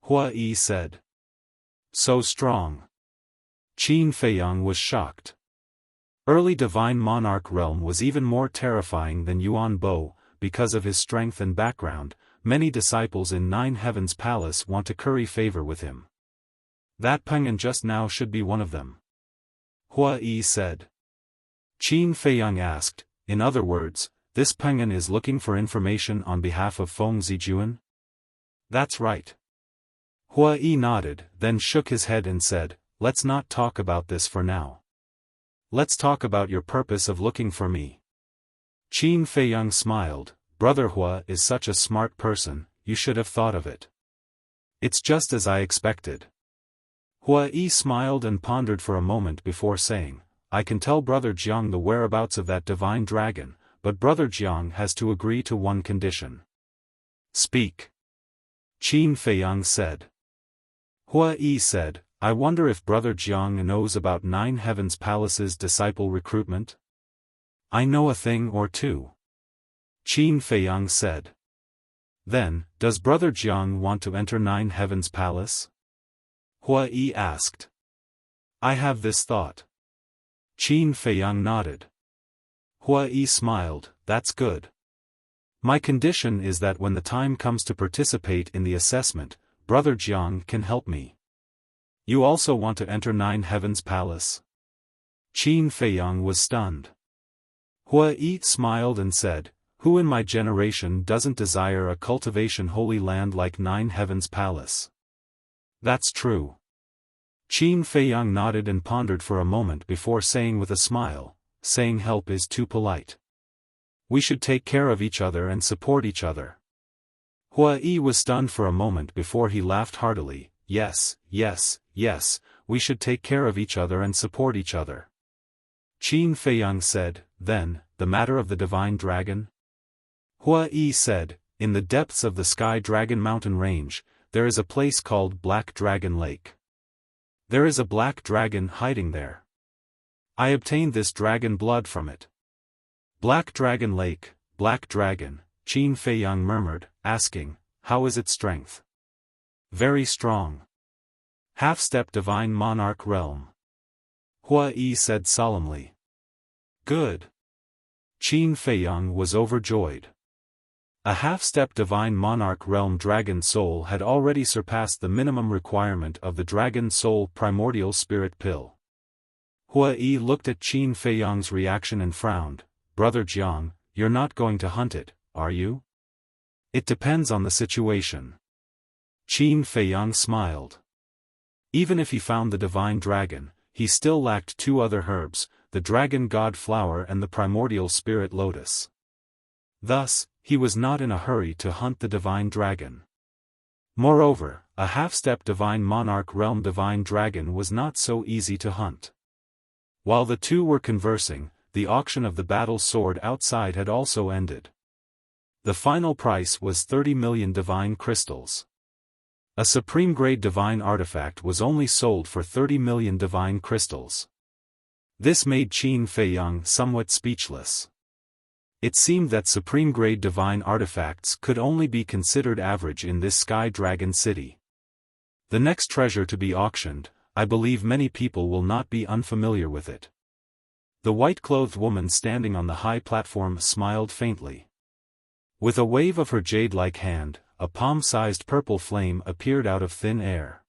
Hua Yi said. So strong. Qin Feiyang was shocked. Early Divine Monarch Realm was even more terrifying than Yuan Bo. Because of his strength and background, many disciples in 9 Heavens Palace want to curry favor with him. That Pengan just now should be one of them. Hua Yi said. Qin Feiyang asked, in other words, this Pengan is looking for information on behalf of Feng Zijuan? That's right. Hua Yi nodded, then shook his head and said, let's not talk about this for now. Let's talk about your purpose of looking for me. Qin Feiyang smiled. Brother Hua is such a smart person, you should have thought of it. It's just as I expected. Hua Yi smiled and pondered for a moment before saying, I can tell Brother Jiang the whereabouts of that divine dragon, but Brother Jiang has to agree to one condition. Speak. Qin Feiyang said. Hua Yi said, I wonder if Brother Jiang knows about Nine Heavens Palace's disciple recruitment? I know a thing or two. Qin Feiyang said. Then, does Brother Jiang want to enter Nine Heavens Palace? Hua Yi asked. I have this thought. Qin Feiyang nodded. Hua Yi smiled, that's good. My condition is that when the time comes to participate in the assessment, Brother Jiang can help me. You also want to enter Nine Heavens Palace? Qin Feiyang was stunned. Hua Yi smiled and said, who in my generation doesn't desire a cultivation holy land like Nine Heavens Palace? That's true. Qin Feiyang nodded and pondered for a moment before saying with a smile, saying help is too polite. We should take care of each other and support each other. Hua Yi was stunned for a moment before he laughed heartily, yes, yes, yes, we should take care of each other and support each other. Qin Feiyang said, then, the matter of the divine dragon? Hua Yi said, in the depths of the Sky Dragon Mountain Range, there is a place called Black Dragon Lake. There is a black dragon hiding there. I obtained this dragon blood from it. Black Dragon Lake, Black Dragon, Qin Feiyang murmured, asking, how is its strength? Very strong. Half-step divine monarch realm. Hua Yi said solemnly. Good. Qin Feiyang was overjoyed. A half-step divine monarch realm dragon soul had already surpassed the minimum requirement of the dragon soul primordial spirit pill. Hua Yi looked at Qin Feiyang's reaction and frowned. Brother Jiang, you're not going to hunt it, are you? It depends on the situation. Qin Feiyang smiled. Even if he found the divine dragon, he still lacked two other herbs, the dragon god flower and the primordial spirit lotus. Thus, he was not in a hurry to hunt the divine dragon. Moreover, a half-step divine monarch realm divine dragon was not so easy to hunt. While the two were conversing, the auction of the battle sword outside had also ended. The final price was 30 million divine crystals. A supreme-grade divine artifact was only sold for 30 million divine crystals. This made Qin Feiyang somewhat speechless. It seemed that supreme-grade divine artifacts could only be considered average in this Sky Dragon City. The next treasure to be auctioned, I believe many people will not be unfamiliar with it. The white-clothed woman standing on the high platform smiled faintly. With a wave of her jade-like hand, a palm-sized purple flame appeared out of thin air.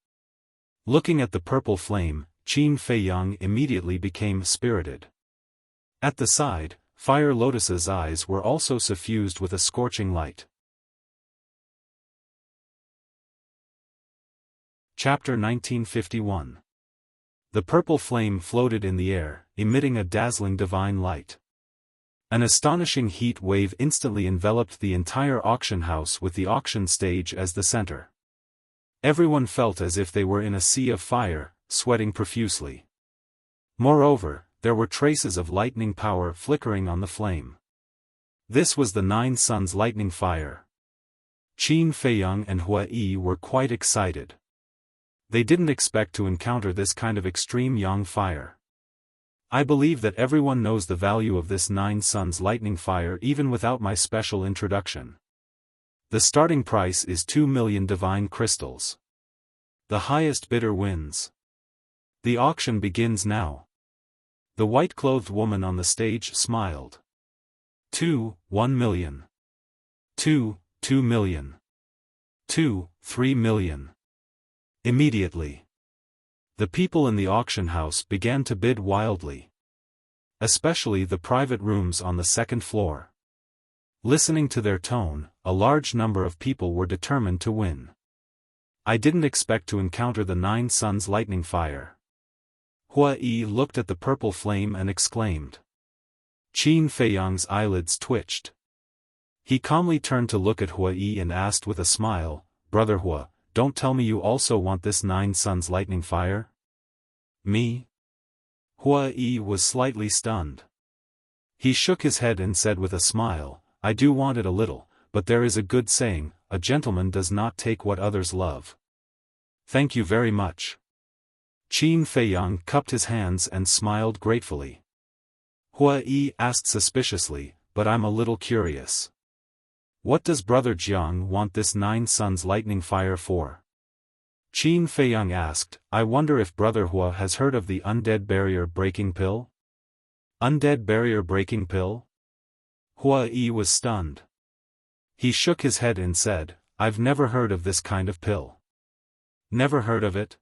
Looking at the purple flame, Qin Feiyang immediately became spirited. At the side, Fire Lotus's eyes were also suffused with a scorching light. Chapter 1951. The purple flame floated in the air, emitting a dazzling divine light. An astonishing heat wave instantly enveloped the entire auction house with the auction stage as the center. Everyone felt as if they were in a sea of fire, sweating profusely. Moreover, there were traces of lightning power flickering on the flame. This was the Nine Suns lightning fire. Qin Feiyang and Hua Yi were quite excited. They didn't expect to encounter this kind of extreme yang fire. I believe that everyone knows the value of this Nine Suns lightning fire even without my special introduction. The starting price is 2 million divine crystals. The highest bidder wins. The auction begins now. The white-clothed woman on the stage smiled. 1 million. 2 million. 3 million. Immediately, the people in the auction house began to bid wildly. Especially the private rooms on the second floor. Listening to their tone, a large number of people were determined to win. I didn't expect to encounter the Nine Suns lightning fire. Hua Yi looked at the purple flame and exclaimed. Qin Feiyang's eyelids twitched. He calmly turned to look at Hua Yi and asked with a smile, Brother Hua, don't tell me you also want this Nine Suns lightning fire? Me? Hua Yi was slightly stunned. He shook his head and said with a smile, I do want it a little, but there is a good saying, a gentleman does not take what others love. Thank you very much. Qin Feiyang cupped his hands and smiled gratefully. Hua Yi asked suspiciously, but I'm a little curious. What does Brother Jiang want this 9 suns lightning fire for? Qin Feiyang asked, I wonder if Brother Hua has heard of the undead barrier breaking pill? Undead barrier breaking pill? Hua Yi was stunned. He shook his head and said, I've never heard of this kind of pill. Never heard of it?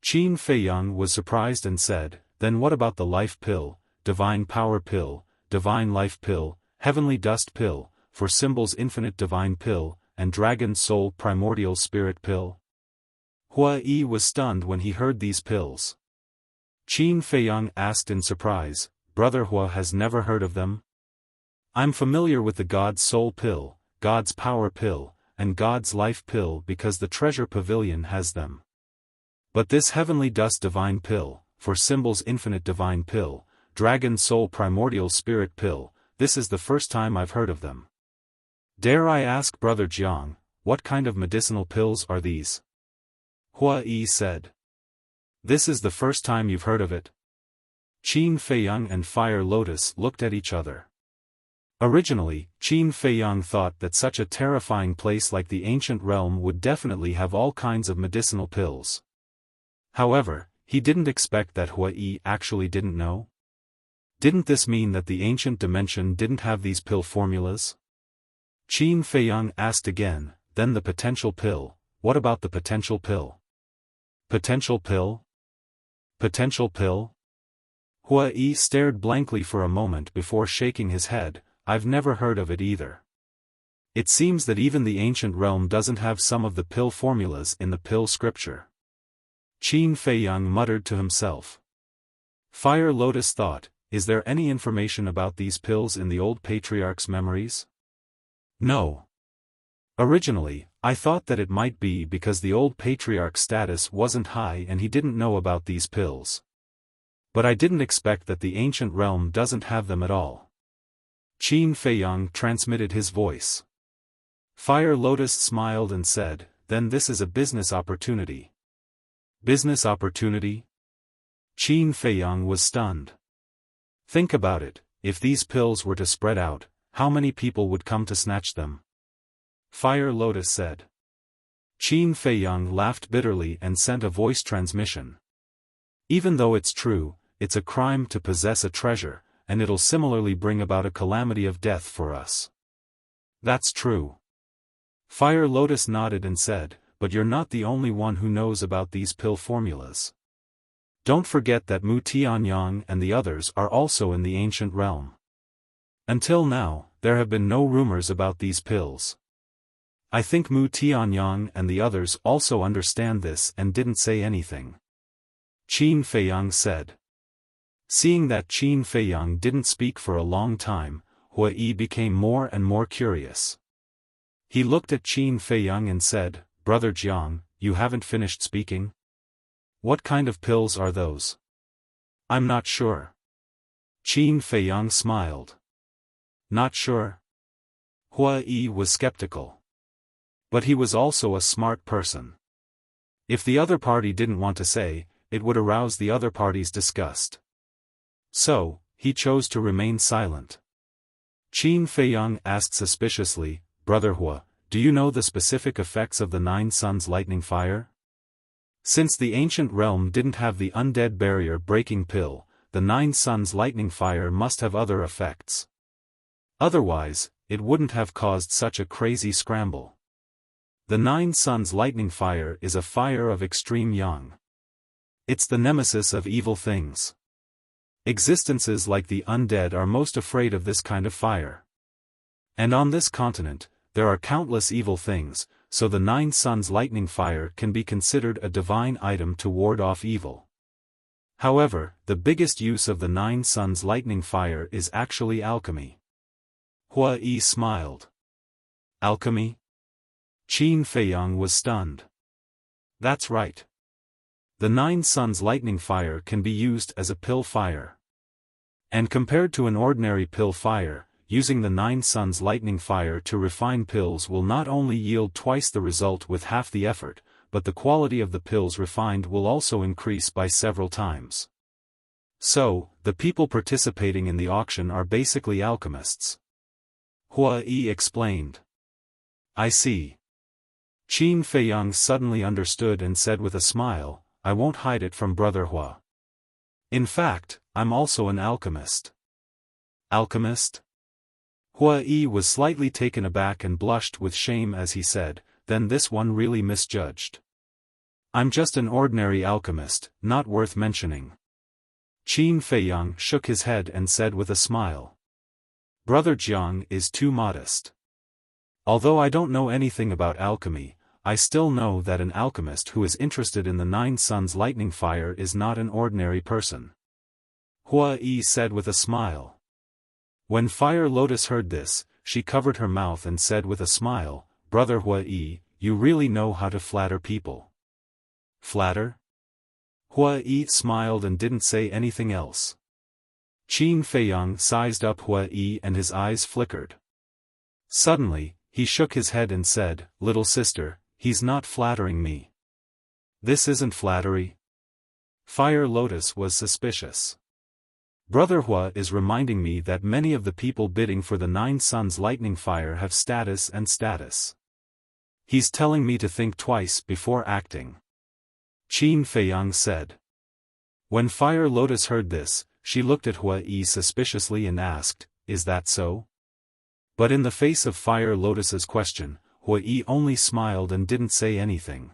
Qin Feiyang was surprised and said, then what about the life pill, divine power pill, divine life pill, heavenly dust pill, for symbols infinite divine pill, and dragon soul primordial spirit pill? Hua Yi was stunned when he heard these pills. Qin Feiyang asked in surprise, Brother Hua has never heard of them? I'm familiar with the God's soul pill, God's power pill, and God's life pill because the treasure pavilion has them. But this heavenly dust divine pill, for symbols infinite divine pill, dragon soul primordial spirit pill, this is the first time I've heard of them. Dare I ask Brother Jiang, what kind of medicinal pills are these? Hua Yi said. This is the first time you've heard of it? Qin Feiyang and Fire Lotus looked at each other. Originally, Qin Feiyang thought that such a terrifying place like the ancient realm would definitely have all kinds of medicinal pills. However, he didn't expect that Hua Yi actually didn't know. Didn't this mean that the ancient dimension didn't have these pill formulas? Qin Feiyang asked again, then the potential pill, what about the potential pill? Potential pill? Potential pill? Hua Yi stared blankly for a moment before shaking his head, I've never heard of it either. It seems that even the ancient realm doesn't have some of the pill formulas in the pill scripture. Qin Feiyang muttered to himself. Fire Lotus thought, is there any information about these pills in the old patriarch's memories? No. Originally, I thought that it might be because the old patriarch's status wasn't high and he didn't know about these pills. But I didn't expect that the ancient realm doesn't have them at all. Qin Feiyang transmitted his voice. Fire Lotus smiled and said, then this is a business opportunity. Business opportunity? Qin Feiyang was stunned. Think about it, if these pills were to spread out, how many people would come to snatch them? Fire Lotus said. Qin Feiyang laughed bitterly and sent a voice transmission. Even though it's true, it's a crime to possess a treasure, and it'll similarly bring about a calamity of death for us. That's true. Fire Lotus nodded and said, but you're not the only one who knows about these pill formulas. Don't forget that Mu Tianyang and the others are also in the ancient realm. Until now, there have been no rumors about these pills. I think Mu Tianyang and the others also understand this and didn't say anything. Qin Feiyang said. Seeing that Qin Feiyang didn't speak for a long time, Hua Yi became more and more curious. He looked at Qin Feiyang and said, Brother Jiang, you haven't finished speaking? What kind of pills are those? I'm not sure. Qin Feiyang smiled. Not sure? Hua Yi was skeptical. But he was also a smart person. If the other party didn't want to say, it would arouse the other party's disgust. So, he chose to remain silent. Qin Feiyang asked suspiciously, Brother Hua, do you know the specific effects of the 9 suns lightning fire? Since the ancient realm didn't have the undead barrier breaking pill, the 9 suns lightning fire must have other effects. Otherwise, it wouldn't have caused such a crazy scramble. The 9 suns lightning fire is a fire of extreme yang. It's the nemesis of evil things. Existences like the undead are most afraid of this kind of fire. And on this continent, there are countless evil things, so the 9 suns lightning fire can be considered a divine item to ward off evil. However, the biggest use of the 9 suns lightning fire is actually alchemy. Hua Yi smiled. Alchemy? Qin Feiyang was stunned. That's right. The 9 suns lightning fire can be used as a pill fire. And compared to an ordinary pill fire, using the 9 suns lightning fire to refine pills will not only yield twice the result with half the effort, but the quality of the pills refined will also increase by several times. So, the people participating in the auction are basically alchemists. Hua Yi explained. I see. Qin Feiyang suddenly understood and said with a smile, I won't hide it from Brother Hua. In fact, I'm also an alchemist. Alchemist? Hua Yi was slightly taken aback and blushed with shame as he said, then this one really misjudged. I'm just an ordinary alchemist, not worth mentioning. Qin Feiyang shook his head and said with a smile. Brother Jiang is too modest. Although I don't know anything about alchemy, I still know that an alchemist who is interested in the 9 suns lightning fire is not an ordinary person. Hua Yi said with a smile. When Fire Lotus heard this, she covered her mouth and said with a smile, Brother Hua Yi, you really know how to flatter people. Flatter? Hua Yi smiled and didn't say anything else. Qin Feiyang sized up Hua Yi and his eyes flickered. Suddenly, he shook his head and said, Little sister, he's not flattering me. This isn't flattery. Fire Lotus was suspicious. Brother Hua is reminding me that many of the people bidding for the 9 suns lightning fire have status and status. He's telling me to think twice before acting. Qin Feiyang said. When Fire Lotus heard this, she looked at Hua Yi suspiciously and asked, Is that so? But in the face of Fire Lotus's question, Hua Yi only smiled and didn't say anything.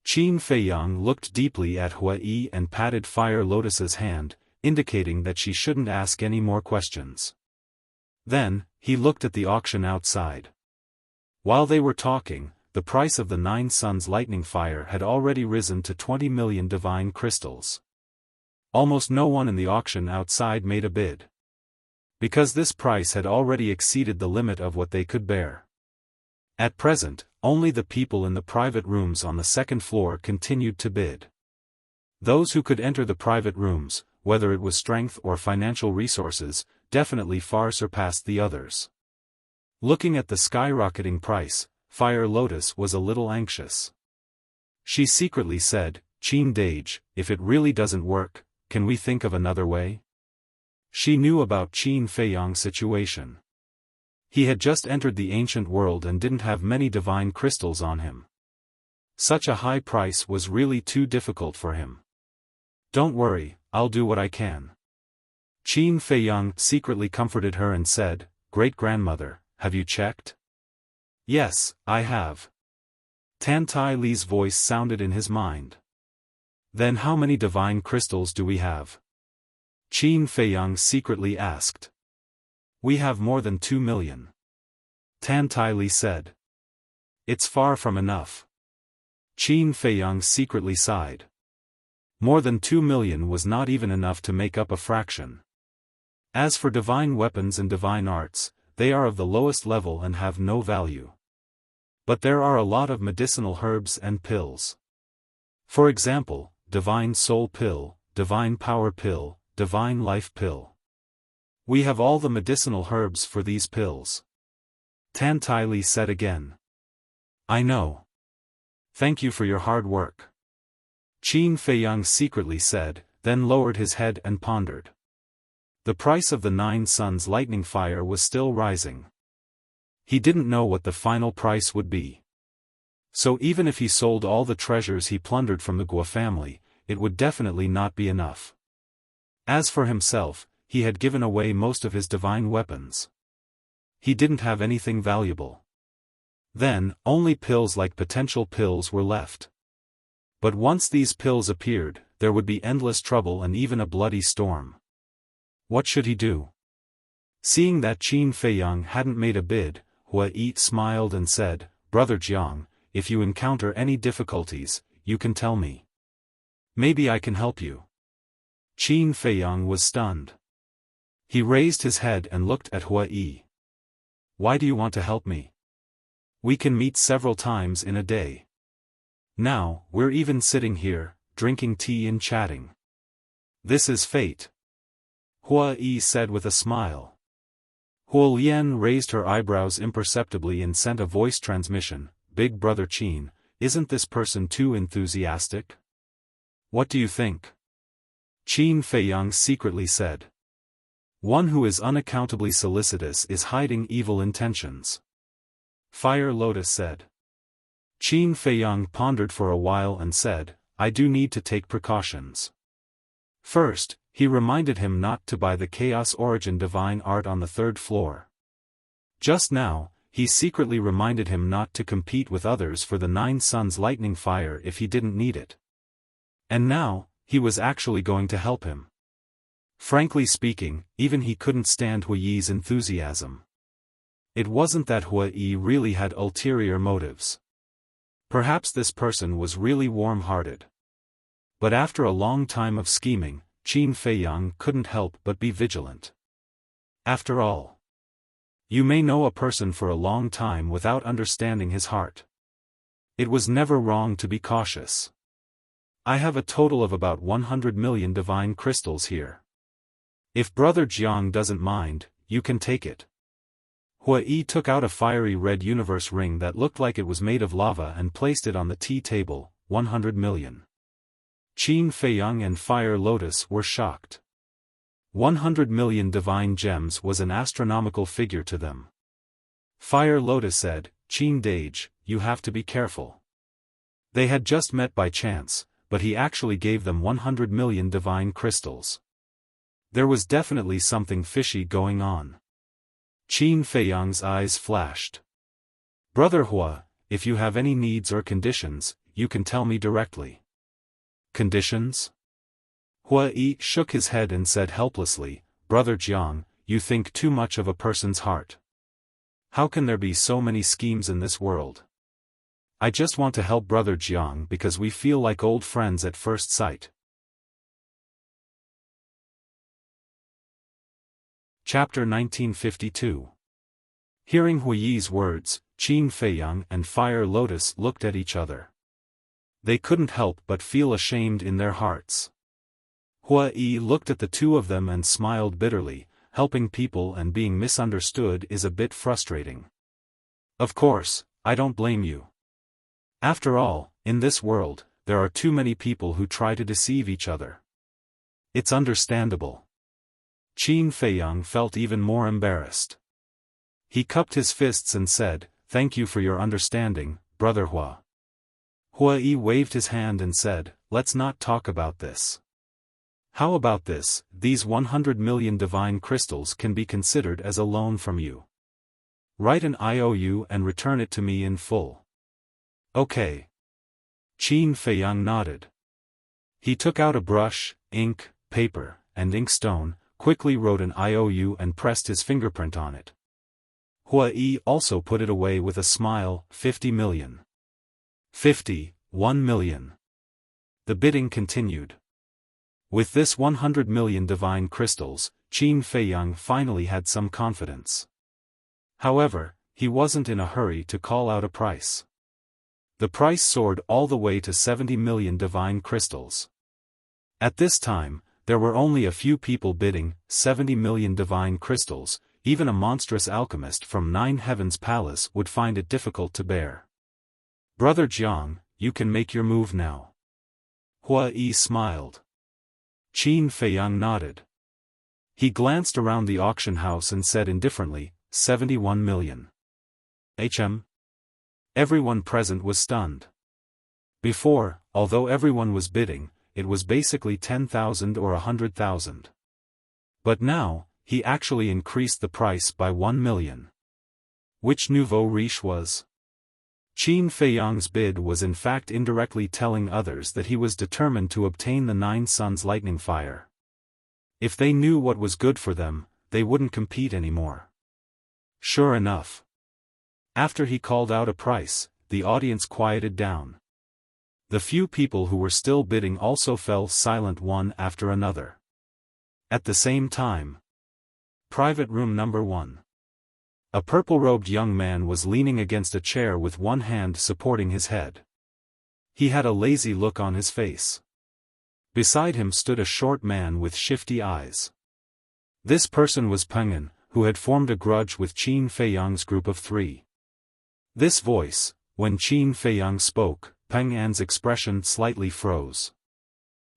Qin Feiyang looked deeply at Hua Yi and patted Fire Lotus's hand, indicating that she shouldn't ask any more questions. Then, he looked at the auction outside. While they were talking, the price of the 9 suns lightning fire had already risen to 20 million divine crystals. Almost no one in the auction outside made a bid. Because this price had already exceeded the limit of what they could bear. At present, only the people in the private rooms on the second floor continued to bid. Those who could enter the private rooms, whether it was strength or financial resources, definitely far surpassed the others. Looking at the skyrocketing price, Fire Lotus was a little anxious. She secretly said, Qin Dage, if it really doesn't work, can we think of another way? She knew about Qin Feiyang's situation. He had just entered the ancient world and didn't have many divine crystals on him. Such a high price was really too difficult for him. Don't worry, I'll do what I can. Qin Feiyang secretly comforted her and said, Great-grandmother, have you checked? Yes, I have. Tan Tai Li's voice sounded in his mind. Then how many divine crystals do we have? Qin Feiyang secretly asked. We have more than 2 million. Tan Tai Li said. It's far from enough. Qin Feiyang secretly sighed. More than 2 million was not even enough to make up a fraction. As for divine weapons and divine arts, they are of the lowest level and have no value. But there are a lot of medicinal herbs and pills. For example, divine soul pill, divine power pill, divine life pill. We have all the medicinal herbs for these pills. Tan Tai Li said again. I know. Thank you for your hard work. Qin Feiyang secretly said, then lowered his head and pondered. The price of the 9 suns lightning fire was still rising. He didn't know what the final price would be. So even if he sold all the treasures he plundered from the Guo family, it would definitely not be enough. As for himself, he had given away most of his divine weapons. He didn't have anything valuable. Then, only pills like potential pills were left. But once these pills appeared, there would be endless trouble and even a bloody storm. What should he do? Seeing that Qin Feiyang hadn't made a bid, Hua Yi smiled and said, Brother Jiang, if you encounter any difficulties, you can tell me. Maybe I can help you. Qin Feiyang was stunned. He raised his head and looked at Hua Yi. Why do you want to help me? We can meet several times in a day. Now, we're even sitting here, drinking tea and chatting. This is fate. Hua Yi said with a smile. Huo Lian raised her eyebrows imperceptibly and sent a voice transmission, "Big Brother Qin, isn't this person too enthusiastic? What do you think?" Qin Feiyang secretly said. "One who is unaccountably solicitous is hiding evil intentions." Fire Lotus said. Qin Feiyang pondered for a while and said, "I do need to take precautions." First, he reminded him not to buy the Chaos Origin Divine Art on the 3rd floor. Just now, he secretly reminded him not to compete with others for the 9 Suns Lightning Fire if he didn't need it. And now, he was actually going to help him. Frankly speaking, even he couldn't stand Hui Yi's enthusiasm. It wasn't that Hui Yi really had ulterior motives. Perhaps this person was really warm-hearted. But after a long time of scheming, Qin Feiyang couldn't help but be vigilant. After all, you may know a person for a long time without understanding his heart. It was never wrong to be cautious. I have a total of about 100 million divine crystals here. If Brother Jiang doesn't mind, you can take it. Hui Yi took out a fiery red universe ring that looked like it was made of lava and placed it on the tea table. 100 million. Qin Feiyang and Fire Lotus were shocked. 100 million divine gems was an astronomical figure to them. Fire Lotus said, "Qin Dage, you have to be careful." They had just met by chance, but he actually gave them 100 million divine crystals. There was definitely something fishy going on. Qin Feiyang's eyes flashed. "Brother Hua, if you have any needs or conditions, you can tell me directly." "Conditions?" Hui Yi shook his head and said helplessly, "Brother Jiang, you think too much of a person's heart. How can there be so many schemes in this world? I just want to help Brother Jiang because we feel like old friends at first sight." Chapter 1952. Hearing Hui Yi's words, Qin Feiyang and Fire Lotus looked at each other. They couldn't help but feel ashamed in their hearts. Hui Yi looked at the two of them and smiled bitterly. Helping people and being misunderstood is a bit frustrating. Of course, I don't blame you. After all, in this world, there are too many people who try to deceive each other. It's understandable. Qin Feiyang felt even more embarrassed. He cupped his fists and said, "Thank you for your understanding, Brother Hua." Hui Yi waved his hand and said, "Let's not talk about this. How about this? These 100 million divine crystals can be considered as a loan from you. Write an IOU and return it to me in full." "Okay." Qin Feiyang nodded. He took out a brush, ink, paper, and inkstone, quickly wrote an IOU and pressed his fingerprint on it. Hui Yi also put it away with a smile. 50 million. 50, 1 million. The bidding continued. With this 100 million divine crystals, Qin Feiyang finally had some confidence. However, he wasn't in a hurry to call out a price. The price soared all the way to 70 million divine crystals. At this time, there were only a few people bidding. 70 million divine crystals. Even a monstrous alchemist from 9 Heavens Palace would find it difficult to bear. "Brother Jiang, you can make your move now." Hui Yi smiled. Qin Feiyang nodded. He glanced around the auction house and said indifferently, 71 million. Everyone present was stunned. Before, although everyone was bidding, it was basically 10,000 or 100,000. But now, he actually increased the price by 1 million. Which nouveau riche was? Qin Feiyang's bid was in fact indirectly telling others that he was determined to obtain the 9 Suns Lightning Fire. If they knew what was good for them, they wouldn't compete anymore. Sure enough. After he called out a price, the audience quieted down. The few people who were still bidding also fell silent one after another. At the same time. Private room number 1. A purple-robed young man was leaning against a chair with one hand supporting his head. He had a lazy look on his face. Beside him stood a short man with shifty eyes. This person was Peng'an, who had formed a grudge with Qin Feiyang's group of 3. This voice, when Qin Feiyang spoke, Peng An's expression slightly froze.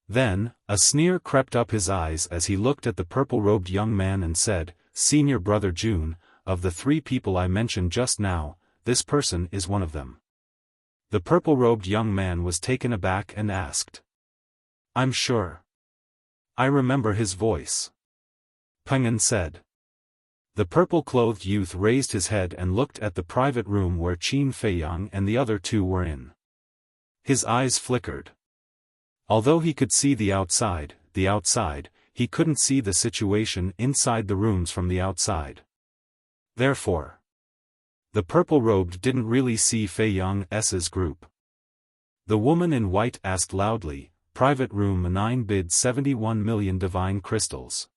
Then, a sneer crept up his eyes as he looked at the purple-robed young man and said, "Senior Brother Jun, of the 3 people I mentioned just now, this person is one of them." The purple-robed young man was taken aback and asked, "I'm sure. I remember his voice." Peng An said. The purple-clothed youth raised his head and looked at the private room where Qin Feiyang and the other 2 were in. His eyes flickered. Although he could see the outside, he couldn't see the situation inside the rooms from the outside. Therefore, the purple-robed didn't really see Feiyang's group. The woman in white asked loudly, "Private room 9 bid 71 million divine crystals.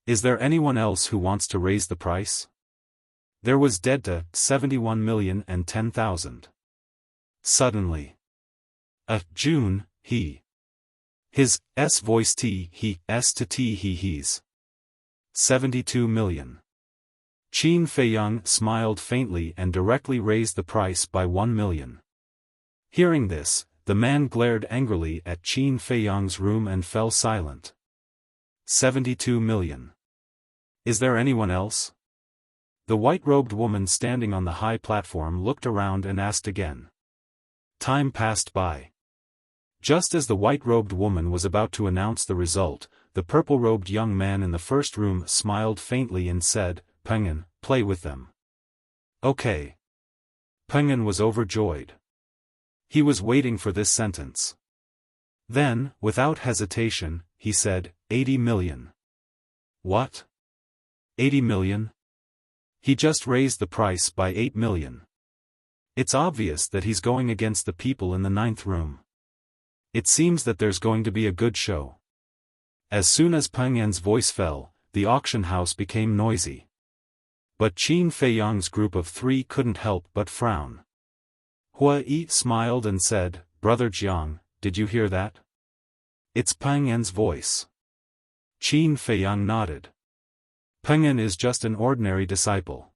Is there anyone else who wants to raise the price?" There was Delta 71,010,000. Suddenly, June, his voice he's 72 million. Qin Feiyang smiled faintly and directly raised the price by 1 million. Hearing this, the man glared angrily at Qin Feiyang's room and fell silent. 72 million. Is there anyone else? The white-robed woman standing on the high platform looked around and asked again. Time passed by. Just as the white-robed woman was about to announce the result, the purple-robed young man in the first room smiled faintly and said, "Peng An, play with them." Okay. Peng An was overjoyed. He was waiting for this sentence. Then, without hesitation, he said, 80 million. What? 80 million? He just raised the price by 8 million. It's obvious that he's going against the people in the 9th room. It seems that there's going to be a good show. As soon as Peng An's voice fell, the auction house became noisy. But Qin Feiyang's group of 3 couldn't help but frown. Hua Yi smiled and said, "Brother Jiang, did you hear that? It's Peng An's voice." Qin Feiyang nodded. Peng An is just an ordinary disciple.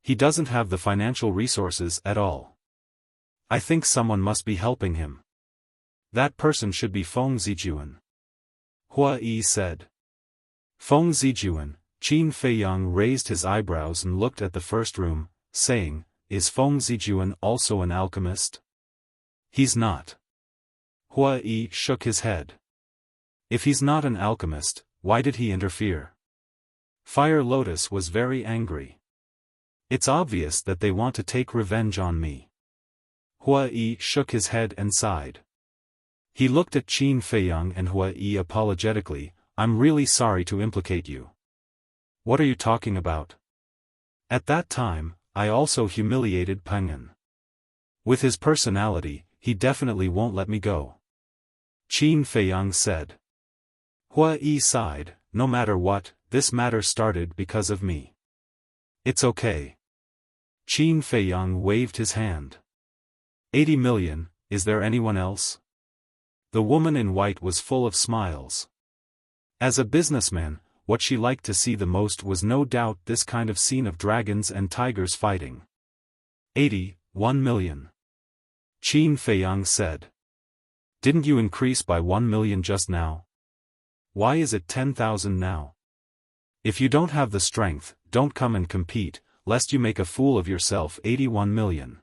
He doesn't have the financial resources at all. I think someone must be helping him. That person should be Feng Zijuan. Hua Yi said. Feng Zijuan. Qin Feiyang raised his eyebrows and looked at the first room, saying, "Is Feng Zijuan also an alchemist?" "He's not." Hua Yi shook his head. "If he's not an alchemist, why did he interfere?" Fire Lotus was very angry. "It's obvious that they want to take revenge on me." Hua Yi shook his head and sighed. He looked at Qin Feiyang and Hua Yi apologetically, "I'm really sorry to implicate you." "What are you talking about?" "At that time, I also humiliated Peng An. With his personality, he definitely won't let me go." Qin Feiyang said. Hua Yi sighed, "No matter what, this matter started because of me. It's okay." Qin Feiyang waved his hand. 80 million, is there anyone else? The woman in white was full of smiles. As a businessman, what she liked to see the most was no doubt this kind of scene of dragons and tigers fighting. 1 million. Qin Feiyang said. "Didn't you increase by 1 million just now? Why is it 10,000 now? If you don't have the strength, don't come and compete, lest you make a fool of yourself." 81 million.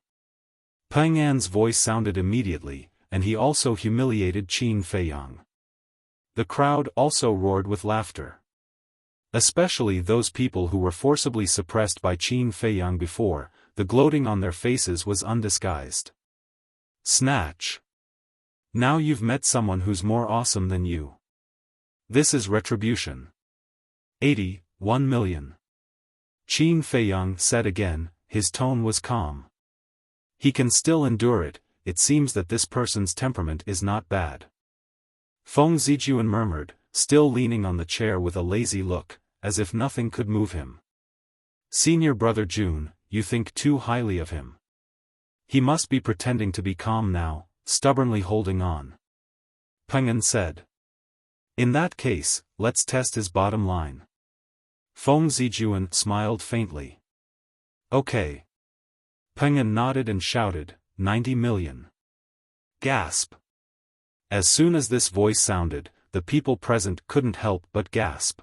Peng An's voice sounded immediately, and he also humiliated Qin Feiyang. The crowd also roared with laughter. Especially those people who were forcibly suppressed by Qin Feiyang before, the gloating on their faces was undisguised. Snatch. Now you've met someone who's more awesome than you. This is retribution. 1 million. Qin Feiyang said again, his tone was calm. He can still endure it, it seems that this person's temperament is not bad. Feng Zijuan murmured, still leaning on the chair with a lazy look, as if nothing could move him. "Senior Brother Jun, you think too highly of him. He must be pretending to be calm now, stubbornly holding on." Peng An said. "In that case, let's test his bottom line." Feng Zijuan smiled faintly. Okay. Peng'an nodded and shouted, 90 million. Gasp. As soon as this voice sounded, the people present couldn't help but gasp.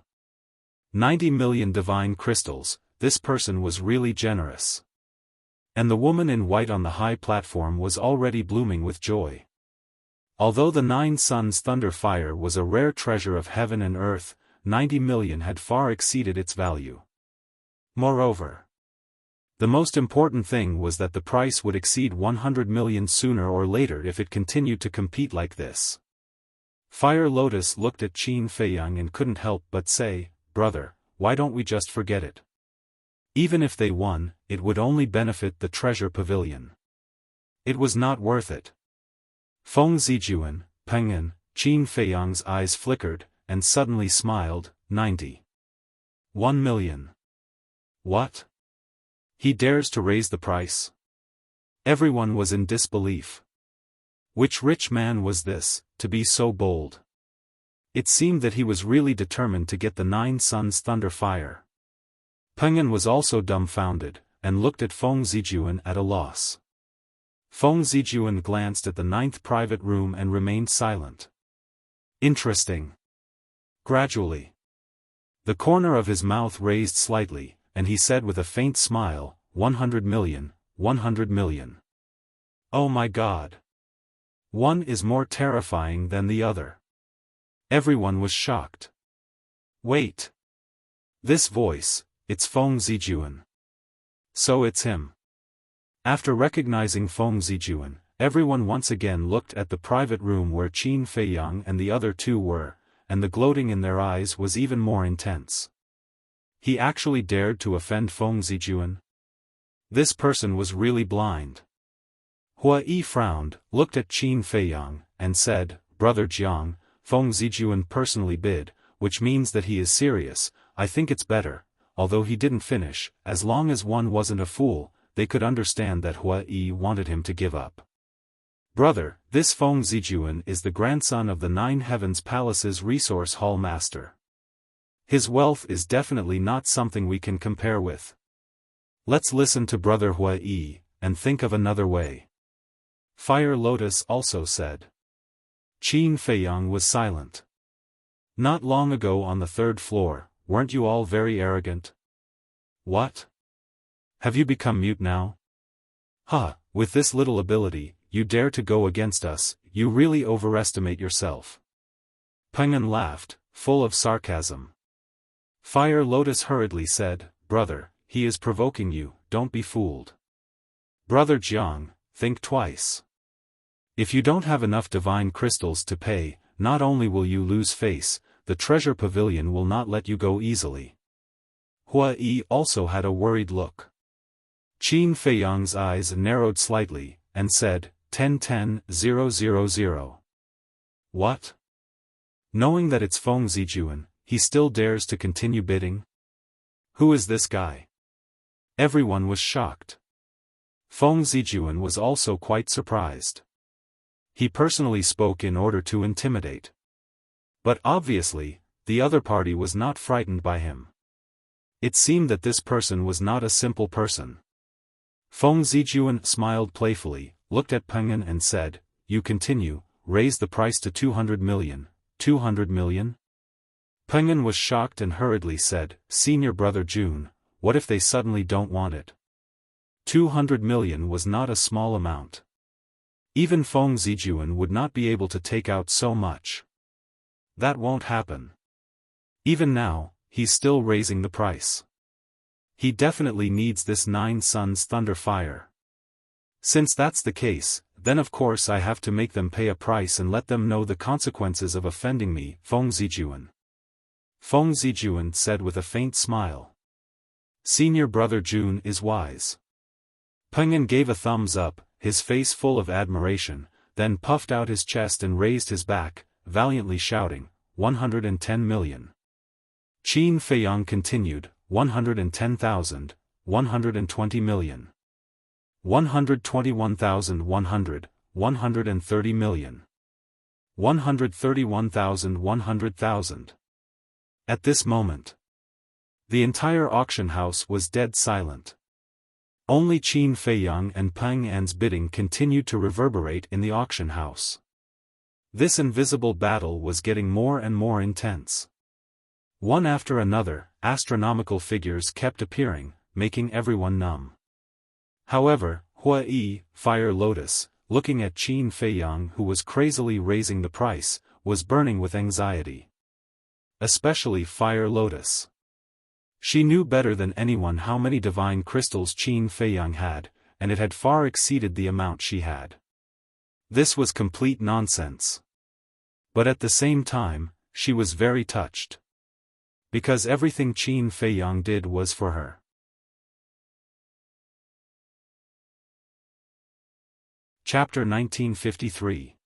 90 million divine crystals, this person was really generous. And the woman in white on the high platform was already blooming with joy. Although the 9 suns thunder fire was a rare treasure of heaven and earth, 90 million had far exceeded its value. Moreover, the most important thing was that the price would exceed 100 million sooner or later if it continued to compete like this. Fire Lotus looked at Qin Feiyang and couldn't help but say, brother, why don't we just forget it? Even if they won, it would only benefit the treasure pavilion. It was not worth it. Feng Zijuan, Peng'an, Qin Feiyang's eyes flickered, and suddenly smiled, 90. 1 million. What? He dares to raise the price? Everyone was in disbelief. Which rich man was this, to be so bold? It seemed that he was really determined to get the 9 suns thunder fire. Peng'an was also dumbfounded, and looked at Feng Zijuan at a loss. Feng Zijuan glanced at the 9th private room and remained silent. Interesting. Gradually, the corner of his mouth raised slightly, and he said with a faint smile, 100 million, 100 million. Oh my God. One is more terrifying than the other. Everyone was shocked. Wait. This voice, it's Feng Zijuan. So it's him. After recognizing Feng Zijuan, everyone once again looked at the private room where Qin Feiyang and the other 2 were, and the gloating in their eyes was even more intense. He actually dared to offend Feng Zijuan? This person was really blind. Hua Yi frowned, looked at Qin Feiyang, and said, Brother Jiang, Feng Zijuan personally bid, which means that he is serious. I think it's better, although he didn't finish, as long as one wasn't a fool, they could understand that Hua Yi wanted him to give up. Brother, this Feng Zijuan is the grandson of the 9 Heavens Palace's resource hall master. His wealth is definitely not something we can compare with. Let's listen to Brother Hua Yi, and think of another way. Fire Lotus also said. Qin Feiyang was silent. Not long ago on the 3rd floor, weren't you all very arrogant? What? Have you become mute now? Ha, with this little ability, you dare to go against us, you really overestimate yourself. Peng'an laughed, full of sarcasm. Fire Lotus hurriedly said, Brother, he is provoking you, don't be fooled. Brother Jiang, think twice. If you don't have enough divine crystals to pay, not only will you lose face, the treasure pavilion will not let you go easily. Hua Yi also had a worried look. Qin Feiyang's eyes narrowed slightly, and said, 10-10-000. What? Knowing that it's Feng Zijuan, he still dares to continue bidding? Who is this guy? Everyone was shocked. Feng Zijuan was also quite surprised. He personally spoke in order to intimidate. But obviously, the other party was not frightened by him. It seemed that this person was not a simple person. Feng Zijuan smiled playfully, looked at Peng'an and said, You continue, raise the price to 200 million. 200 million? Peng'an was shocked and hurriedly said, Senior Brother Jun, what if they suddenly don't want it? 200 million was not a small amount. Even Feng Zijuan would not be able to take out so much. That won't happen. Even now, he's still raising the price. He definitely needs this 9 suns thunder fire. Since that's the case, then of course I have to make them pay a price and let them know the consequences of offending me, Feng Zijuan. Feng Zijuan said with a faint smile. Senior Brother Jun is wise. Peng'an gave a thumbs up, his face full of admiration, then puffed out his chest and raised his back, valiantly shouting, 110 million. Qin Feiyang continued, 110,000, 120 million. 121,100, 130 million. 131,100,000. At this moment, The entire auction house was dead silent. Only Qin Feiyang and Peng An's bidding continued to reverberate in the auction house. This invisible battle was getting more and more intense. One after another, astronomical figures kept appearing, making everyone numb. However, Hua Yi, Fire Lotus, looking at Qin Feiyang who was crazily raising the price, was burning with anxiety. Especially Fire Lotus. She knew better than anyone how many divine crystals Qin Feiyang had, and it had far exceeded the amount she had. This was complete nonsense. But at the same time, she was very touched. Because everything Qin Feiyang did was for her. Chapter 1953.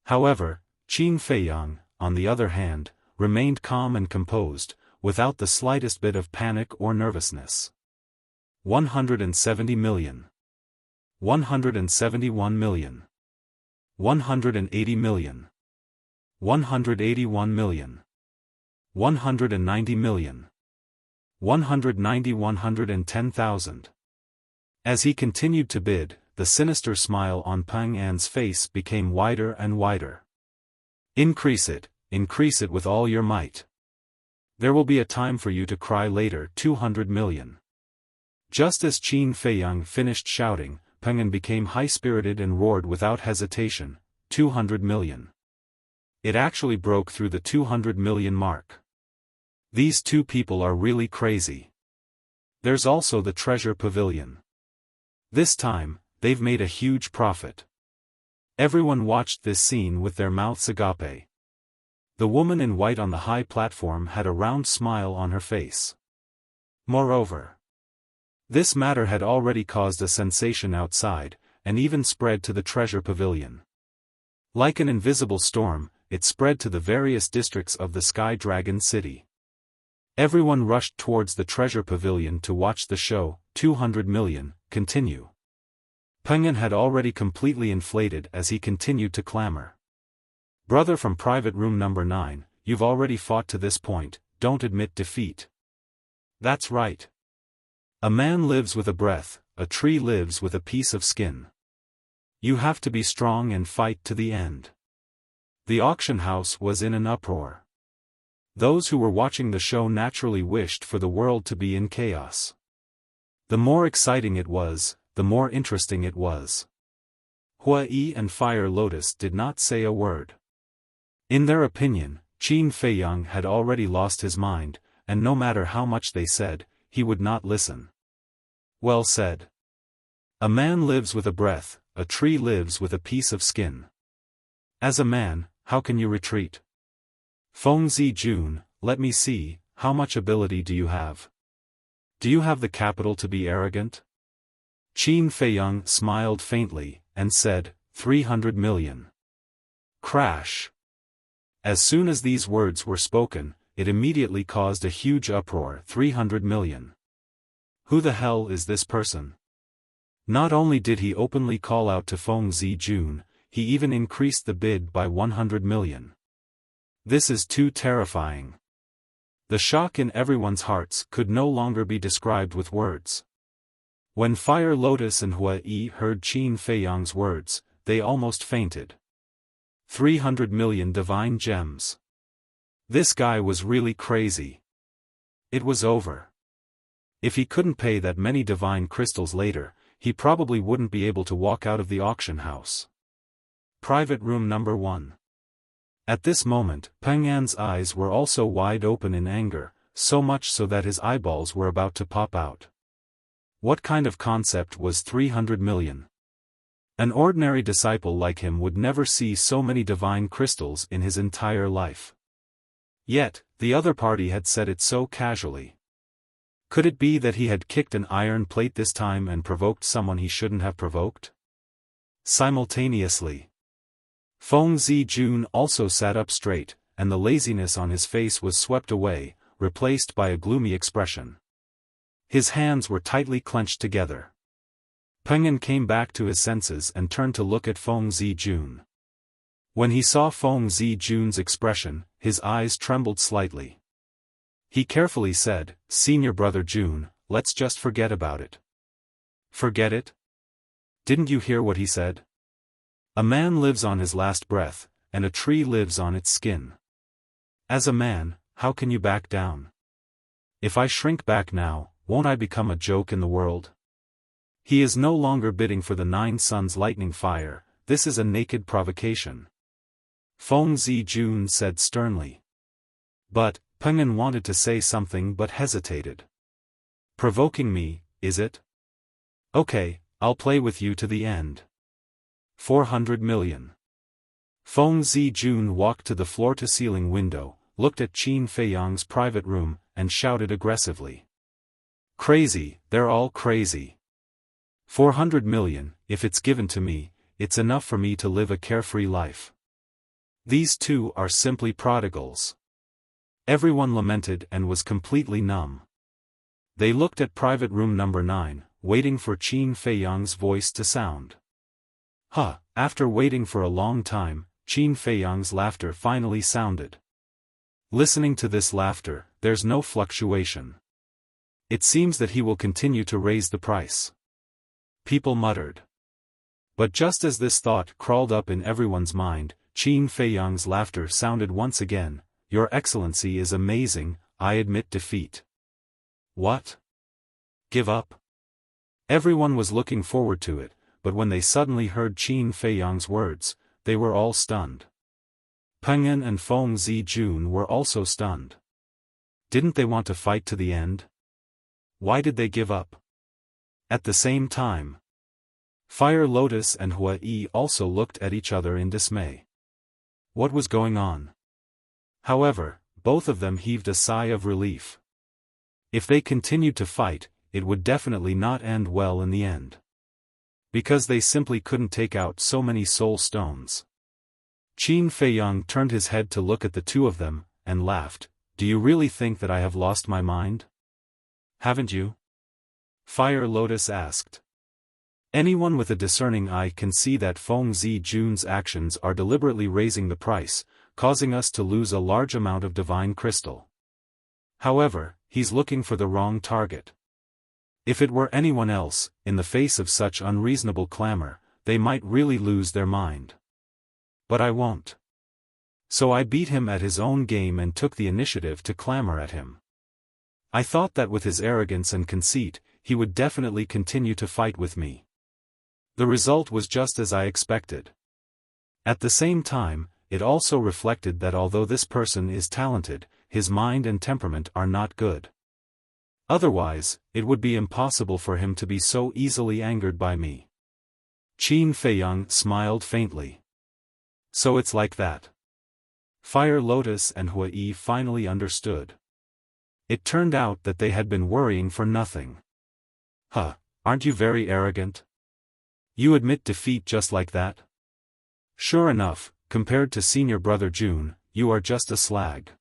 However, Qin Feiyang, on the other hand, remained calm and composed, without the slightest bit of panic or nervousness. 170 million. 171 million. 180 million. 181 million. 190 million. 110,000. As he continued to bid, the sinister smile on Peng An's face became wider and wider. Increase it with all your might. There will be a time for you to cry later. 200 million. Just as Qin Feiyang finished shouting, Peng An became high-spirited and roared without hesitation, 200 million. It actually broke through the 200 million mark. These two people are really crazy. There's also the treasure pavilion. This time, they've made a huge profit. Everyone watched this scene with their mouths agape. The woman in white on the high platform had a round smile on her face. Moreover, this matter had already caused a sensation outside, and even spread to the treasure pavilion. Like an invisible storm, it spread to the various districts of the Sky Dragon City. Everyone rushed towards the treasure pavilion to watch the show. 200 million, continue. Peng An had already completely inflated as he continued to clamor. Brother from private room number 9, you've already fought to this point, don't admit defeat. That's right. A man lives with a breath, a tree lives with a piece of skin. You have to be strong and fight to the end. The auction house was in an uproar. Those who were watching the show naturally wished for the world to be in chaos. The more exciting it was, the more interesting it was. Hua Yi and Fire Lotus did not say a word. In their opinion, Qin Feiyang had already lost his mind, and no matter how much they said, he would not listen. Well said. A man lives with a breath, a tree lives with a piece of skin. As a man, how can you retreat? Feng Zijun, let me see, how much ability do you have? Do you have the capital to be arrogant? Qin Feiyang smiled faintly, and said, 300 million. Crash. As soon as these words were spoken, it immediately caused a huge uproar. 300 million. Who the hell is this person? Not only did he openly call out to Feng Zijun, he even increased the bid by 100 million. This is too terrifying. The shock in everyone's hearts could no longer be described with words. When Fire Lotus and Hua Yi heard Qin Feiyang's words, they almost fainted. 300 million divine gems. This guy was really crazy. It was over. If he couldn't pay that many divine crystals later, he probably wouldn't be able to walk out of the auction house. Private room number 1. At this moment, Peng An's eyes were also wide open in anger, so much so that his eyeballs were about to pop out. What kind of concept was 300 million? An ordinary disciple like him would never see so many divine crystals in his entire life. Yet, the other party had said it so casually. Could it be that he had kicked an iron plate this time and provoked someone he shouldn't have provoked? Simultaneously, Feng Zijun also sat up straight, and the laziness on his face was swept away, replaced by a gloomy expression. His hands were tightly clenched together. Peng An came back to his senses and turned to look at Feng Zijun. When he saw Feng Zijun's expression, his eyes trembled slightly. He carefully said, "Senior brother June, let's just forget about it." Forget it? Didn't you hear what he said? A man lives on his last breath, and a tree lives on its skin. As a man, how can you back down? If I shrink back now, won't I become a joke in the world? He is no longer bidding for the 9 suns lightning fire, this is a naked provocation. Feng Zijun said sternly. But, Peng'an wanted to say something but hesitated. Provoking me, is it? Okay, I'll play with you to the end. 400 million. Feng Zijun walked to the floor-to-ceiling window, looked at Qin Feiyang's private room, and shouted aggressively. Crazy, they're all crazy. 400 million, if it's given to me, it's enough for me to live a carefree life. These two are simply prodigals. Everyone lamented and was completely numb. They looked at private room number 9, waiting for Qin Feiyang's voice to sound. After waiting for a long time, Qin Feiyang's laughter finally sounded. Listening to this laughter, there's no fluctuation. It seems that he will continue to raise the price. People muttered. But just as this thought crawled up in everyone's mind, Qin Feiyang's laughter sounded once again. Your Excellency is amazing, I admit defeat. What? Give up? Everyone was looking forward to it, but when they suddenly heard Qin Feiyang's words, they were all stunned. Peng'an and Feng Zijun were also stunned. Didn't they want to fight to the end? Why did they give up? At the same time, Fire Lotus and Hua Yi also looked at each other in dismay. What was going on? However, both of them heaved a sigh of relief. If they continued to fight, it would definitely not end well in the end. Because they simply couldn't take out so many soul stones. Qin Feiyang turned his head to look at the two of them, and laughed. Do you really think that I have lost my mind? Haven't you? Fire Lotus asked. Anyone with a discerning eye can see that Feng Zijun's actions are deliberately raising the price, causing us to lose a large amount of divine crystal. However, he's looking for the wrong target. If it were anyone else, in the face of such unreasonable clamor, they might really lose their mind. But I won't. So I beat him at his own game and took the initiative to clamor at him. I thought that with his arrogance and conceit, he would definitely continue to fight with me. The result was just as I expected. At the same time, it also reflected that although this person is talented, his mind and temperament are not good. Otherwise, it would be impossible for him to be so easily angered by me. Qin Feiyang smiled faintly. So it's like that. Fire Lotus and Hua Yi finally understood. It turned out that they had been worrying for nothing. Aren't you very arrogant? You admit defeat just like that? Sure enough, compared to senior brother June, you are just a slag.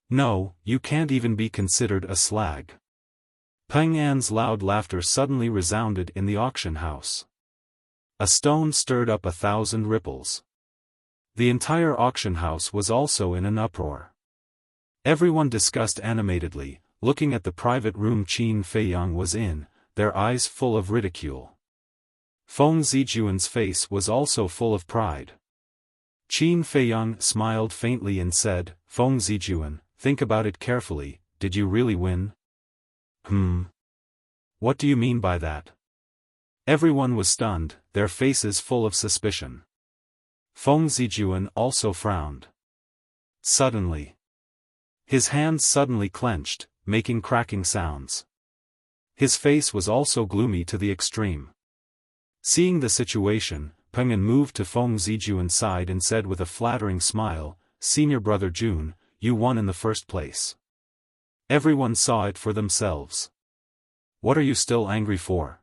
No, you can't even be considered a slag. Peng'an's loud laughter suddenly resounded in the auction house. A stone stirred up 1,000 ripples. The entire auction house was also in an uproar. Everyone discussed animatedly, looking at the private room Qin Feiyang was in, their eyes full of ridicule. Feng Zijun's face was also full of pride. Qin Feiyang smiled faintly and said, Feng Zijun, think about it carefully, did you really win? What do you mean by that? Everyone was stunned, their faces full of suspicion. Feng Zijun also frowned. Suddenly. His hands suddenly clenched, making cracking sounds. His face was also gloomy to the extreme. Seeing the situation, Peng'an moved to Feng Zijun's side and said with a flattering smile, Senior brother June, you won in the first place. Everyone saw it for themselves. What are you still angry for?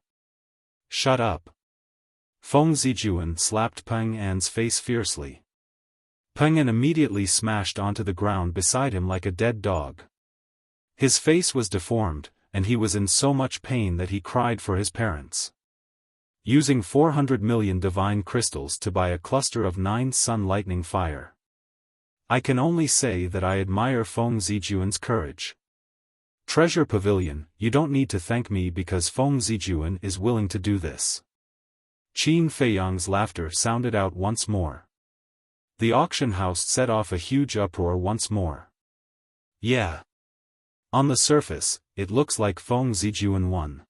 Shut up. Feng Zijun slapped Peng'an's face fiercely. Peng'an immediately smashed onto the ground beside him like a dead dog. His face was deformed, and he was in so much pain that he cried for his parents. Using 400 million divine crystals to buy a cluster of 9 sun lightning fire. I can only say that I admire Feng Zijun's courage. Treasure Pavilion, you don't need to thank me because Feng Zijuan is willing to do this. Qin Feiyang's laughter sounded out once more. The auction house set off a huge uproar once more. Yeah. On the surface, it looks like Feng Zijuan won.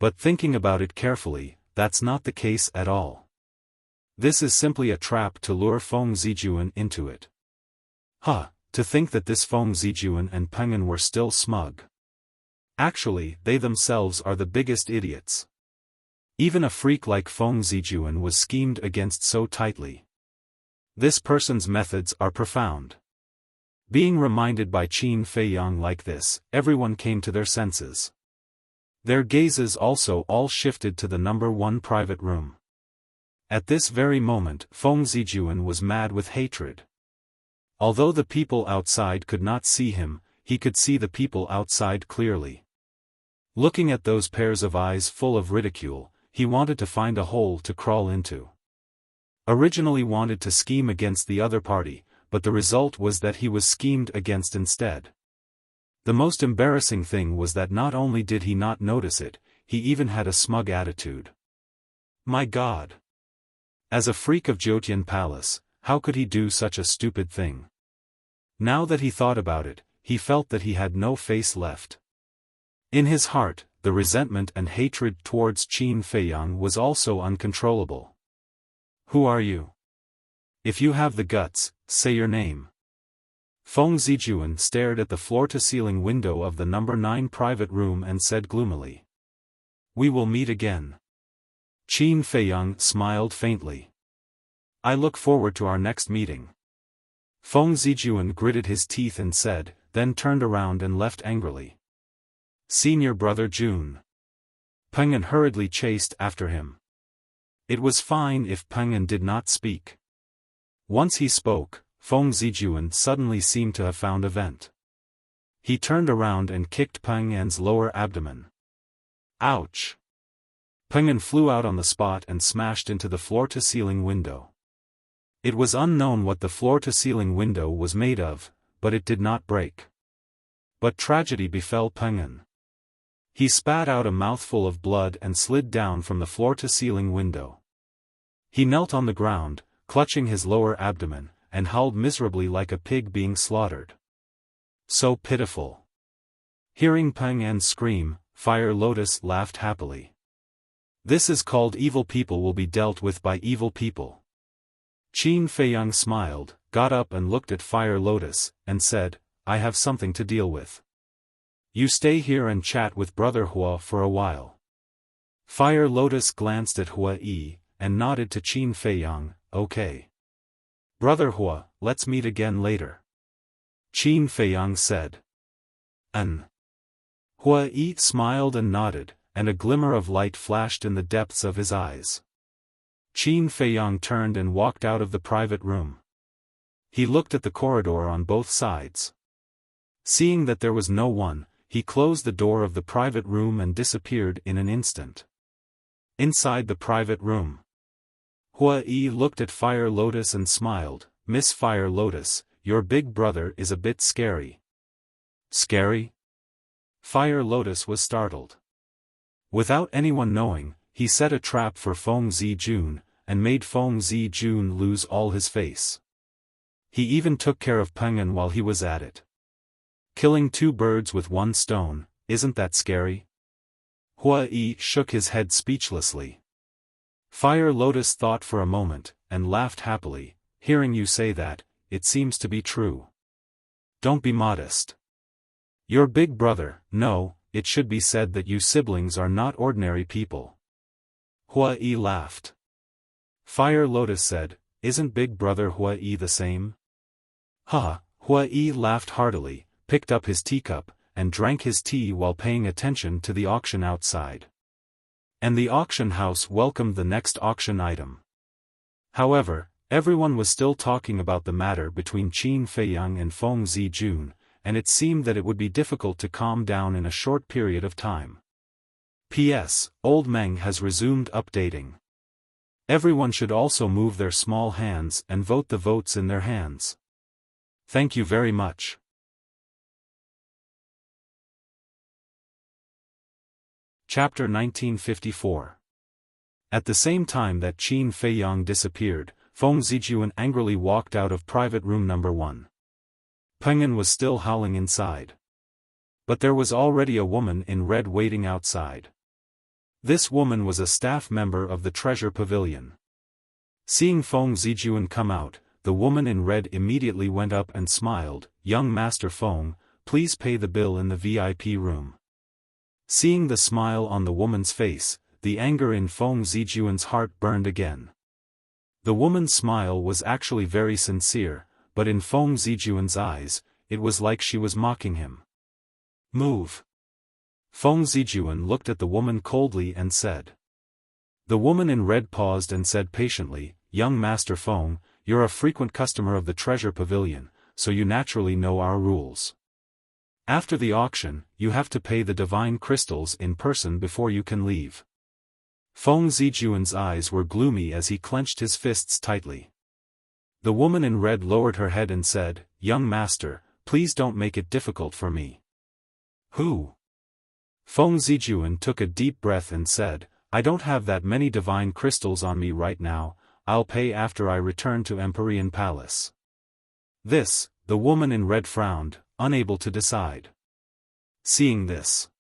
But thinking about it carefully, that's not the case at all. This is simply a trap to lure Feng Zijuan into it. Huh, to think that this Feng Zijuan and Peng'an were still smug. Actually, they themselves are the biggest idiots. Even a freak like Feng Zijuan was schemed against so tightly. This person's methods are profound. Being reminded by Qin Feiyang like this, everyone came to their senses. Their gazes also all shifted to the number 1 private room. At this very moment, Feng Zijuan was mad with hatred. Although the people outside could not see him, he could see the people outside clearly. Looking at those pairs of eyes full of ridicule, he wanted to find a hole to crawl into. Originally wanted to scheme against the other party, but the result was that he was schemed against instead. The most embarrassing thing was that not only did he not notice it, he even had a smug attitude. My God! As a freak of Jiutian Palace, how could he do such a stupid thing? Now that he thought about it, he felt that he had no face left. In his heart, the resentment and hatred towards Qin Feiyang was also uncontrollable. Who are you? If you have the guts, say your name. Feng Zijuan stared at the floor-to-ceiling window of the number 9 private room and said gloomily. We will meet again. Qin Feiyang smiled faintly. I look forward to our next meeting. Feng Zijuan gritted his teeth and said, then turned around and left angrily. Senior brother Jun. Peng'an hurriedly chased after him. It was fine if Peng'an did not speak. Once he spoke, Feng Zijuan suddenly seemed to have found a vent. He turned around and kicked Peng'an's lower abdomen. Ouch! Peng'an flew out on the spot and smashed into the floor-to-ceiling window. It was unknown what the floor-to-ceiling window was made of, but it did not break. But tragedy befell Peng'an. He spat out a mouthful of blood and slid down from the floor-to-ceiling window. He knelt on the ground, clutching his lower abdomen, and howled miserably like a pig being slaughtered. So pitiful. Hearing Peng'an scream, Fire Lotus laughed happily. This is called evil people will be dealt with by evil people. Qin Feiyang smiled, got up and looked at Fire Lotus, and said, I have something to deal with. You stay here and chat with Brother Hua for a while. Fire Lotus glanced at Hua Yi, and nodded to Qin Feiyang, okay. Brother Hua, let's meet again later. Qin Feiyang said. Hua Yi smiled and nodded, and a glimmer of light flashed in the depths of his eyes. Qin Feiyang turned and walked out of the private room. He looked at the corridor on both sides. Seeing that there was no one, he closed the door of the private room and disappeared in an instant. Inside the private room, Hua Yi looked at Fire Lotus and smiled, Miss Fire Lotus, your big brother is a bit scary. Scary? Fire Lotus was startled. Without anyone knowing, he set a trap for Feng Zijun, and made Feng Zijun lose all his face. He even took care of Peng'an while he was at it. Killing 2 birds with 1 stone, isn't that scary? Hua Yi shook his head speechlessly. Fire Lotus thought for a moment, and laughed happily, hearing you say that, it seems to be true. Don't be modest. Your big brother, no, it should be said that you siblings are not ordinary people. Hua Yi laughed. Fire Lotus said, isn't big brother Hua Yi the same? Ha! Hua Yi laughed heartily, picked up his teacup, and drank his tea while paying attention to the auction outside. And the auction house welcomed the next auction item. However, everyone was still talking about the matter between Qin Feiyang and Feng Zijun, and it seemed that it would be difficult to calm down in a short period of time. P.S. Old Meng has resumed updating. Everyone should also move their small hands and vote the votes in their hands. Thank you very much. Chapter 1954. At the same time that Qin Feiyang disappeared, Feng Zijuan angrily walked out of private room number 1. Peng'an was still howling inside. But there was already a woman in red waiting outside. This woman was a staff member of the treasure pavilion. Seeing Feng Zijuan come out, the woman in red immediately went up and smiled, "Young Master Feng, please pay the bill in the VIP room." Seeing the smile on the woman's face, the anger in Feng Zijuan's heart burned again. The woman's smile was actually very sincere, but in Feng Zijuan's eyes, it was like she was mocking him. "Move." Feng Zijuan looked at the woman coldly and said. The woman in red paused and said patiently, "Young Master Feng, you're a frequent customer of the treasure pavilion, so you naturally know our rules. After the auction, you have to pay the divine crystals in person before you can leave." Feng Zijuan's eyes were gloomy as he clenched his fists tightly. The woman in red lowered her head and said, "Young master, please don't make it difficult for me." "Who?" Feng Zijuan took a deep breath and said, "I don't have that many divine crystals on me right now, I'll pay after I return to Empyrean Palace." The woman in red frowned, unable to decide. Seeing this,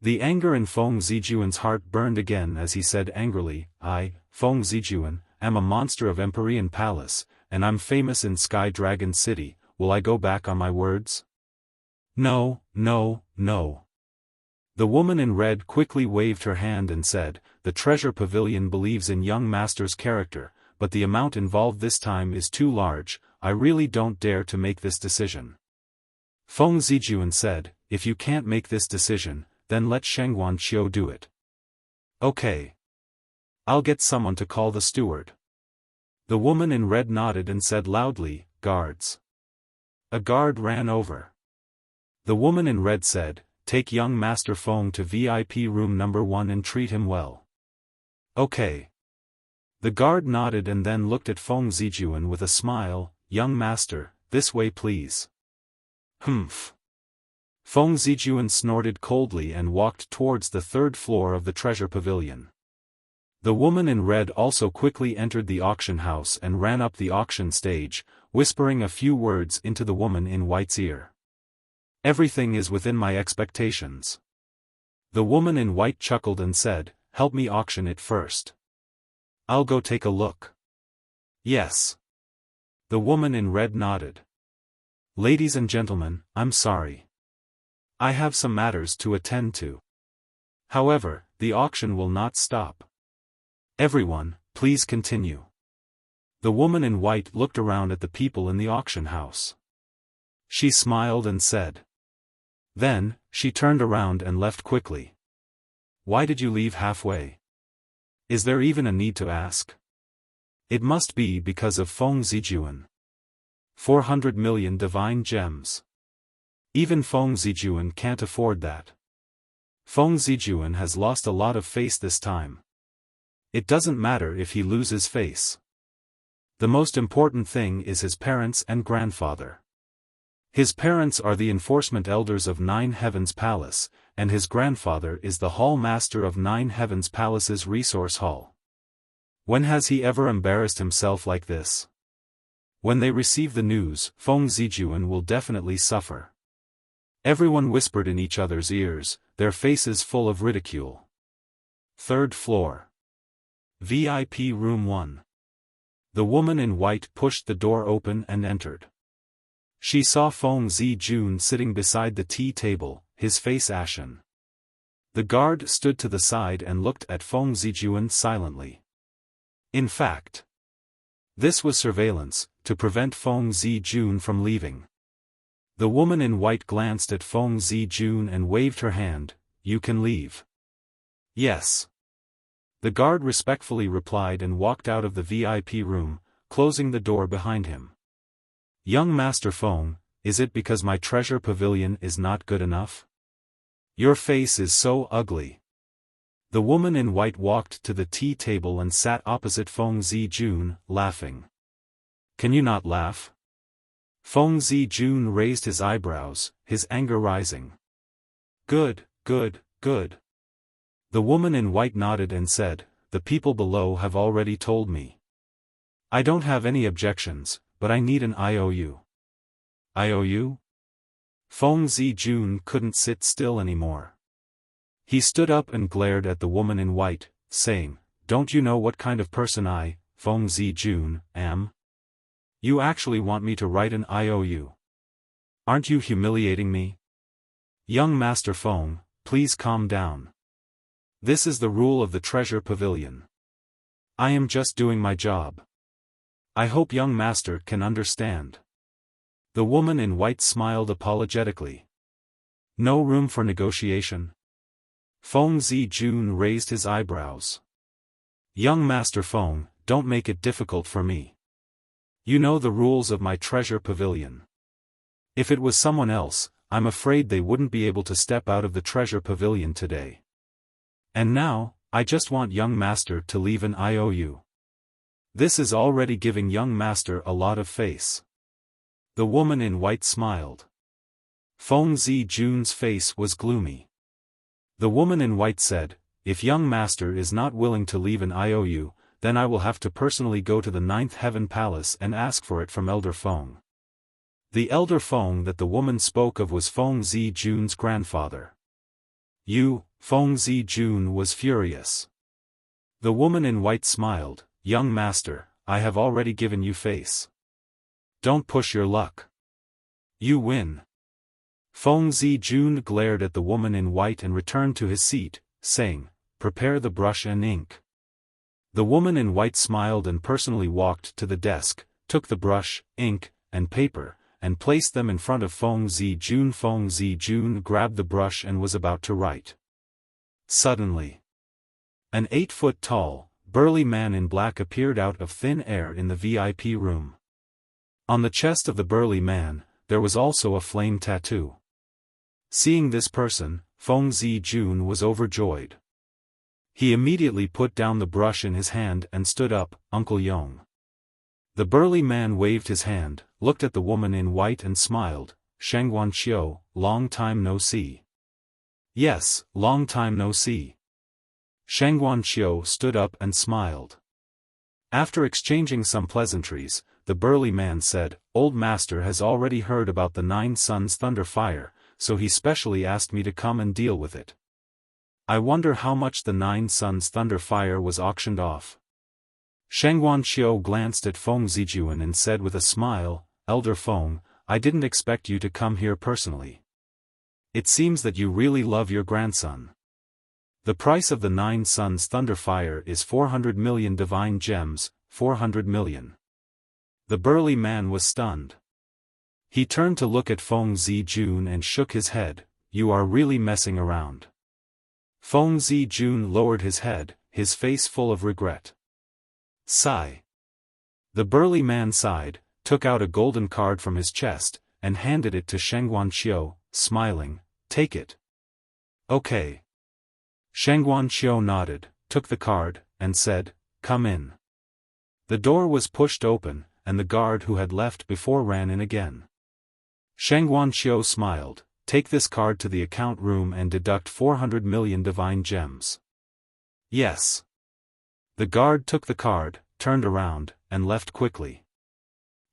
the anger in Feng Zijuan's heart burned again as he said angrily, "I, Feng Zijuan, am a monster of Empyrean Palace, and I'm famous in Sky Dragon City, will I go back on my words?" "No, no, no." The woman in red quickly waved her hand and said, "The treasure pavilion believes in young master's character, but the amount involved this time is too large, I really don't dare to make this decision." Feng Zijuan said, "If you can't make this decision, then let Shengguan Qiu do it." "Okay. I'll get someone to call the steward." The woman in red nodded and said loudly, "Guards." A guard ran over. The woman in red said, "Take young Master Feng to VIP room number 1 and treat him well." "Okay." The guard nodded and then looked at Feng Zijuan with a smile, "Young master, this way please." "Humph." Feng Zijuan snorted coldly and walked towards the 3rd floor of the treasure pavilion. The woman in red also quickly entered the auction house and ran up the auction stage, whispering a few words into the woman in white's ear. "Everything is within my expectations." The woman in white chuckled and said, "Help me auction it first." "I'll go take a look." "Yes." The woman in red nodded. "Ladies and gentlemen, I'm sorry. I have some matters to attend to. However, the auction will not stop. Everyone, please continue." The woman in white looked around at the people in the auction house. She smiled and said. Then, she turned around and left quickly. "Why did you leave halfway? Is there even a need to ask?" "It must be because of Feng Zijuan. 400 million divine gems. Even Feng Zijuan can't afford that. Feng Zijuan has lost a lot of face this time. It doesn't matter if he loses face. The most important thing is his parents and grandfather. His parents are the enforcement elders of Nine Heavens Palace, and his grandfather is the hall master of Nine Heavens Palace's resource hall. When has he ever embarrassed himself like this? When they receive the news, Feng Zijuan will definitely suffer." Everyone whispered in each other's ears, their faces full of ridicule. 3rd floor. VIP room 1. The woman in white pushed the door open and entered. She saw Feng Zijuan sitting beside the tea table, his face ashen. The guard stood to the side and looked at Feng Zijuan silently. In fact, this was surveillance, to prevent Feng Zijuan from leaving. The woman in white glanced at Feng Zijuan and waved her hand, "You can leave." "Yes." The guard respectfully replied and walked out of the VIP room, closing the door behind him. "Young Master Feng, is it because my treasure pavilion is not good enough? Your face is so ugly." The woman in white walked to the tea table and sat opposite Feng Zijuan, laughing. "Can you not laugh?" Feng Zijuan raised his eyebrows, his anger rising. Good, good, good. The woman in white nodded and said, the people below have already told me. I don't have any objections, but I need an IOU. IOU? Feng Zijun couldn't sit still anymore. He stood up and glared at the woman in white, saying, don't you know what kind of person I, Feng Zijun, am? You actually want me to write an IOU? Aren't you humiliating me? Young Master Feng, please calm down. This is the rule of the treasure pavilion. I am just doing my job. I hope young master can understand. The woman in white smiled apologetically. No room for negotiation? Feng Zijun raised his eyebrows. Young Master Feng, don't make it difficult for me. You know the rules of my treasure pavilion. If it was someone else, I'm afraid they wouldn't be able to step out of the treasure pavilion today. And now, I just want young master to leave an IOU. This is already giving young master a lot of face. The woman in white smiled. Feng Zijun's face was gloomy. The woman in white said, if young master is not willing to leave an IOU, then I will have to personally go to the Ninth Heaven Palace and ask for it from Elder Feng. The Elder Feng that the woman spoke of was Feng Zijun's grandfather. Feng Zijun was furious. The woman in white smiled, young master, I have already given you face. Don't push your luck. You win. Feng Zijun glared at the woman in white and returned to his seat, saying, prepare the brush and ink. The woman in white smiled and personally walked to the desk, took the brush, ink, and paper, and placed them in front of Feng Zijun. Feng Zijun grabbed the brush and was about to write. Suddenly, an 8-foot-tall, burly man in black appeared out of thin air in the VIP room. On the chest of the burly man, there was also a flame tattoo. Seeing this person, Feng Zijun was overjoyed. He immediately put down the brush in his hand and stood up, Uncle Yong. The burly man waved his hand, looked at the woman in white and smiled, Shangguan Xiao, long time no see. Yes, long time no see. Shangguan Xiao stood up and smiled. After exchanging some pleasantries, the burly man said, Old Master has already heard about the 9 Suns Thunder Fire, so he specially asked me to come and deal with it. I wonder how much the 9 Suns Thunder Fire was auctioned off. Shangguan Xiao glanced at Feng Zijun and said with a smile, Elder Feng, I didn't expect you to come here personally. It seems that you really love your grandson. The price of the 9 Suns Thunder Fire is 400 million divine gems, 400 million. The burly man was stunned. He turned to look at Feng Zijun and shook his head, you are really messing around. Feng Zijun lowered his head, his face full of regret. Sigh. The burly man sighed, took out a golden card from his chest, and handed it to Shangguan Xiao, smiling, take it. Okay. Shangguan Xiao nodded, took the card, and said, come in. The door was pushed open, and the guard who had left before ran in again. Shangguan Xiao smiled, take this card to the account room and deduct 400 million divine gems. Yes. The guard took the card, turned around, and left quickly.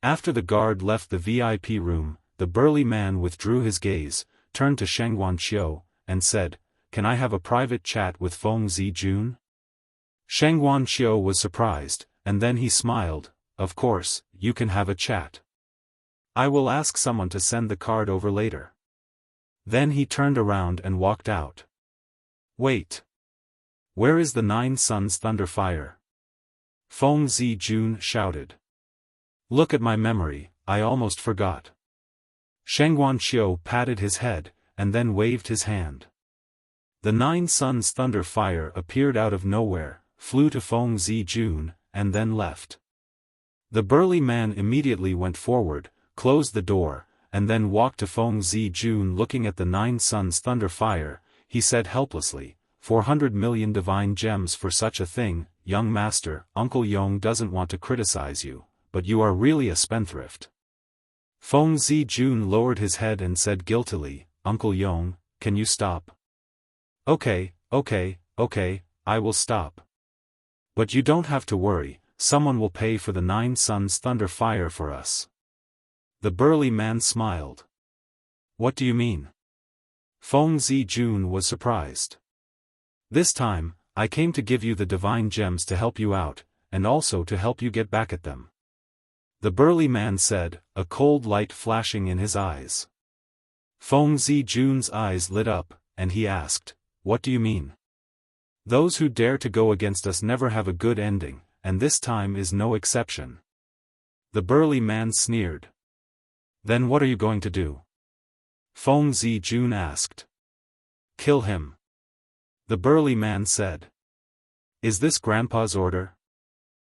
After the guard left the VIP room, the burly man withdrew his gaze, turned to Shangguan Xiao, and said, can I have a private chat with Feng Zijun? Shangguan Xiao was surprised, and then he smiled, of course, you can have a chat. I will ask someone to send the card over later. Then he turned around and walked out. Wait. Where is the 9 Suns Thunder Fire? Feng Zijun shouted. Look at my memory, I almost forgot. Shangguan Xiao patted his head, and then waved his hand. The 9 Suns Thunder Fire appeared out of nowhere, flew to Feng Zijun, and then left. The burly man immediately went forward, closed the door, and then walked to Feng Zijun. Looking at the 9 Suns Thunder Fire, he said helplessly, 400 million divine gems for such a thing, young master. Uncle Yong doesn't want to criticize you, but you are really a spendthrift. Feng Zijun lowered his head and said guiltily, Uncle Yong, can you stop? Okay, Okay, I will stop. But you don't have to worry, someone will pay for the 9 suns thunder fire for us. The burly man smiled. What do you mean? Feng Zijun was surprised. This time, I came to give you the divine gems to help you out, and also to help you get back at them. The burly man said, a cold light flashing in his eyes. Feng Zijun's eyes lit up, and he asked, what do you mean? Those who dare to go against us never have a good ending, and this time is no exception. The burly man sneered. Then what are you going to do? Feng Zijun asked. Kill him. The burly man said. Is this Grandpa's order?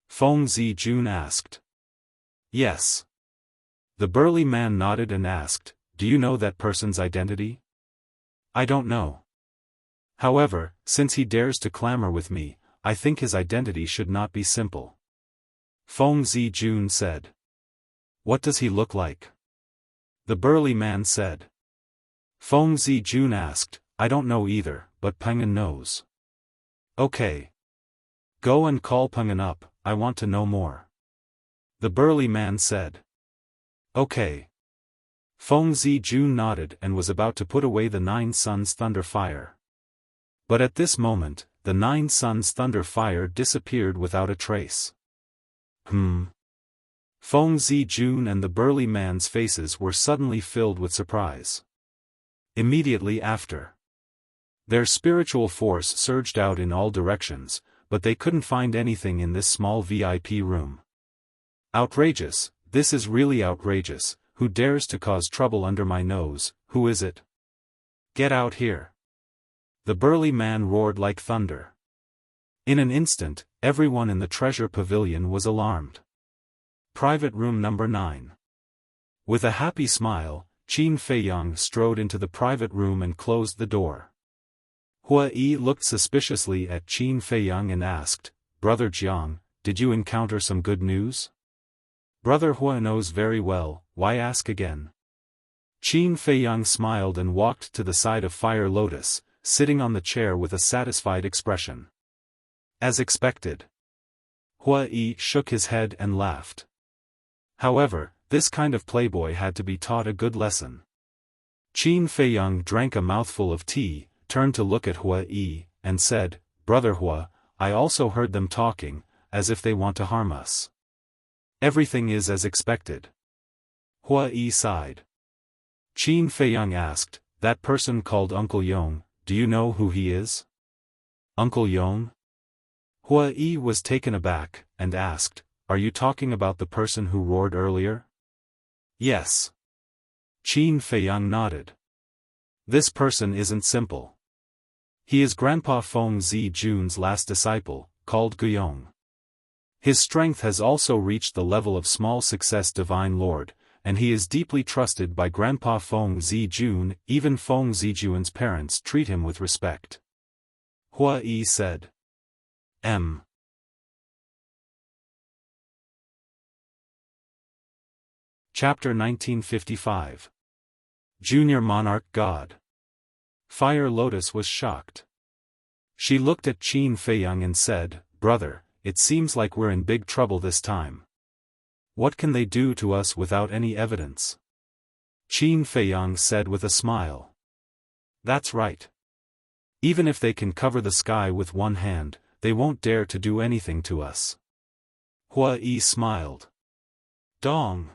Feng Zijun asked. Yes. The burly man nodded and asked, do you know that person's identity? I don't know. However, since he dares to clamor with me, I think his identity should not be simple. Feng Zijun said. What does he look like? The burly man said. Feng Zijun asked, I don't know either, but Pengen knows. Okay. Go and call Pengen up, I want to know more. The burly man said. Okay. Feng Zijun nodded and was about to put away the 9 suns thunder fire. But at this moment, the 9 suns thunder fire disappeared without a trace. Feng Zijun and the burly man's faces were suddenly filled with surprise. Immediately after, their spiritual force surged out in all directions, but they couldn't find anything in this small VIP room. Outrageous, this is really outrageous, who dares to cause trouble under my nose, who is it? Get out here. The burly man roared like thunder. In an instant, everyone in the treasure pavilion was alarmed. Private room number 9. With a happy smile, Qin Feiyang strode into the private room and closed the door. Hua Yi looked suspiciously at Qin Feiyang and asked, Brother Jiang, did you encounter some good news? Brother Hua knows very well, why ask again? Qin Feiyang smiled and walked to the side of Fire Lotus, sitting on the chair with a satisfied expression. As expected. Hua Yi shook his head and laughed. However, this kind of playboy had to be taught a good lesson. Qin Feiyang drank a mouthful of tea, turned to look at Hua Yi, and said, Brother Hua, I also heard them talking, as if they want to harm us. Everything is as expected. Hua Yi sighed. Qin Feiyang asked, that person called Uncle Yong, do you know who he is? Uncle Yong? Hua Yi was taken aback, and asked, are you talking about the person who roared earlier? Yes. Qin Feiyang nodded. This person isn't simple. He is Grandpa Feng Zijun's last disciple, called Guyong. His strength has also reached the level of small success Divine Lord, and he is deeply trusted by Grandpa Feng Zijun. Even Feng Zijun's parents treat him with respect. Hua Yi said. Chapter 1955. Junior Monarch God. Fire Lotus was shocked. She looked at Qin Feiyang and said, Brother, it seems like we're in big trouble this time. What can they do to us without any evidence? Qin Feiyang said with a smile. That's right. Even if they can cover the sky with one hand, they won't dare to do anything to us. Hua Yi smiled. Dong.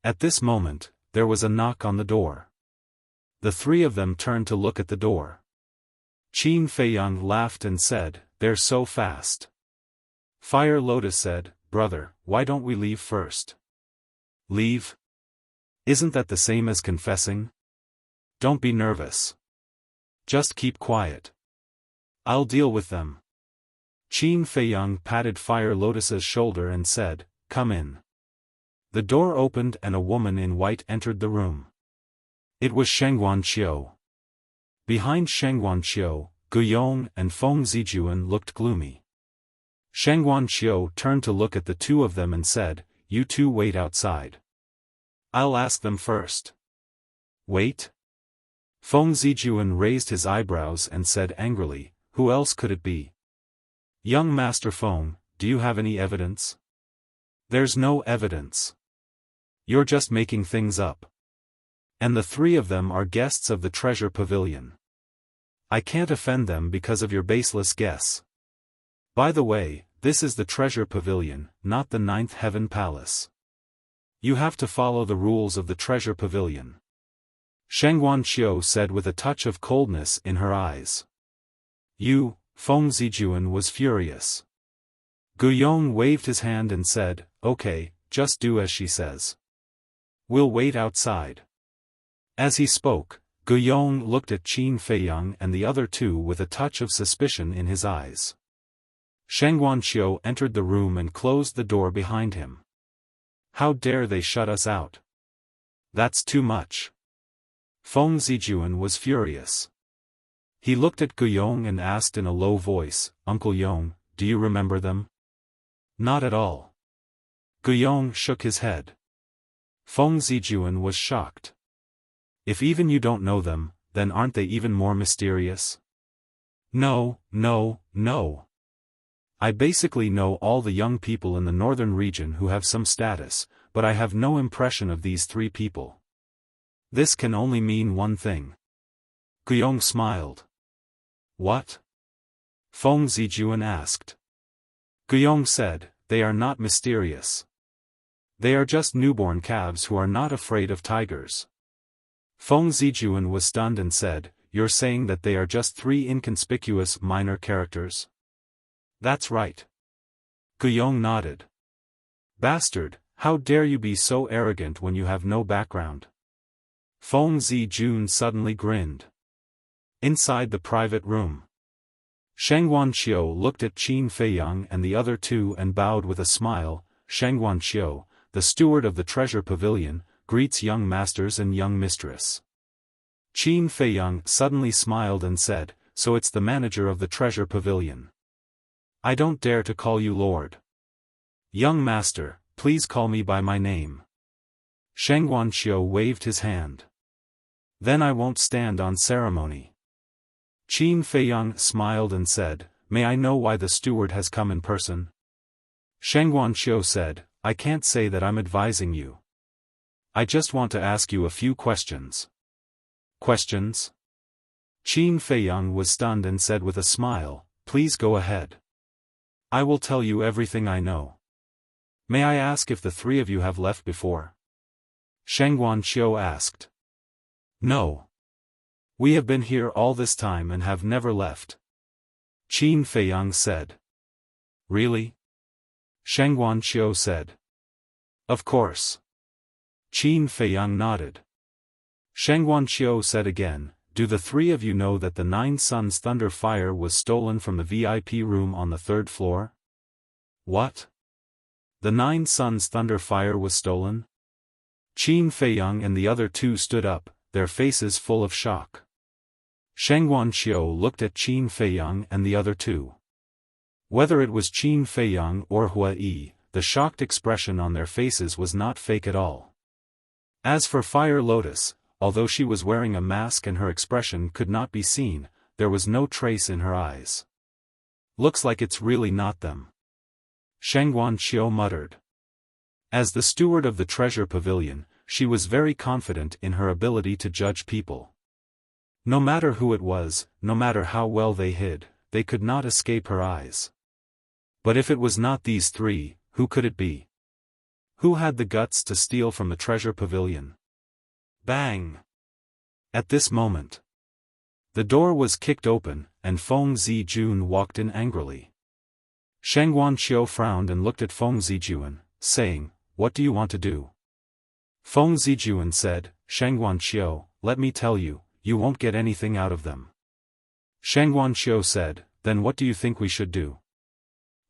At this moment, there was a knock on the door. The 3 of them turned to look at the door. Qin Feiyang laughed and said, they're so fast. Fire Lotus said, Brother, why don't we leave first? Leave? Isn't that the same as confessing? Don't be nervous. Just keep quiet. I'll deal with them. Qin Feiyang patted Fire Lotus's shoulder and said, come in. The door opened and a woman in white entered the room. It was Shengguan Qiu. Behind Shengguan Qiu, Guyong and Feng Zijun looked gloomy. Shengguan Qiu turned to look at the 2 of them and said, you 2 wait outside. I'll ask them first. Wait? Feng Zijun raised his eyebrows and said angrily, who else could it be? Young Master Feng, do you have any evidence? There's no evidence. You're just making things up. And the three of them are guests of the treasure pavilion. I can't offend them because of your baseless guess. By the way, this is the treasure pavilion, not the ninth heaven palace. You have to follow the rules of the treasure pavilion. Sheng Guanqiu said with a touch of coldness in her eyes. Feng Zijuan was furious. Guiyong waved his hand and said, "Okay, just do as she says. We'll wait outside." As he spoke, Guiyong looked at Qin Feiyang and the other two with a touch of suspicion in his eyes. Sheng Guanqiu entered the room and closed the door behind him. How dare they shut us out? That's too much. Feng Zijuan was furious. He looked at Guiyong and asked in a low voice, "Uncle Yong, do you remember them?" "Not at all." Guiyong shook his head. Feng Zijuan was shocked. "If even you don't know them, then aren't they even more mysterious?" No. I basically know all the young people in the northern region who have some status, but I have no impression of these three people. This can only mean one thing." Guiyong smiled. "What?" Feng Zijuan asked. Guiyong said, "They are not mysterious. They are just newborn calves who are not afraid of tigers." Feng Zijuan was stunned and said, "You're saying that they are just three inconspicuous minor characters?" "That's right." Guiyong nodded. "Bastard, how dare you be so arrogant when you have no background?" Feng Zijun suddenly grinned. Inside the private room, Sheng Guanqiu looked at Qin Feiyang and the other two and bowed with a smile. Sheng Guanqiu, the steward of the treasure pavilion, greets young masters and young mistress. Qin Feiyang suddenly smiled and said, "So it's the manager of the treasure pavilion. I don't dare to call you Lord. Young master, please call me by my name." Sheng Guanqiu waved his hand. "Then I won't stand on ceremony." Qin Feiyang smiled and said, "May I know why the steward has come in person?" Sheng Guanqiu said, "I can't say that I'm advising you. I just want to ask you a few questions." "Questions?" Qin Feiyang was stunned and said with a smile, "Please go ahead. I will tell you everything I know." "May I ask if the three of you have left before?" Sheng Guanqiu asked. "No. We have been here all this time and have never left," Qin Feiyang said. "Really?" Sheng Guanqiu said. "Of course." Qin Feiyang nodded. Sheng Guanqiu said again, "Do the three of you know that the Nine Suns Thunder Fire was stolen from the VIP room on the third floor?" "What? The Nine Suns Thunder Fire was stolen?" Qin Feiyang and the other two stood up, their faces full of shock. Sheng Guanqiu looked at Qin Feiyang and the other two. Whether it was Qin Feiyang or Hua Yi, the shocked expression on their faces was not fake at all. As for Fire Lotus, although she was wearing a mask and her expression could not be seen, there was no trace in her eyes. "Looks like it's really not them," Sheng Guanqiu muttered. As the steward of the treasure pavilion, she was very confident in her ability to judge people. No matter who it was, no matter how well they hid, they could not escape her eyes. But if it was not these three, who could it be? Who had the guts to steal from the treasure pavilion? Bang! At this moment, the door was kicked open, and Feng Zijun walked in angrily. Sheng Guanqiu frowned and looked at Feng Zijuan, saying, "What do you want to do?" Feng Zijuan said, "Sheng Guanqiu, let me tell you, you won't get anything out of them." Sheng Guanqiu said, "Then what do you think we should do?"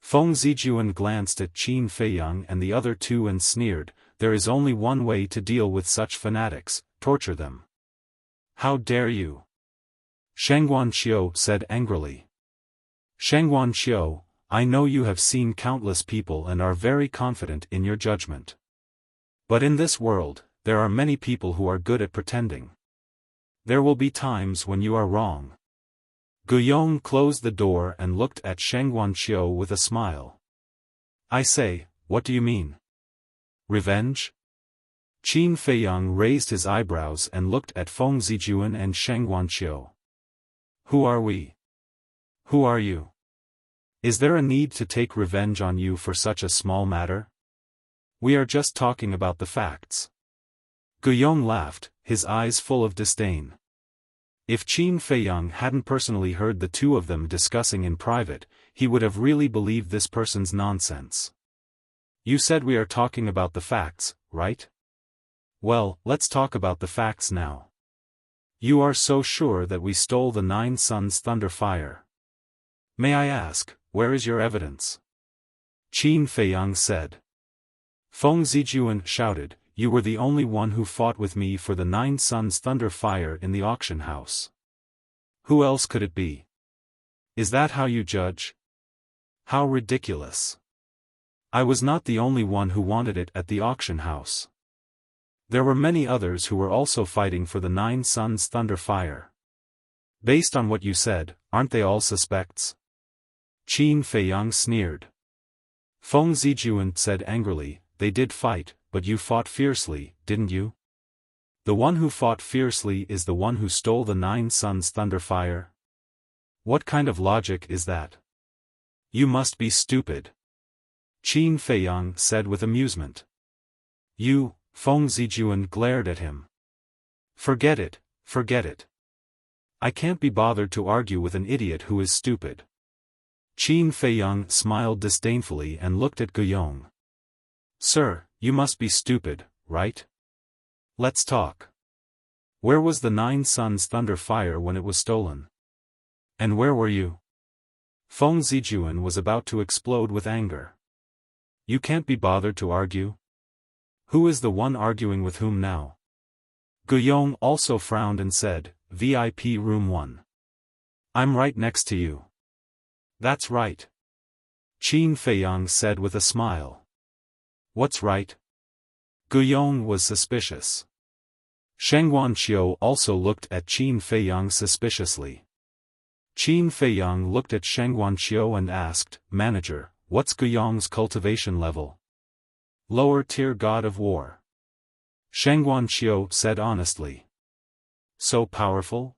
Feng Zijuan glanced at Qin Feiyang and the other two and sneered, "There is only one way to deal with such fanatics, torture them." "How dare you?" Sheng Guanqiu said angrily. "Sheng Guanqiu, I know you have seen countless people and are very confident in your judgment. But in this world, there are many people who are good at pretending. There will be times when you are wrong." Guiyong closed the door and looked at Sheng Guanqiu with a smile. I say, what do you mean? Revenge? Qin Feiyang raised his eyebrows and looked at Feng Zijuan and Sheng Guanqiu. Who are we? Who are you? Is there a need to take revenge on you for such a small matter? We are just talking about the facts. Guiyong laughed, his eyes full of disdain. If Qin Feiyang hadn't personally heard the two of them discussing in private, he would have really believed this person's nonsense. You said we are talking about the facts, right? Well, let's talk about the facts now. You are so sure that we stole the 9 Suns Thunder Fire. May I ask, where is your evidence? Qin Feiyang said. Feng Zijuan shouted, you were the only one who fought with me for the 9 Suns Thunder Fire in the auction house. Who else could it be? Is that how you judge? How ridiculous. I was not the only one who wanted it at the auction house. There were many others who were also fighting for the 9 Suns Thunder Fire. Based on what you said, aren't they all suspects? Qin Feiyang sneered. Feng Zijuan said angrily, they did fight, but you fought fiercely, didn't you? The one who fought fiercely is the one who stole the 9 Suns Thunder Fire? What kind of logic is that? You must be stupid. Qin Feiyang said with amusement. You, Feng Zijuan glared at him. Forget it, forget it. I can't be bothered to argue with an idiot who is stupid. Qin Feiyang smiled disdainfully and looked at Guiyong. Sir, you must be stupid, right? Let's talk. Where was the 9 Suns Thunder Fire when it was stolen? And where were you? Feng Zijuan was about to explode with anger. You can't be bothered to argue? Who is the one arguing with whom now? Guiyong also frowned and said, VIP Room 1. I'm right next to you. That's right. Qin Feiyang said with a smile. What's right? Guiyong was suspicious. Sheng Guanqiu also looked at Qin Feiyang suspiciously. Qin Feiyang looked at Sheng Guanqiu and asked, Manager, what's Guiyong's cultivation level? Lower tier god of war. Sheng Guanqiu said honestly. So powerful?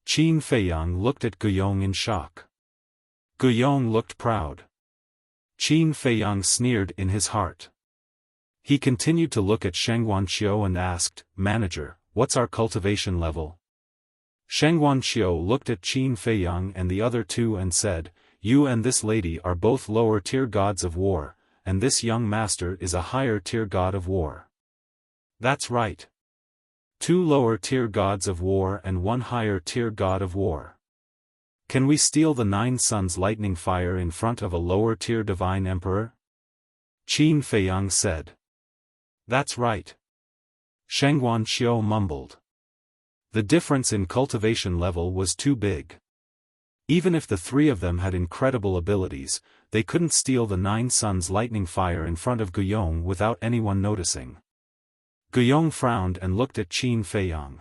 Qin Feiyang looked at Guiyong in shock. Guiyong looked proud. Qin Feiyang sneered in his heart. He continued to look at Sheng Guanqiu and asked, Manager, what's our cultivation level? Sheng Guanqiu looked at Qin Feiyang and the other two and said, You and this lady are both lower tier gods of war, and this young master is a higher tier god of war. That's right. 2 lower tier gods of war and 1 higher tier god of war. Can we steal the 9 Suns lightning fire in front of a lower tier divine emperor? Qin Feiyang said. That's right. Sheng Guanqiu mumbled. The difference in cultivation level was too big. Even if the 3 of them had incredible abilities, they couldn't steal the 9 Suns lightning fire in front of Guiyong without anyone noticing. Guiyong frowned and looked at Qin Feiyang.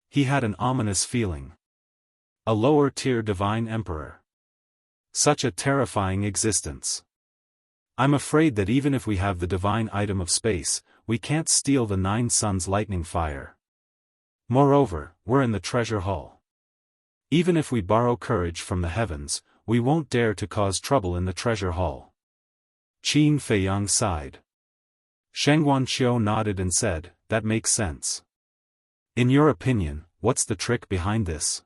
He had an ominous feeling. A lower-tier divine emperor. Such a terrifying existence. I'm afraid that even if we have the divine item of space, we can't steal the 9 Suns lightning fire. Moreover, we're in the treasure hall. Even if we borrow courage from the heavens, we won't dare to cause trouble in the treasure hall. Qin Feiyang sighed. Sheng Guanqiu nodded and said, That makes sense. In your opinion, what's the trick behind this?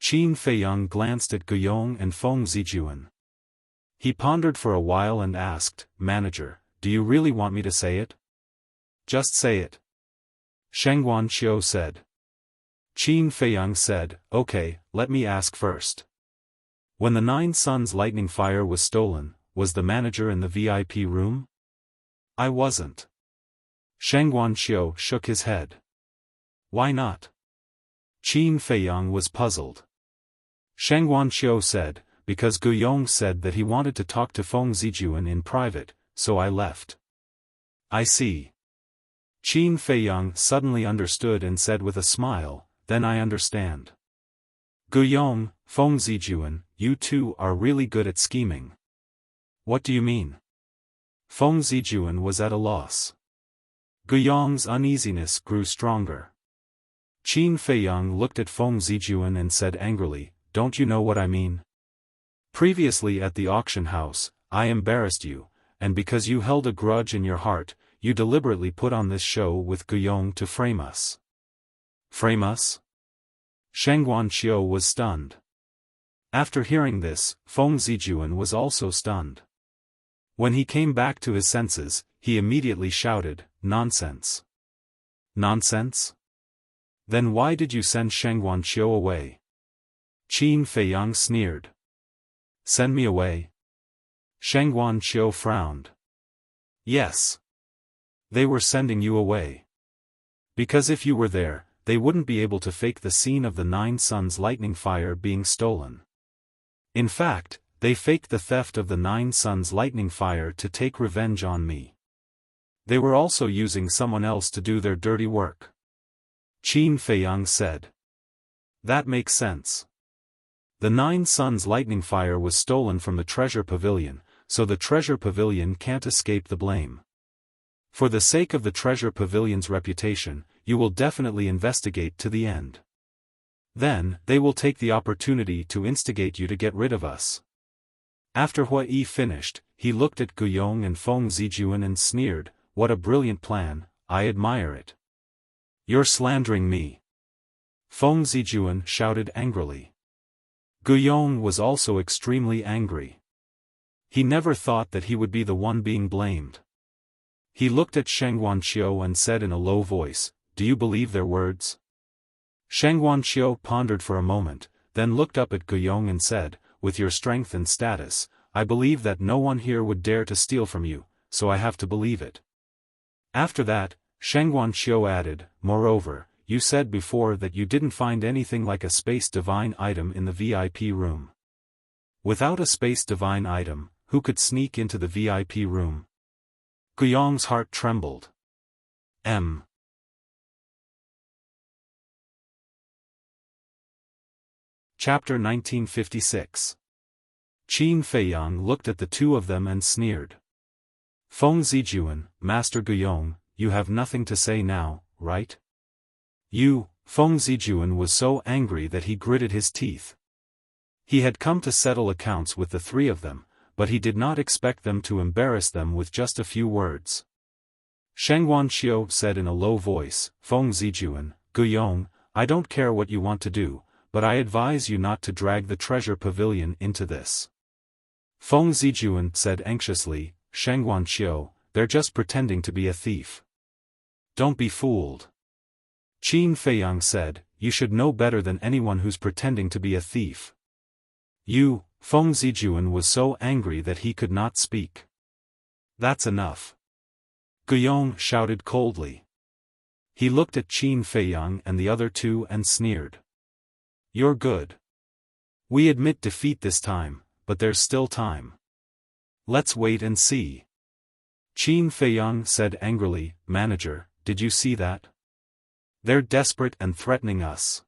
Qin Feiyang glanced at Guiyong and Feng Zijuan. He pondered for a while and asked, Manager, do you really want me to say it? Just say it. Sheng Guanqiu said. Qin Feiyang said, Okay, let me ask first. When the 9 Suns lightning fire was stolen, was the manager in the VIP room? I wasn't. Sheng Guanqiu shook his head. Why not? Qin Feiyang was puzzled. Sheng Guanqiu said, Because Guiyong said that he wanted to talk to Feng Zijuan in private, so I left. I see. Qin Feiyang suddenly understood and said with a smile, Then I understand. Guyong, Feng Zijuan, you two are really good at scheming. What do you mean? Feng Zijuan was at a loss. Guyong's uneasiness grew stronger. Qin Feiyang looked at Feng Zijuan and said angrily, don't you know what I mean? Previously at the auction house, I embarrassed you, and because you held a grudge in your heart, you deliberately put on this show with Guyong to frame us. Frame us? Sheng Guanqiu was stunned. After hearing this, Feng Zijuan was also stunned. When he came back to his senses, he immediately shouted, nonsense. Nonsense? Then why did you send Sheng Guanqiu away? Qin Feiyang sneered. Send me away? Sheng Guanqiu frowned. Yes. They were sending you away. Because if you were there, they wouldn't be able to fake the scene of the 9 Suns lightning fire being stolen. In fact, they faked the theft of the 9 Suns lightning fire to take revenge on me. They were also using someone else to do their dirty work. Qin Feiyang said. That makes sense. The 9 Suns lightning fire was stolen from the treasure pavilion, so the treasure pavilion can't escape the blame. For the sake of the treasure pavilion's reputation, you will definitely investigate to the end. Then, they will take the opportunity to instigate you to get rid of us. After Hua Yi finished, he looked at Guyong and Feng Zijuan and sneered, what a brilliant plan, I admire it. You're slandering me. Feng Zijuan shouted angrily. Guyong was also extremely angry. He never thought that he would be the one being blamed. He looked at Sheng Guanqiu and said in a low voice, do you believe their words? Sheng Guanqiu pondered for a moment, then looked up at Guyong and said, with your strength and status, I believe that no one here would dare to steal from you, so I have to believe it. After that, Sheng Guanqiu added, moreover, you said before that you didn't find anything like a space divine item in the VIP room. Without a space divine item, who could sneak into the VIP room? Guyong's heart trembled. Chapter 1956. Qin Feiyang looked at the two of them and sneered. Feng Zijuan, Master Guyong, you have nothing to say now, right? Feng Zijuan was so angry that he gritted his teeth. He had come to settle accounts with the three of them, but he did not expect them to embarrass them with just a few words. Sheng Guanqiu said in a low voice, Feng Zijuan, Guyong, I don't care what you want to do, but I advise you not to drag the treasure pavilion into this. Feng Zijuan said anxiously, Sheng Guanqiu, they're just pretending to be a thief. Don't be fooled. Qin Feiyang said, you should know better than anyone who's pretending to be a thief. Feng Zijuan was so angry that he could not speak. That's enough. Guyong shouted coldly. He looked at Qin Feiyang and the other two and sneered. You're good. We admit defeat this time, but there's still time. Let's wait and see. Qin Feiyang said angrily, Manager, did you see that? They're desperate and threatening us.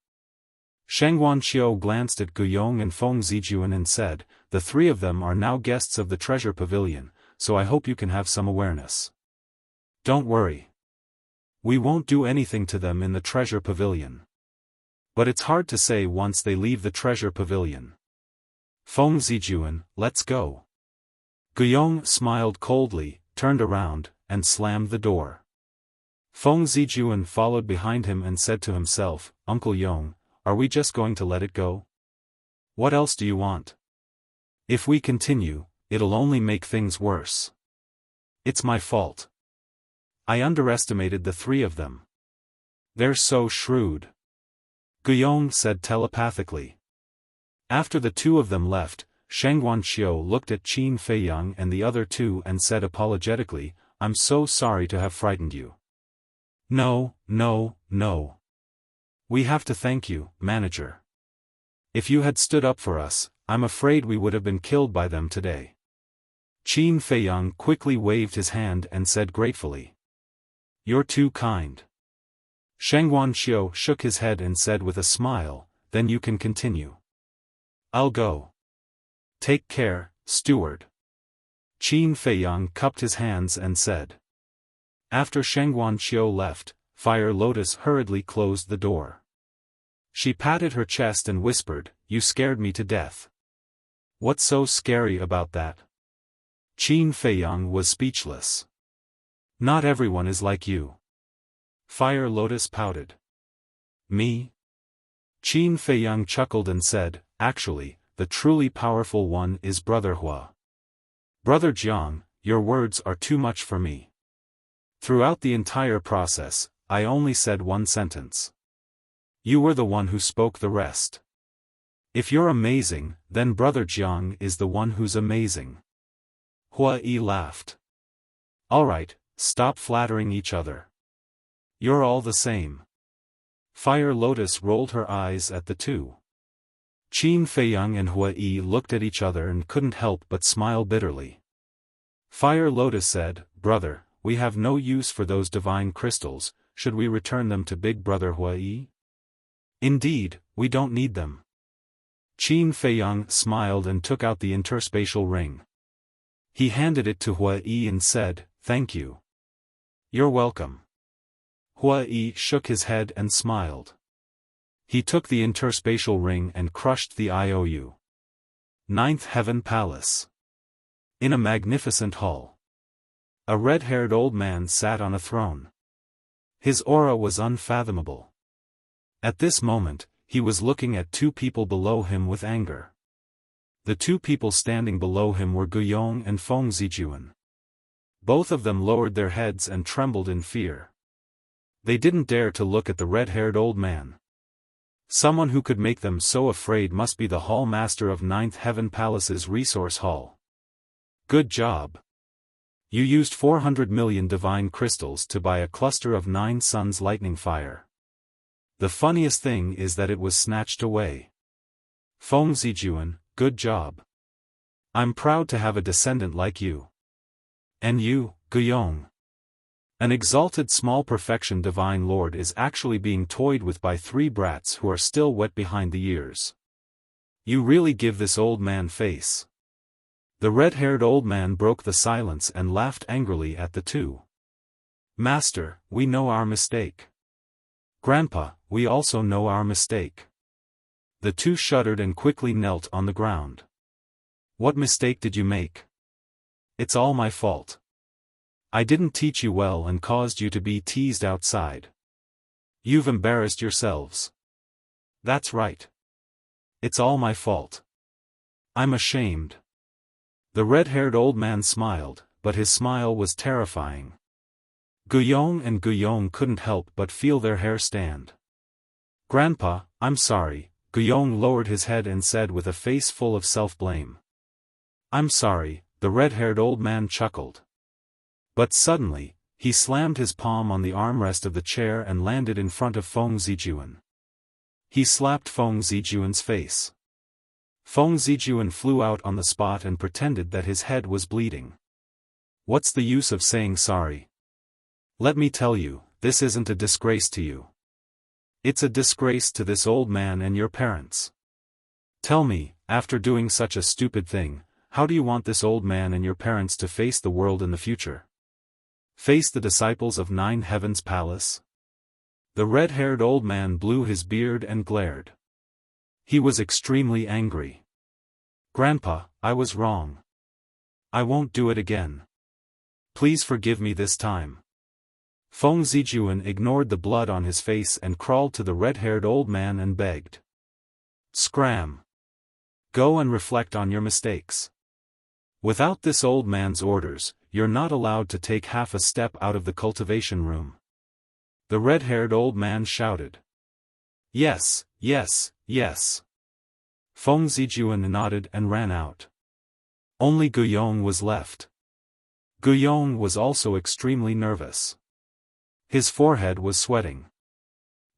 Sheng Guanqiu glanced at Guyong and Feng Zijuan and said, the three of them are now guests of the treasure pavilion, so I hope you can have some awareness. Don't worry. We won't do anything to them in the treasure pavilion. But it's hard to say once they leave the treasure pavilion. Feng Zijuan, let's go. Guyong smiled coldly, turned around, and slammed the door. Feng Zijuan followed behind him and said to himself, Uncle Yong, are we just going to let it go? What else do you want? If we continue, it'll only make things worse. It's my fault. I underestimated the three of them. They're so shrewd. Guyong said telepathically. After the two of them left, Sheng Guanqiu looked at Qin Feiyang and the other two and said apologetically, I'm so sorry to have frightened you. No. We have to thank you, Manager. If you had stood up for us, I'm afraid we would have been killed by them today. Qin Feiyang quickly waved his hand and said gratefully. You're too kind. Sheng Guanqiu shook his head and said with a smile, then you can continue. I'll go. Take care, steward. Qin Feiyang cupped his hands and said. After Shengguan Qiu left, Fire Lotus hurriedly closed the door. She patted her chest and whispered, "You scared me to death." "What's so scary about that?" Qin Feiyang was speechless. "Not everyone is like you." Fire Lotus pouted. "Me?" Qin Feiyang chuckled and said, "Actually, the truly powerful one is Brother Hua. Brother Jiang, your words are too much for me. Throughout the entire process, I only said one sentence. You were the one who spoke the rest. If you're amazing, then Brother Jiang is the one who's amazing." Hua Yi laughed. "Alright, stop flattering each other. You're all the same." Fire Lotus rolled her eyes at the two. Qin Feiyang and Hua Yi looked at each other and couldn't help but smile bitterly. Fire Lotus said, "Brother, we have no use for those divine crystals, should we return them to Big Brother Hua Yi?" "Indeed, we don't need them." Qin Feiyang smiled and took out the interspatial ring. He handed it to Hua Yi and said, "Thank you." "You're welcome." Hua Yi shook his head and smiled. He took the interspatial ring and crushed the IOU. Ninth Heaven Palace. In a magnificent hall. A red-haired old man sat on a throne. His aura was unfathomable. At this moment, he was looking at two people below him with anger. The two people standing below him were Guyong and Feng Zijuan. Both of them lowered their heads and trembled in fear. They didn't dare to look at the red-haired old man. Someone who could make them so afraid must be the Hall Master of Ninth Heaven Palace's Resource Hall. Good job. You used 400 million divine crystals to buy a cluster of 9 suns lightning fire. The funniest thing is that it was snatched away. Feng Zijuan, good job. I'm proud to have a descendant like you. And you, Guyong. An exalted small perfection divine lord is actually being toyed with by 3 brats who are still wet behind the ears. You really give this old man face. The red-haired old man broke the silence and laughed angrily at the two. Master, we know our mistake. Grandpa, we also know our mistake. The two shuddered and quickly knelt on the ground. What mistake did you make? It's all my fault. I didn't teach you well and caused you to be teased outside. You've embarrassed yourselves. That's right. It's all my fault. I'm ashamed. The red-haired old man smiled, but his smile was terrifying. Guyong and Guyong couldn't help but feel their hair stand. Grandpa, I'm sorry, Guyong lowered his head and said with a face full of self-blame. I'm sorry, the red-haired old man chuckled. But suddenly, he slammed his palm on the armrest of the chair and landed in front of Feng Zijuan. He slapped Feng Zijuan's face. Feng Zijuan flew out on the spot and pretended that his head was bleeding. What's the use of saying sorry? Let me tell you, this isn't a disgrace to you. It's a disgrace to this old man and your parents. Tell me, after doing such a stupid thing, how do you want this old man and your parents to face the world in the future? Face the disciples of Nine Heavens Palace? The red-haired old man blew his beard and glared. He was extremely angry. Grandpa, I was wrong. I won't do it again. Please forgive me this time. Feng Zijuan ignored the blood on his face and crawled to the red-haired old man and begged. Scram. Go and reflect on your mistakes. Without this old man's orders, you're not allowed to take half a step out of the cultivation room. The red-haired old man shouted. Yes, yes, yes. Feng Zijuan nodded and ran out. Only Guyong was left. Guyong was also extremely nervous. His forehead was sweating.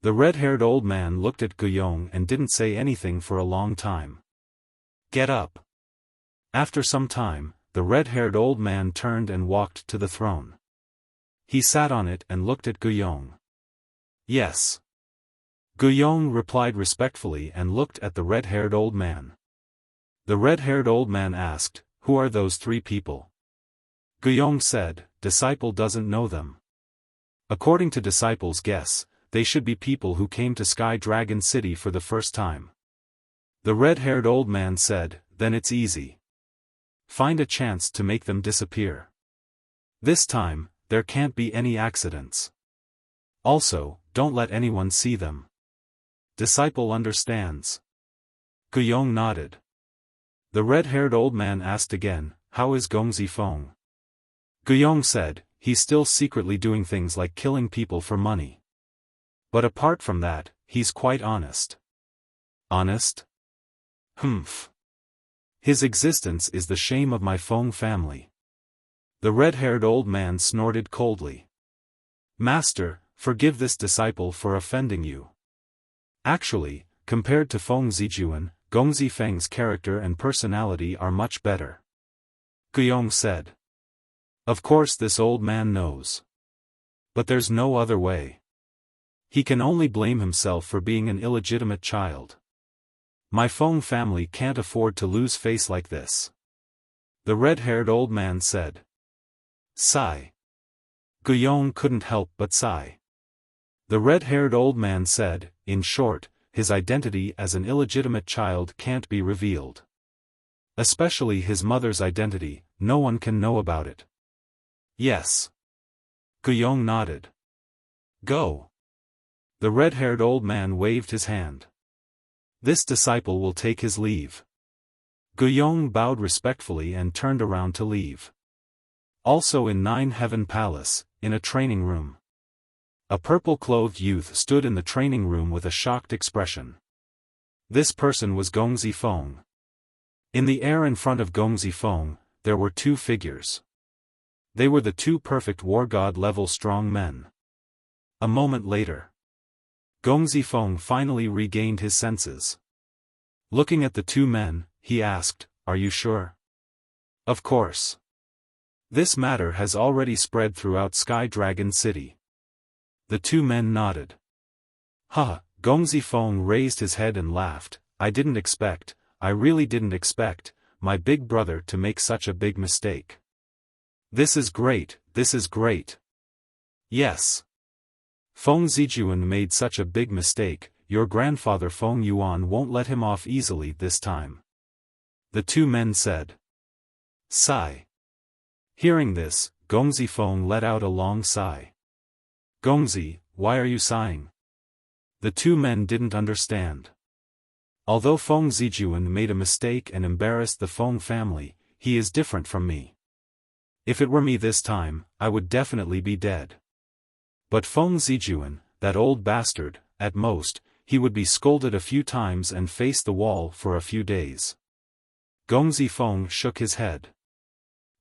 The red-haired old man looked at Guyong and didn't say anything for a long time. Get up. After some time, the red-haired old man turned and walked to the throne. He sat on it and looked at Guyong. Yes. Guyong replied respectfully and looked at the red-haired old man. The red-haired old man asked, "Who are those three people?" Guyong said, "Disciple doesn't know them. According to Disciple's guess, they should be people who came to Sky Dragon City for the first time." The red-haired old man said, "Then it's easy. Find a chance to make them disappear. This time, there can't be any accidents. Also, don't let anyone see them." Disciple understands. Guyong nodded. The red-haired old man asked again, "How is Gongzi Feng?" Guyong said, "He's still secretly doing things like killing people for money. But apart from that, he's quite honest." "Honest? Humph. His existence is the shame of my Feng family." The red-haired old man snorted coldly. "Master, forgive this disciple for offending you. Actually, compared to Feng Zijuan, Gongzi Feng's character and personality are much better." Guyong said. Of course this old man knows. But there's no other way. He can only blame himself for being an illegitimate child. My Feng family can't afford to lose face like this. The red-haired old man said. Sigh. Guyong couldn't help but sigh. The red-haired old man said, in short, his identity as an illegitimate child can't be revealed. Especially his mother's identity, no one can know about it. Yes. Guyong nodded. Go. The red-haired old man waved his hand. This disciple will take his leave. Guyong bowed respectfully and turned around to leave. Also in Nine Heaven Palace, in a training room. A purple-clothed youth stood in the training room with a shocked expression. This person was Gongzi Feng. In the air in front of Gongzi Feng, there were two figures. They were the two perfect war god-level strong men. A moment later, Gongzi Feng finally regained his senses. Looking at the two men, he asked, "Are you sure?" Of course. This matter has already spread throughout Sky Dragon City. The two men nodded. Ha! Gongzi Feng raised his head and laughed. I really didn't expect, my big brother to make such a big mistake. This is great, this is great. Yes. Feng Zijuan made such a big mistake, your grandfather Feng Yuan won't let him off easily this time. The two men said. Sigh. Hearing this, Gongzi Feng let out a long sigh. Gongzi, why are you sighing? The two men didn't understand. Although Feng Zijuan made a mistake and embarrassed the Feng family, he is different from me. If it were me this time, I would definitely be dead. But Feng Zijuan, that old bastard, at most, he would be scolded a few times and face the wall for a few days. Gongzi Feng shook his head.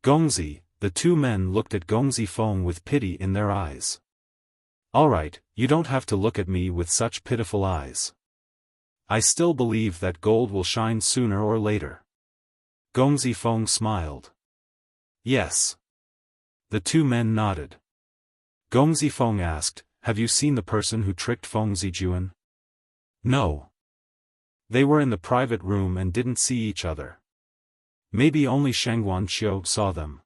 Gongzi, the two men looked at Gongzi Feng with pity in their eyes. Alright, you don't have to look at me with such pitiful eyes. I still believe that gold will shine sooner or later. Gongzi Feng smiled. Yes. The two men nodded. Gongzi Feng asked, have you seen the person who tricked Feng Zijuan? No. They were in the private room and didn't see each other. Maybe only Shangguan Qiu saw them.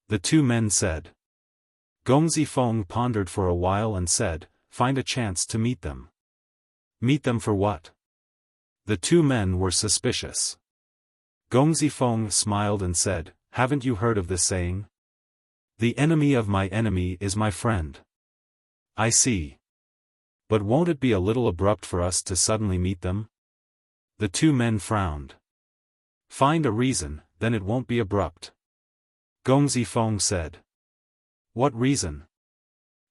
The two men said. Gongzi Feng pondered for a while and said, find a chance to meet them. Meet them for what? The two men were suspicious. Gongzi Feng smiled and said, haven't you heard of this saying? The enemy of my enemy is my friend. I see. But won't it be a little abrupt for us to suddenly meet them? The two men frowned. Find a reason, then it won't be abrupt. Gongzi Feng said. What reason?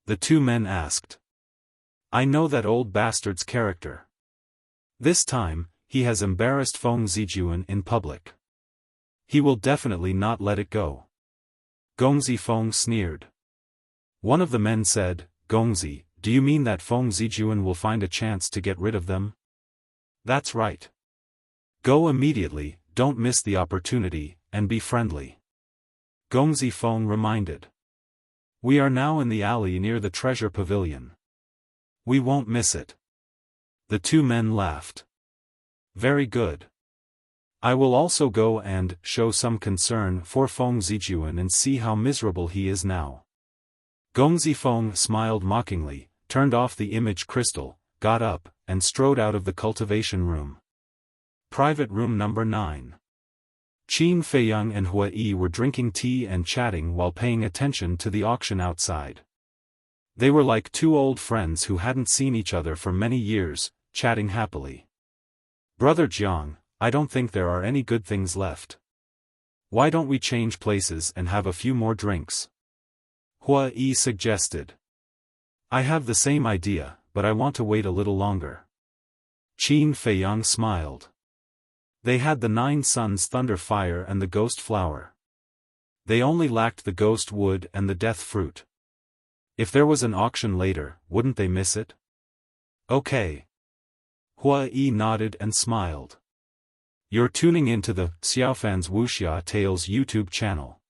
The two men asked. I know that old bastard's character. This time, he has embarrassed Feng Zijuan in public. He will definitely not let it go. Gongzi Feng sneered. One of the men said, Gongzi, do you mean that Feng Zijuan will find a chance to get rid of them? That's right. Go immediately, don't miss the opportunity, and be friendly. Gongzi Feng reminded. We are now in the alley near the treasure pavilion. We won't miss it. The two men laughed. Very good. I will also go and show some concern for Feng Zijuan and see how miserable he is now. Gong Zifeng smiled mockingly, turned off the image crystal, got up, and strode out of the cultivation room. Private room number 9. Qin Feiyang and Hua Yi were drinking tea and chatting while paying attention to the auction outside. They were like two old friends who hadn't seen each other for many years, chatting happily. Brother Jiang, I don't think there are any good things left. Why don't we change places and have a few more drinks? Hua Yi suggested. I have the same idea, but I want to wait a little longer. Qin Feiyang smiled. They had the 9 Suns Thunder Fire and the Ghost Flower. They only lacked the Ghost Wood and the Death Fruit. If there was an auction later, wouldn't they miss it? Okay. Hua Yi nodded and smiled. You're tuning into the Xiaofan's Wuxia Tales YouTube channel.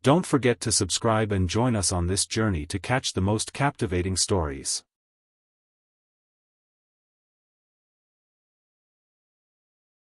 Don't forget to subscribe and join us on this journey to catch the most captivating stories.